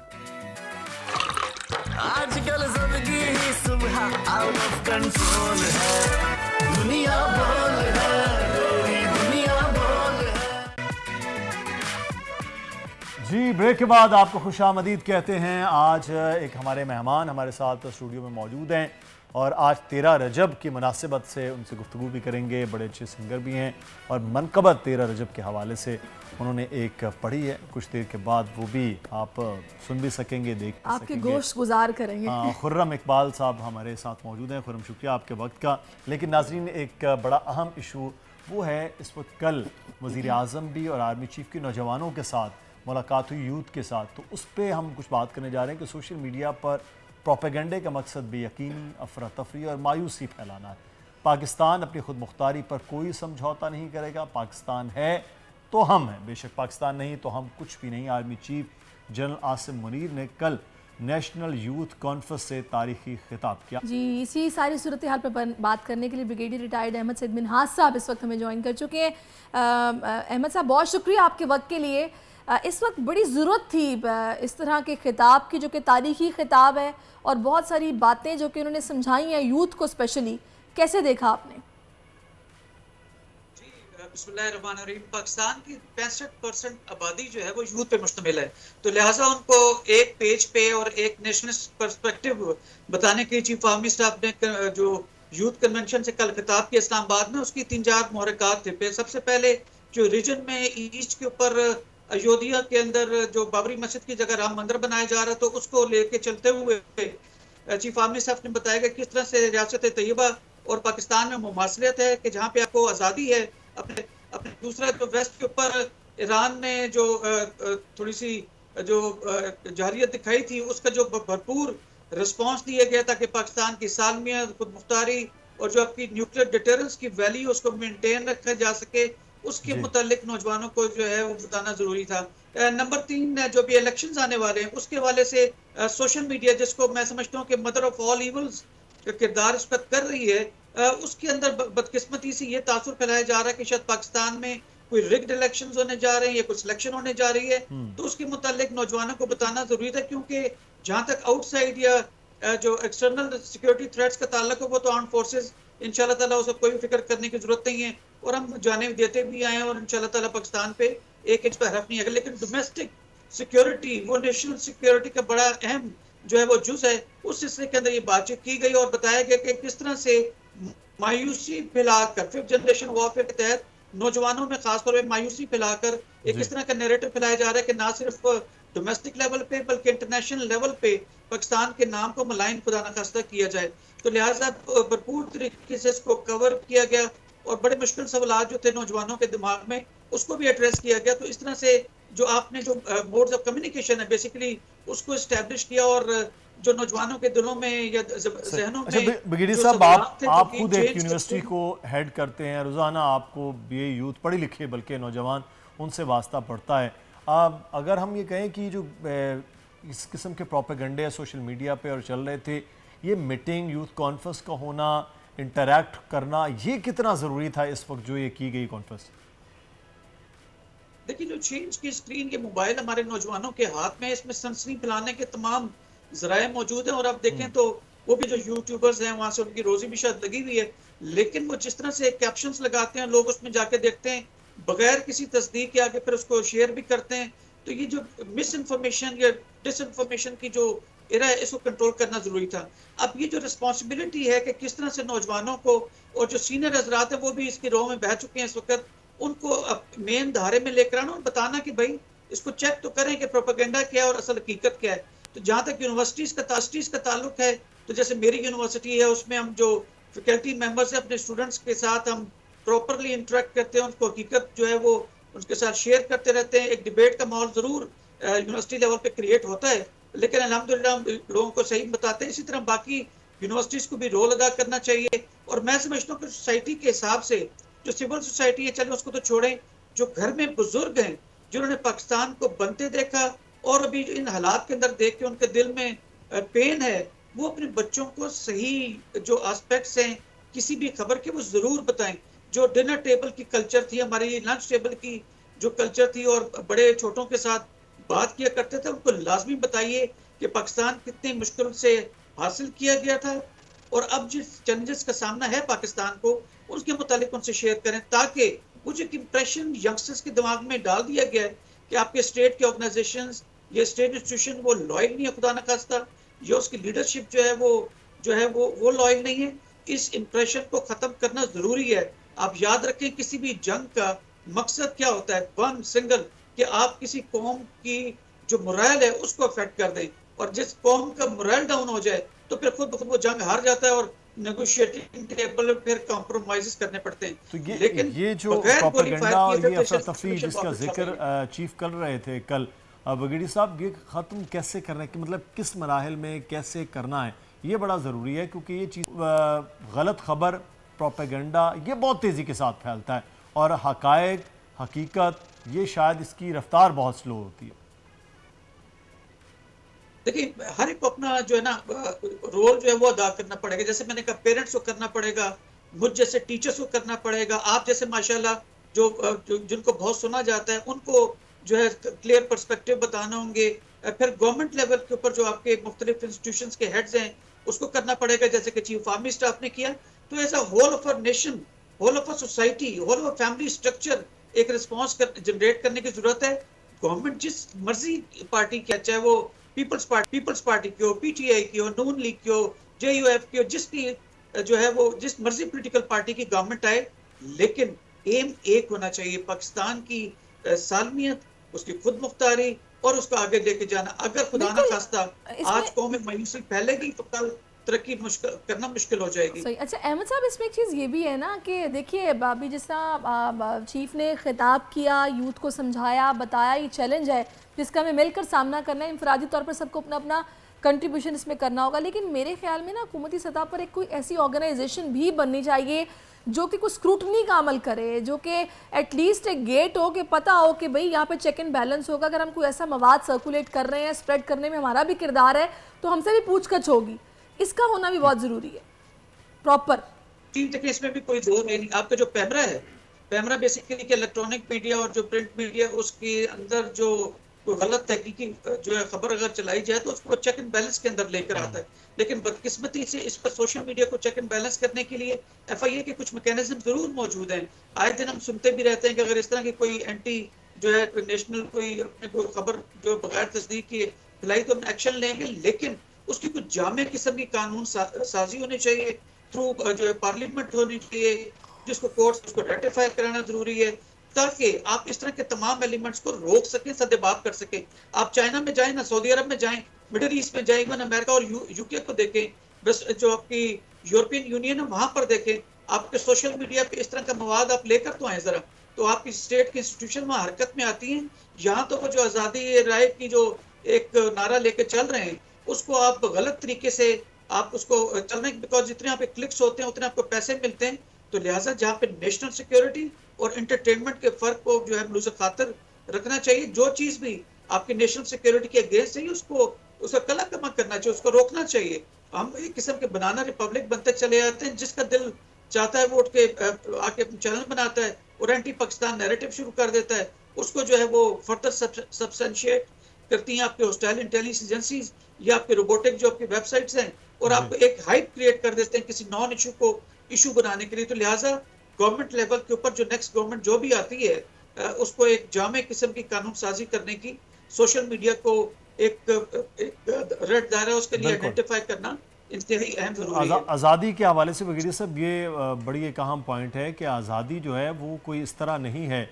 आजकल सबकी ही सुबह आउट ऑफ कंट्रोल है, दुनिया बोल है, तेरी दुनिया बोल है। जी, ब्रेक के बाद आपको खुशामदीद कहते हैं। आज एक हमारे मेहमान हमारे साथ स्टूडियो में मौजूद हैं, और आज 13 रजब की मुनासिबत से उनसे गुफ्तगू भी करेंगे। बड़े अच्छे सिंगर भी हैं, और मनक़बत 13 रजब के हवाले से उन्होंने एक पढ़ी है, कुछ देर के बाद वो भी आप सुन भी सकेंगे, देख भी आपके गोश्त गुजार करेंगे। खुर्रम इकबाल साहब हमारे साथ मौजूद हैं। खुर्रम, शुक्रिया आपके वक्त का। लेकिन नाज़रीन, एक बड़ा अहम इशू वो है, इस वक्त कल वज़ीर आज़म भी और आर्मी चीफ की नौजवानों के साथ मुलाकात हुई, यूथ के साथ, तो उस पर हम कुछ बात करने जा रहे हैं कि सोशल मीडिया पर प्रोपेगेंडे का मकसद बेयकीनी, अफरा तफरी और मायूसी फैलाना है। पाकिस्तान अपनी खुद मुख्तारी पर कोई समझौता नहीं करेगा। पाकिस्तान है तो हम हैं, बेशक पाकिस्तान नहीं तो हम कुछ भी नहीं। Army chief general Asim Munir ने कल नेशनल यूथ कॉन्फ्रेंस से तारीखी खिताब किया। जी, इसी सारी सूरत हाल पर बात करने के लिए ब्रिगेडियर रिटायर्ड अहमद सईद मिन्हाज साहब इस वक्त हमें ज्वाइन कर चुके हैं। अहमद साहब, बहुत शुक्रिया आपके वक्त के लिए। इस वक्त बड़ी ज़रूरत थी इस तरह के खिताब की, जो कि तारीखी खिताब है, और बहुत सारी बातें जो कि उन्होंने समझाई हैं यूथ को स्पेशली। कैसे देखा आपने? बिस्मिल्लाहिर्रहमानिर्रहीम। पाकिस्तान की 65% आबादी जो है वो यूथ पे मुश्तमिल है, तो लिहाजा उनको एक पेज पे और एक नेशनलिस्ट पर्सपेक्टिव बताने के चीफ आर्मी स्टाफ ने जो यूथ कन्वेंशन से कल खिताब किया इस्लामाबाद में, उसकी 3-4 मुहरकात थे। सबसे पहले जो रीजन में ईस्ट के ऊपर अयोध्या के अंदर जो बाबरी मस्जिद की जगह राम मंदिर बनाया जा रहा था, तो उसको लेके चलते हुए चीफ आर्मी स्टाफ ने बताया कि किस तरह से रियासत तैयबा और पाकिस्तान में मुमासलत है, कि जहाँ पे आपको आज़ादी है। अपने दूसरा जो वेस्ट के ऊपर ईरान ने जो थोड़ी सी जो जारियत दिखाई थी, उसका जो भरपूर रिस्पॉन्स दिया गया था कि पाकिस्तान की सालमियत, खुद मुख्तारी और जो आपकी न्यूक्लियर डिटरेंस की वैल्यू उसको मेंटेन रखा जा सके, उसके मुतालिक नौजवानों को जो है वो बताना जरूरी था। नंबर 3, जो भी इलेक्शंस आने वाले हैं उसके हवाले से सोशल मीडिया, जिसको मैं समझता हूँ कि मदर ऑफ ऑल इवल्स का किरदार इस वक्त कर रही है, उसके अंदर बदकिस्मती से ये तासुर फैलाया जा रहा है कि शायद पाकिस्तान में कोई रिग्ड इलेक्शंस होने जा रहे हैं या कोई सिलेक्शन होने जा रही है। तो उसके मुतालिक नौजवानों को बताना जरूरी था, क्योंकि जहाँ तक आउटसाइड या जो एक्सटर्नल सिक्योरिटी थ्रेट्स का ताल्लुक है, वो तो आर्म्ड फोर्सेस इंशाल्लाह ताला उसको कोई फिक्र करने की जरूरत नहीं है, और हम जाने देते भी आए हैं, और इंशाल्लाह ताला पाकिस्तान पे एक इंच पे हरफ नहीं है। लेकिन डोमेस्टिक सिक्योरिटी, वो नेशनल सिक्योरिटी का बड़ा अहम जो है वो जुज है। उस सिलसिले के अंदर ये बातचीत की गई और बताया गया कि किस तरह से मायूसी फैलाकर 5th जनरेशन वॉरफेयर के तहत नौजवानों में खासतौर पर मायूसी फैलाकर एक इस तरह का नैरेटिव फैलाया जा रहा है कि ना सिर्फ डोमेस्टिक लेवल पे बल्कि इंटरनेशनल लेवल पे पाकिस्तान के नाम को मलाइन खुदा न खास्ता किया जाए। तो लिहाजा भरपूर तरीके से इसको कवर किया गया और बड़े मुश्किल सवाल जो थे नौजवानों के दिमाग में उसको भी एड्रेस किया गया। तो इस तरह से जो आपने जो मोड्स ऑफ कम्युनिकेशन है बेसिकली उसको एस्टेब्लिश किया और जो नौजवानों के दिलों में या ज़हनों में। ब्रिगेडियर साहब, आप खुद एक यूनिवर्सिटी को हेड करते हैं, रोज़ाना आपको ये यूथ पढ़े लिखे बल्कि नौजवान उनसे वास्ता पड़ता है। अगर हम ये कहें कि जो इस किस्म के प्रोपेगेंडे सोशल मीडिया पे और चल रहे थे, ये मीटिंग यूथ कॉन्फ्रेंस का होना, इंटरैक्ट करना, ये कितना ज़रूरी था इस वक्त जो ये की गई कॉन्फ्रेंस? देखिए, जो चेंज की स्क्रीन, ये मोबाइल हमारे नौजवानों के हाथ में, इसमें सनसनी फैलाने के तमाम ज़राए मौजूद हैं। और आप देखें तो वो भी जो यूट्यूबर्स हैं वहाँ से उनकी रोजी भी शायद लगी हुई है, लेकिन वो जिस तरह से कैप्शंस लगाते हैं, लोग उसमें जाके देखते हैं बगैर किसी तस्दीक के, आगे फिर उसको शेयर भी करते हैं। तो ये जो मिस इन्फॉर्मेशन या डिसइन्फॉर्मेशन की जो एरा है, इसको कंट्रोल करना जरूरी था। अब ये जो रिस्पॉन्सिबिलिटी है कि किस तरह से नौजवानों को, और जो सीनियर हजरात हैं वो भी इसकी राह में बह चुके हैं इस वक्त, उनको अब मेन धारे में लेकर आना और बताना कि भाई इसको चेक तो करें कि प्रोपेगेंडा क्या है और असल हकीकत क्या है। तो जहाँ तक यूनिवर्सिटीज़ का ताल्लुक है, तो जैसे मेरी यूनिवर्सिटी है उसमें हम जो फैकल्टी मेंबर्स हैं अपने स्टूडेंट्स के साथ हम प्रॉपरली इंटरेक्ट करते हैं, उनको हकीकत जो है वो उनके साथ शेयर करते रहते हैं। एक डिबेट का माहौल ज़रूर यूनिवर्सिटी लेवल पे क्रिएट होता है, लेकिन अल्हम्दुलिल्लाह हम लोगों को सही बताते हैं। इसी तरह बाकी यूनिवर्सिटीज़ को भी रोल अदा करना चाहिए। और मैं समझता हूँ कि सोसाइटी के हिसाब से जो सिविल सोसाइटी है, चले उसको तो छोड़ें, जो घर में बुजुर्ग हैं जिन्होंने पाकिस्तान को बनते देखा और अभी इन हालात के अंदर देख के उनके दिल में पेन है, वो अपने बच्चों को सही जो एस्पेक्ट्स हैं किसी भी खबर के वो ज़रूर बताएं। जो डिनर टेबल की कल्चर थी, हमारी लंच टेबल की जो कल्चर थी और बड़े छोटों के साथ बात किया करते थे, उनको लाजमी बताइए कि पाकिस्तान कितनी मुश्किल से हासिल किया गया था और अब जिस चैलेंजेस का सामना है पाकिस्तान को, उसके मुतालिक उनसे शेयर करें, ताकि वो जो इंप्रेशन यंगस्टर्स के दिमाग में डाल दिया गया है कि आपके स्टेट के ऑर्गेनाइजेशंस, ये स्टेट इंस्टीट्यूशन वो लॉयल नहीं है खुदा न खास्ता, या उसकी लीडरशिप जो है वो लॉयल नहीं है, इस इंप्रेशन को ख़त्म करना ज़रूरी है। आप याद रखें, किसी भी जंग का मकसद क्या होता है, वन सिंगल, कि आप किसी कौम की जो मोरल है उसको अफेक्ट कर दें, और जिस कौम का मोरल डाउन हो जाए तो फिर खुद वो जंग हार जाता है और नेगोशिएटिंग टेबल पे फिर कॉम्प्रोमाइज़ करने पड़ते हैं। तो लेकिन ये जो प्रोपेगेंडा और ये अफरा तफरी जिसका जिक्र चीफ कर रहे थे कल, ब्रिगेडियर साहब, ये ख़त्म कैसे करना है, कि मतलब किस मराहिल में कैसे करना है, ये बड़ा ज़रूरी है, क्योंकि ये चीज़ गलत खबर, प्रोपेगेंडा, ये बहुत तेज़ी के साथ फैलता है और हकायक, हकीकत, ये शायद इसकी रफ्तार बहुत स्लो होती है। देखिए, हर एक को अपना जो है ना रोल जो है वो अदा करना पड़ेगा। जैसे मैंने कहा, पेरेंट्स को करना पड़ेगा, मुझ जैसे टीचर्स को करना पड़ेगा, आप जैसे माशाल्लाह जो जिनको बहुत सुना जाता है उनको जो है क्लियर पर्सपेक्टिव बताना होंगे। फिर गवर्नमेंट लेवल के ऊपर जो आपके मुख्तलिफ इंस्टीट्यूशंस के हेड्स हैं उसको करना पड़ेगा, जैसे कि चीफ आर्मी स्टाफ ने किया। तो as a whole of a nation, whole of a society, whole of a family structure एक रिस्पॉन्स जनरेट करने की जरूरत है। गवर्नमेंट जिस मर्जी पार्टी की, चाहे वो पीपल्स पार्टी की हो, पीटीआई की हो, नून लीग की हो, जेयूएफ की हो, जिसकी जो है वो जिस मर्जी पॉलिटिकल पार्टी की गवर्नमेंट आए, लेकिन एम एक होना चाहिए, पाकिस्तान की सालमियत, उसकी खुद मुख्तारी और उसको आगे लेके जाना। अगर खुदा ना खास्ता आज कौम में मायूसी फैलेगी तो कल तरक्की करना मुश्किल हो जाएगी। सही। अच्छा अहमद साहब, इसमें एक चीज़ ये भी है ना कि देखिए, अभी जिस तरह चीफ ने खिताब किया, यूथ को समझाया, बताया ये चैलेंज है जिसका हमें मिलकर सामना करना है, इंफरादी तौर पर सबको अपना अपना कंट्रीब्यूशन इसमें करना होगा, लेकिन मेरे ख्याल में ना हुकूमती सतह पर एक कोई ऐसी ऑर्गेनाइजेशन भी बननी चाहिए जो कि कुछ स्क्रूटनी का अमल करे, जो कि एटलीस्ट एक गेट हो कि पता हो कि भाई यहाँ पे चेक एंड बैलेंस होगा। अगर हम कोई ऐसा मवाद सर्कुलेट कर रहे हैं, स्प्रेड करने में हमारा भी किरदार है, तो हमसे भी पूछगछ होगी। इसका होना भी बहुत ज़रूरी है प्रॉपर। देखिए, इसमें भी कोई दो नहीं। आपका जो पैमरा है, पैमरा बेसिकली के इलेक्ट्रॉनिक मीडिया और जो प्रिंट मीडिया, उसके अंदर जो कोई गलत तहकीकी जो है खबर अगर चलाई जाए तो उसको चेक एंड बैलेंस के अंदर लेकर आता है। लेकिन बदकिस्मती से इस पर सोशल मीडिया को चेक एंड बैलेंस करने के लिए FIA के कुछ मैकेनिज्म जरूर मौजूद हैं। आए दिन हम सुनते भी रहते हैं कि अगर इस तरह की कोई एंटी जो है नेशनल कोई खबर जो बगैर तस्दीक की फैलाई तो हम एक्शन लेंगे, लेकिन उसकी कुछ जामे किस्म की कानून साजी होनी चाहिए, थ्रू जो है पार्लियामेंट होनी चाहिए जिसको कोर्ट उसको रेक्टिफाई कराना जरूरी है, ताकि आप इस तरह के तमाम एलिमेंट्स को रोक सकें, सदेबाप कर सकें। आप चाइना में जाएं ना, सऊदी अरब में जाएं, मिडिल ईस्ट में जाएं, इवन अमेरिका और यूके को देखें, बस जो आपकी यूरोपियन यूनियन है वहां पर देखें, आपके सोशल मीडिया पे इस तरह का मवाद आप लेकर तो आए जरा, तो आपकी स्टेट की इंस्टीट्यूशन वहाँ हरकत में आती हैं। यहाँ तो वो जो आज़ादी राय की जो एक नारा लेके चल रहे हैं उसको आप गलत तरीके से आप उसको चल रहे हैं, बिकॉज जितने यहाँ पे क्लिक्स होते हैं उतने आपको पैसे मिलते हैं। तो लिहाजा जहाँ पे नेशनल सिक्योरिटी और एंटरटेनमेंट के फर्क को जो है मलूज़ खातर रखना चाहिए। जो चीज़ भी आपकी नेशनल सिक्योरिटी के अगेंस्ट है उसको उसका कला कमा करना चाहिए, उसको रोकना चाहिए। हम एक किस्म के बनाना रिपब्लिक बनते चले जाते हैं, जिसका दिल चाहता है वो उठ के आके चैनल बनाता है और एंटी पाकिस्तान नैरेटिव शुरू कर देता है, उसको जो है वो फर्दर सब्सटेंशिएट करती हैं आपके होस्टाइल इंटेलिजेंस एजेंसीज या आपके रोबोटिक जो आपकी वेबसाइट्स हैं, और आप एक हाइप क्रिएट कर देते हैं किसी नॉन इशू को इशू बनाने के लिए। तो लिहाजा गवर्नमेंट लेवल के ऊपर जो नेक्स्ट गवर्नमेंट जो भी आती है उसको एक जामे किस्म की कानून साजी करने की, सोशल मीडिया को एक रेड दायरा उसके लिए आइडेंटिफाई करना इंतहाई अहम जरूरी है। आज़ादी के हवाले से ब्रिगेडियर साहब ये बड़ी एक अहम पॉइंट है कि आज़ादी जो है वो कोई इस तरह नहीं है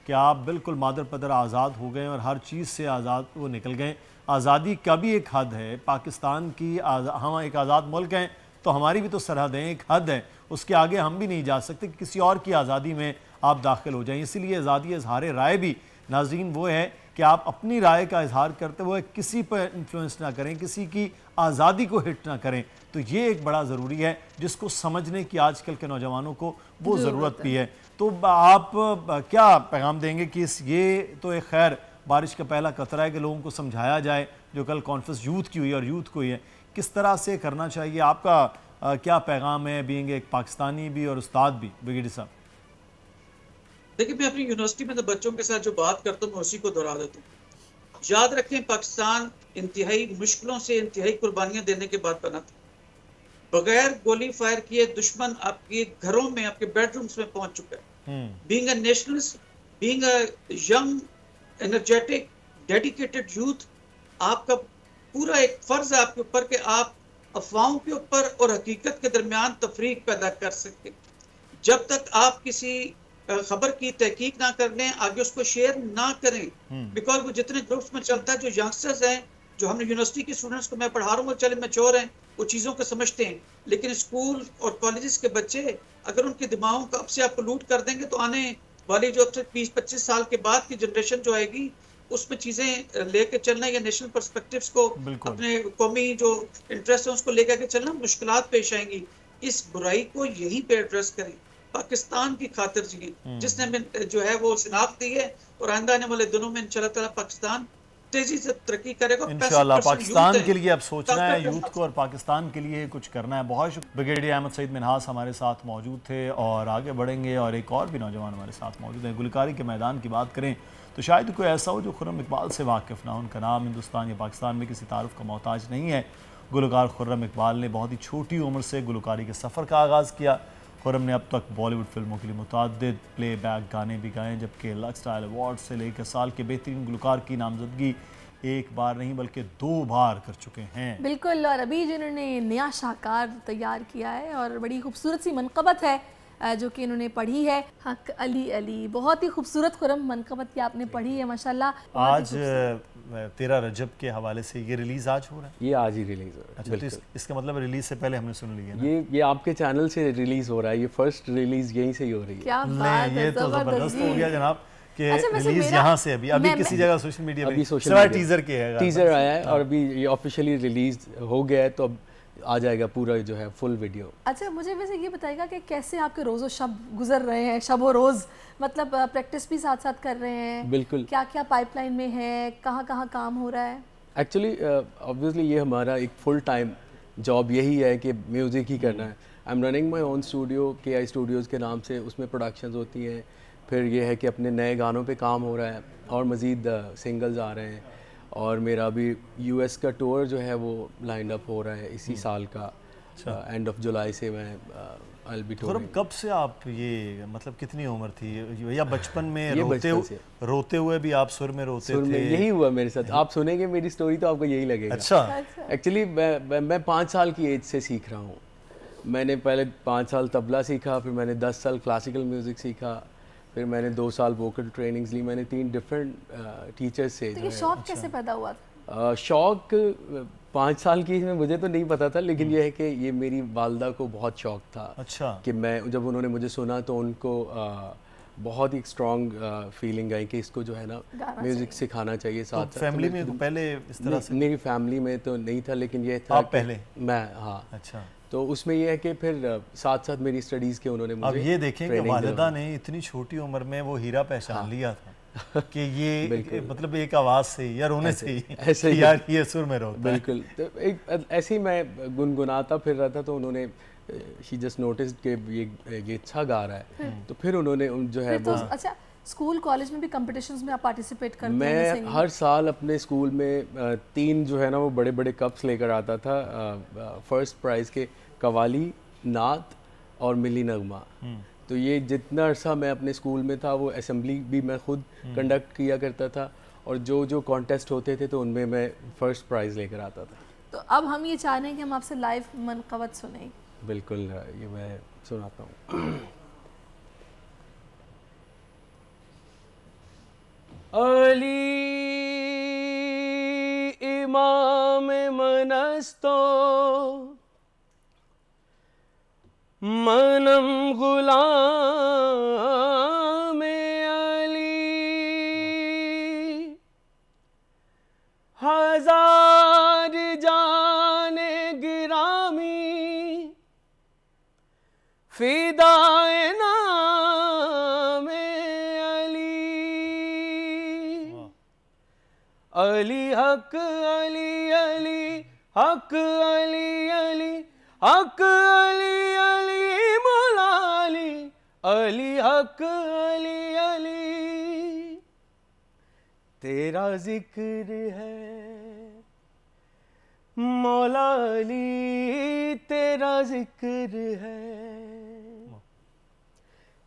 कि आप बिल्कुल मादर पदर आज़ाद हो गए और हर चीज़ से आज़ाद वो निकल गए। आज़ादी का भी एक हद है, पाकिस्तान की हम एक आज़ाद मुल्क हैं तो हमारी भी तो सरहदें एक हद है, उसके आगे हम भी नहीं जा सकते कि किसी और की आज़ादी में आप दाखिल हो जाएं। इसीलिए आज़ादी इजहार राय भी नाज़रीन वो है कि आप अपनी राय का इजहार करते हुए किसी पर इन्फ्लुएंस ना करें, किसी की आज़ादी को हिट ना करें। तो ये एक बड़ा ज़रूरी है जिसको समझने की आजकल के नौजवानों को वो ज़रूरत भी है। तो आप क्या पैगाम देंगे कि ये तो एक खैर बारिश का पहला कतरा है कि लोगों को समझाया जाए, जो कल कॉन्फ्रेंस यूथ की हुई और यूथ को ही है, किस तरह से करना चाहिए, आपका क्या पैगाम है बीइंग एक पाकिस्तानी भी और उस्ताद भी ब्रिगेडियर साहब? देखिए, मैं अपनी यूनिवर्सिटी में तो बच्चों के साथ जो बात करता हूँ मैं उसी को दोहरा देता हूँ। याद रखें, पाकिस्तान इंतहाई मुश्किलों से इंतहाई कुर्बानियां देने के बाद बना था। बगैर गोली फायर किए दुश्मन आपके घरों में, आपके बेडरूम्स में पहुंच चुका है। Being a nationalist, being a young energetic dedicated youth, आपका पूरा एक फर्ज है आपके ऊपर कि आप अफवाहों के ऊपर और हकीकत के दरमियान तफरीक पैदा कर सकें। जब तक आप किसी खबर की तहकीक ना कर लें, आगे उसको शेयर ना करें, बिकॉज वो जितने ग्रुप्स में चलता है, जो यंगस्टर्स हैं, जो हमने यूनिवर्सिटी के स्टूडेंट्स को मैं पढ़ा रहा हूँ, चले मैच्योर हैं, वो चीज़ों को समझते हैं, लेकिन स्कूल और कॉलेजेस के बच्चे अगर उनके दिमागों का अब से आप पोल्यूट कर देंगे तो आने वाली जो 20-25 साल के बाद की जनरेशन जो आएगी उसमें चीज़ें लेके चलना या नेशनल पर्सपेक्टिव्स को, अपने कौमी जो इंटरेस्ट है उसको लेकर के चलना मुश्किलात पेश आएंगी। इस बुराई को यहीं पे एड्रेस करें, पाकिस्तान की खातिर जी, जिसने जो है वो शिनाख्त दी है, और आइंदा आने वाले दिनों में इंशाल्लाह ताला पाकिस्तान तेजी से तरक्की करेगा। इंशाल्लाह पाकिस्तान के लिए अब सोचना है यूथ को और पाकिस्तान के लिए कुछ करना है। बहुत शुक्रिया। ब्रिगेडियर अहमद सईद मिन्हास हमारे साथ मौजूद थे और आगे बढ़ेंगे, और एक और भी नौजवान हमारे साथ मौजूद हैं। गुलकारी के मैदान की बात करें तो शायद कोई ऐसा हो जो खुर्रम इकबाल से वाकिफ़ ना हो। उनका नाम हिंदुस्तान या पाकिस्तान में किसी तारुफ का मोहताज नहीं है। गुलकार खुर्रम इकबाल ने बहुत ही छोटी उम्र से गुलकारी के सफ़र का आगाज़ किया। खुर्रम ने अब तक बॉलीवुड फिल्मों के लिए मुतअद्दिद प्लेबैक गाने भी गाए, जबकि लक्स स्टाइल अवार्ड से लेकर साल के बेहतरीन गुलकार की नामजदगी एक बार नहीं बल्कि 2 बार कर चुके हैं। बिल्कुल, और अभी जिन्होंने नया शाहकार तैयार किया है और बड़ी खूबसूरत सी मनक़बत है जो कि इन्होंने पढ़ी है, हक अली अली, बहुत ही खूबसूरत खुर्रम मनक़बत की आपने पढ़ी है माशाल्लाह। आज 13 रजब के हवाले से ये रिलीज़ आज हो रहा है? ये आज ही रिलीज़ हो रहा है। अच्छा, तो इसका मतलब रिलीज़ से पहले हमने सुन लिया ना? ये आपके चैनल से रिलीज़ हो रहा है, ये फर्स्ट रिलीज़ यहीं से ही हो रही है। क्या बात है, ये तो ज़बरदस्त हो गया जनाब कि अच्छा, रिलीज यहाँ से अभी किसी जगह सोशल मीडिया में सिवाय टीजर के है, टीजर आया है और अभी ये ऑफिशियली रिलीज हो गया है, तो अब आ जाएगा पूरा जो है फुल वीडियो। अच्छा, मुझे वैसे ये बताइएगा कि कैसे आपके रोज़ो शब गुजर रहे हैं, शबो रोज़, मतलब प्रैक्टिस भी साथ साथ कर रहे हैं? बिल्कुल। क्या क्या पाइपलाइन में है, कहाँ कहाँ काम हो रहा है? एक्चुअली ऑब्वियसली ये हमारा एक फुल टाइम जॉब यही है कि म्यूज़िक ही करना है। I am running my own studio, KI Studios के नाम से, उसमें प्रोडक्शंस होती हैं। फिर ये है कि अपने नए गानों पे काम हो रहा है और मज़ीद सिंगल्स आ रहे हैं, और मेरा अभी US का टूर जो है वो लाइन अप हो रहा है इसी साल का। एंड ऑफ जुलाई से मैं आई विल बी टूरिंग। कब से आप ये, मतलब कितनी उम्र थी, या बचपन में रोते हुए भी आप सुर में रोते थे? यही हुआ मेरे साथ। आप सुनेंगे मेरी स्टोरी तो आपको यही लगेगा। अच्छा। एक्चुअली मैं 5 साल की एज से सीख रहा हूँ। मैंने पहले 5 साल तबला सीखा, फिर मैंने 10 साल क्लासिकल म्यूज़िक सीखा, फिर मैंने 2 साल वोकल ट्रेनिंग्स ली। मैंने 3 डिफरेंट टीचर्स से। तो ये शौक कैसे पैदा हुआ था? शौक 5 साल की में मुझे तो नहीं पता था, लेकिन ये है कि ये मेरी वालदा को बहुत शौक था। अच्छा। कि मैं जब उन्होंने मुझे सुना तो उनको बहुत ही स्ट्रॉन्ग फीलिंग आई कि इसको जो है ना म्यूज़िक सिखाना चाहिए साथ। तो फैमिली में पहले इस तरह से? मेरी फैमिली में तो नहीं था, लेकिन ये था आप पहले? मैं, हाँ। अच्छा। तो उसमें ये है कि फिर साथ साथ मेरी स्टडीज़ के उन्होंने मुझे। अब ये देखें कि वालिदा ने इतनी छोटी उम्र में वो हीरा पहचान लिया था कि ये मतलब एक आवाज़ से या रोने से ही ऐसे ही यार ये सुर में रोता है। बिल्कुल। तो एक ऐसे ही मैं गुनगुनाता फिर रहा था, तो उन्होंने शी जस्ट नोटिस्ड कि ये अच्छा गा रहा है। तो फिर उन्होंने जो है वो। अच्छा, स्कूल कॉलेज में भी कंपटीशंस में आप पार्टिसिपेट करते हैं? मैं हर साल अपने स्कूल में 3 जो है ना वो बड़े बड़े कप्स लेकर आता था। फर्स्ट प्राइज़ के कवाली, नात और मिली नगमा। तो ये जितना अरसा मैं अपने स्कूल में था वो असेंबली भी मैं खुद कंडक्ट किया करता था, और जो कॉन्टेस्ट होते थे तो उनमें मैं फर्स्ट प्राइज़ लेकर आता था। तो अब हम ये चाह रहे हैं कि हम आपसे लाइव मनक़बत सुने। बिल्कुल, ये मैं सुनाता हूँ। अली इमाम मनस्तो मनम गुलाम अली, हजार जाने गिरामी फिदाए नाम अली। अली हक अली अली हक अली अली हक अली अली मौला अली, अली हक अली अली। तेरा जिक्र है मौला अली, तेरा जिक्र है,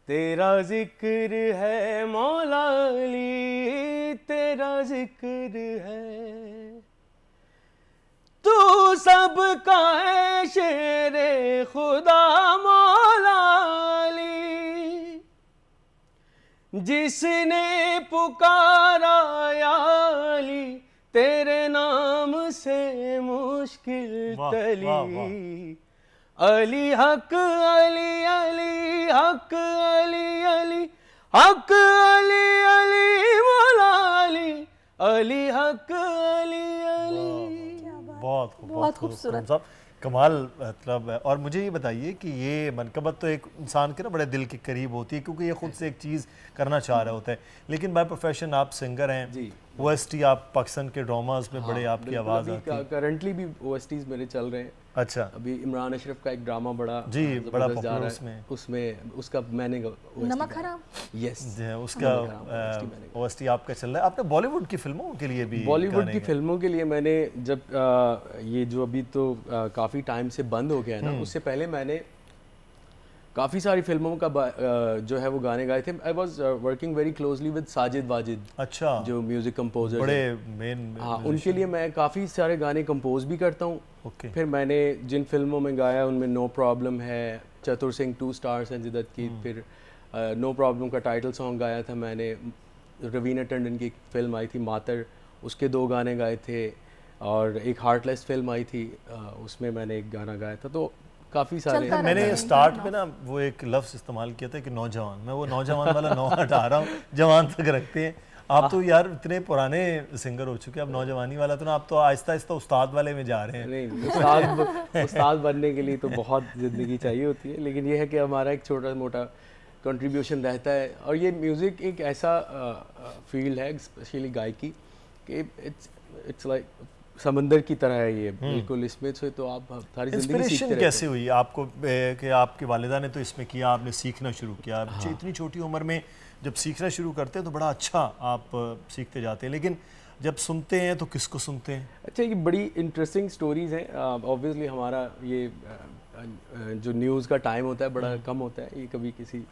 तेरा जिक्र है मौला अली, तेरा जिक्र है। तू सबका है शेरे खुदा मौला अली, जिसने पुकारा या अली तेरे नाम से मुश्किल टली। अली हक अली अली हक अली अली हक अली अली मौला अली, अली हक अली अली। बहुत खूबसूरत कमाल मतलब है। और मुझे ये बताइए कि ये मनक़बत तो एक इंसान के ना बड़े दिल के करीब होती है, क्योंकि ये खुद से एक चीज़ करना चाह रहा होता है, लेकिन बाय प्रोफेशन आप सिंगर हैं जी। OST आप पाकिस्तान के ड्रामास में बड़े आपकी आवाज़ आती है। करंटली भी OSTs मेरे चल रहे हैं। अच्छा। अभी इमरान अशरफ का एक ड्रामा बड़ा जी बड़ा पॉपुलर उसमें उसका मैंने नमक हराम, यस, उसका OST आपका चल रहा है। आपने बॉलीवुड की फिल्मों के लिए भी? बॉलीवुड की फिल्मों के लिए मैंने जब ये जो अभी तो काफ़ी टाइम से बंद हो गया है ना, उससे पहले मैंने काफ़ी सारी फिल्मों का जो है वो गाने गाए थे। I was working very closely with Sajid Wajid. अच्छा। जो म्यूज़िक कंपोजर बड़े मेन। हाँ, उनके लिए मैं काफ़ी सारे गाने कंपोज भी करता हूँ। फिर मैंने जिन फिल्मों में गाया उनमें नो प्रॉब्लम है, चतुर सिंह 2 स्टार्स हैं जिदत की, फिर नो प्रॉब्लम का टाइटल सॉन्ग गाया था मैंने। रवीना टंडन की एक फिल्म आई थी मातर, उसके 2 गाने गाए थे, और एक हार्टलेस फिल्म आई थी उसमें मैंने एक गाना गाया था। तो काफ़ी सारे मैंने स्टार्ट में ना वो एक लफ्ज़ इस्तेमाल किया था कि नौजवान, मैं वो नौजवान वाला नौ हटा रहा हूँ, जवान तक रखते हैं आप। तो यार इतने पुराने सिंगर हो चुके हैं, अब नौजवानी वाला तो ना, आप तो आहिस्ता आहिस्ता उस्ताद वाले में जा रहे हैं। नहीं, उस्ताद बनने के लिए तो बहुत ज़िंदगी चाहिए होती है, लेकिन ये है कि हमारा एक छोटा मोटा कंट्रीब्यूशन रहता है। और ये म्यूज़िक एक ऐसा फील्ड है, स्पेशली गायकी, कि इट्स लाइक समंदर की तरह है ये बिल्कुल। इसमें से तो आप सारी जिंदगी सीखते रहते हैं। कैसे हुई आपको कि आपकी वालिदा ने तो इसमें किया, आपने सीखना शुरू किया? हाँ। इतनी छोटी उम्र में जब सीखना शुरू करते हैं तो बड़ा अच्छा आप सीखते जाते हैं, लेकिन जब सुनते हैं तो किसको सुनते हैं? अच्छा, ये बड़ी इंटरेस्टिंग स्टोरीज़ हैं। ऑब्वियसली हमारा ये जो न्यूज़ का टाइम होता है बड़ा कम होता है, ये कभी किसी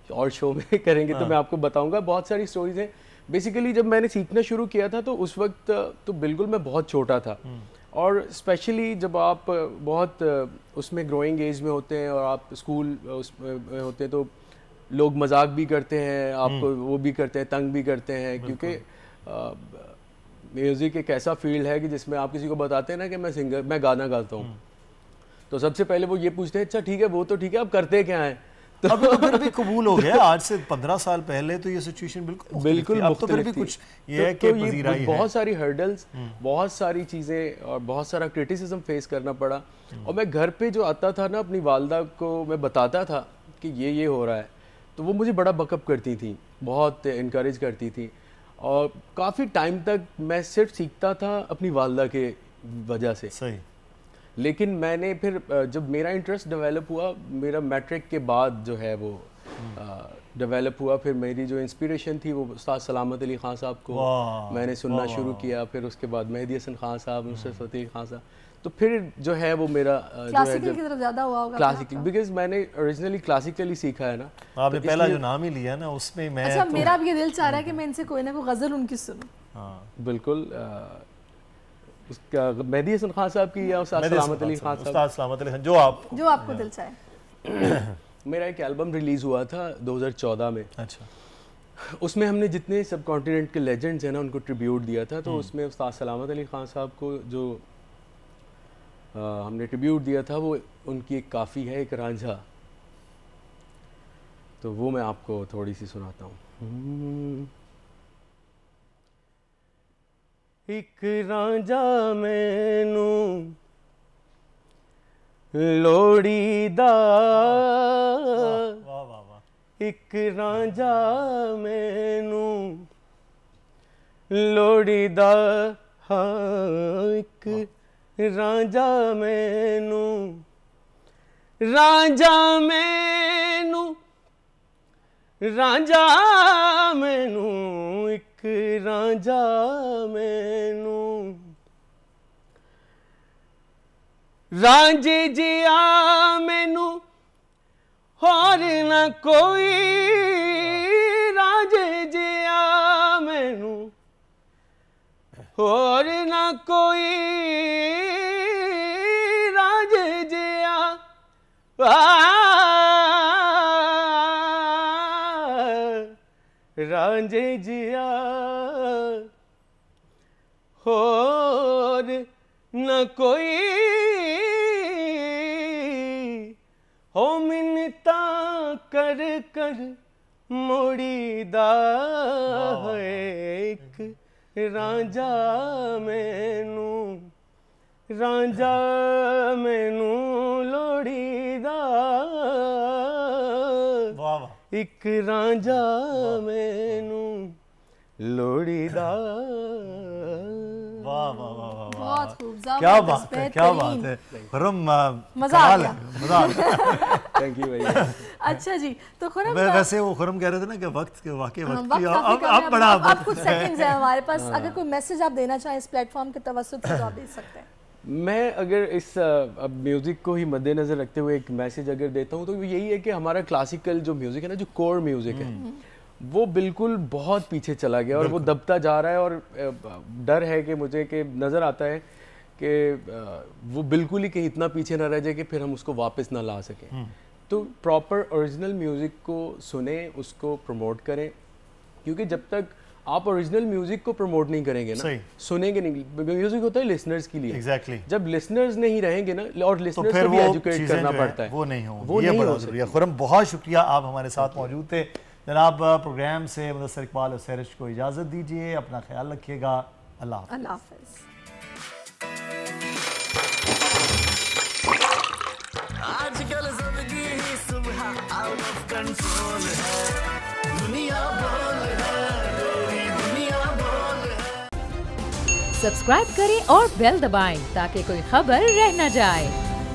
और शो में करेंगे तो मैं आपको बताऊँगा। बहुत सारी स्टोरीज़ हैं। बेसिकली जब मैंने सीखना शुरू किया था तो उस वक्त तो बिल्कुल मैं बहुत छोटा था, और स्पेशली जब आप बहुत उसमें ग्रोइंग एज में होते हैं और आप स्कूल उसमें होते हैं तो लोग मजाक भी करते हैं आपको, वो भी करते हैं, तंग भी करते हैं, क्योंकि म्यूज़िक एक ऐसा फील्ड है कि जिसमें आप किसी को बताते हैं ना कि मैं गाना गाता हूँ, तो सबसे पहले वो ये पूछते हैं अच्छा ठीक है, वो तो ठीक है, आप करते क्या हैं? तो अब तो फिर भी कबूल हो गया। आज से 15 साल पहले तो ये सिचुएशन बिल्कुल अब तो फिर भी कुछ ये है कि ये बहुत सारी हर्डल्स, बहुत सारी चीज़ें और बहुत सारा क्रिटिसिज्म फेस करना पड़ा। और मैं घर पे जो आता था ना, अपनी वालदा को मैं बताता था कि ये हो रहा है, तो वो मुझे बड़ा बकअप करती थी, बहुत इनकरेज करती थी। और काफ़ी टाइम तक मैं सिर्फ सीखता था अपनी वालदा के वजह से। सही। लेकिन मैंने फिर जब मेरा इंटरेस्ट डेवलप हुआ, मेरा मैट्रिक के बाद जो है वो डेवलप हुआ, फिर मेरी जो इंस्पिरेशन थी वो उस्ताद सलामत अली ख़ान साहब को मैंने सुनना शुरू किया, फिर उसके बाद मेहदी हसन खान साहब, नुसरत फ़तेह अली खान साहब, तो फिर जो है वो मेरा क्लासिकल की तरफ ज़्यादा हुआ होगा। क्लासिकल, बिकॉज मैंने ओरिजिनली क्लासिकली सीखा है ना। आपने पहला जो नाम ही लिया ना उसमें मैं अच्छा, मेरा भी ये दिल चाह रहा है कि मैं इनसे कोई ना कोई गज़ल उनकी सुनूं। बिल्कुल, उसका मेहदी हसन खान साहब की या उस्ताद सलामत अली खान साहब, उस्ताद सलामत अली खान, जो आपको दिल चाहे। मेरा एक एल्बम रिलीज़ हुआ था 2014 में। अच्छा। उसमें हमने जितने सब कॉन्टिनेंट के लेजेंड्स हैं ना उनको ट्रिब्यूट दिया था, तो उसमें उस्ताद सलामत अली खान साहब को जो हमने ट्रिब्यूट दिया था वो उनकी एक काफ़ी है, एक रांझा, तो वो मैं आपको थोड़ी सी सुनाता हूँ। एक रांझा मैनू लोड़ी दा, एक रांझा मैनू लोड़ी दा, हाँ एक रांझा मैनू, रांझा मैनू, रांझा मैनू, एक रांझा मैनू, रांझे जिया मैनू होर न कोई, रांझे जिया मैनू होर न कोई, रांझे जिया रांझे जिया होर न कोई, हो मिन्नता कर कर मोड़ी दा, एक रांझा मैनू, रांझा मैनू लोड़ी दा, एक रांझा मैनू लोड़ी दा। वाह वाह वाह वाह, बहुत खूब, क्या बात है, क्या बात है खुर्रम, मजा आ गया, मजा आ गया। थैंक यू भैया। अच्छा जी, तो खुर्रम वैसे वो खुर्रम कह रहे थे ना कि वक्त के वाकई वक्त की अब बड़ा अब कुछ सेकंड्स है हमारे पास, अगर कोई मैसेज आप देना चाहें इस प्लेटफॉर्म के तवस्सुत से तो आप दे सकते हैं। मैं अगर इस अब म्यूज़िक को ही मद्देनज़र रखते हुए एक मैसेज अगर देता हूँ तो यही है कि हमारा क्लासिकल जो म्यूज़िक है ना, जो कोर म्यूज़िक है, वो बिल्कुल बहुत पीछे चला गया और वो दबता जा रहा है। और डर है कि मुझे कि नज़र आता है कि वो बिल्कुल ही कहीं इतना पीछे ना रह जाए कि फिर हम उसको वापस ना ला सकें। तो प्रॉपर ओरिजिनल म्यूज़िक को सुने, उसको प्रमोट करें, क्योंकि जब तक आप ओरिजिनल म्यूजिक को प्रमोट नहीं करेंगे ना, सुनेंगे नहीं, म्यूजिक होता है लिसनर्स के लिए। Exactly. जब लिसनर्स नहीं रहेंगे ना, और लिसनर्स तो को भी एजुकेट करना पड़ता है, वो नहीं होंगे। ये बड़ा ज़रूरी है। खुर्रम, बहुत शुक्रिया, आप हमारे साथ मौजूद थे। जनाब, प्रोग्राम से मुदस्सर इकबाल और सहरिश को इजाज़त दीजिए, अपना ख्याल रखिएगा, अल्लाह हाफ़िज़। आजकल ज़िंदगी ही सुबह आउट ऑफ कंट्रोल है, दुनिया बोल है, तेरी दुनिया बोल है। सब्सक्राइब करें और बेल दबाएं ताकि कोई खबर रह न जाए।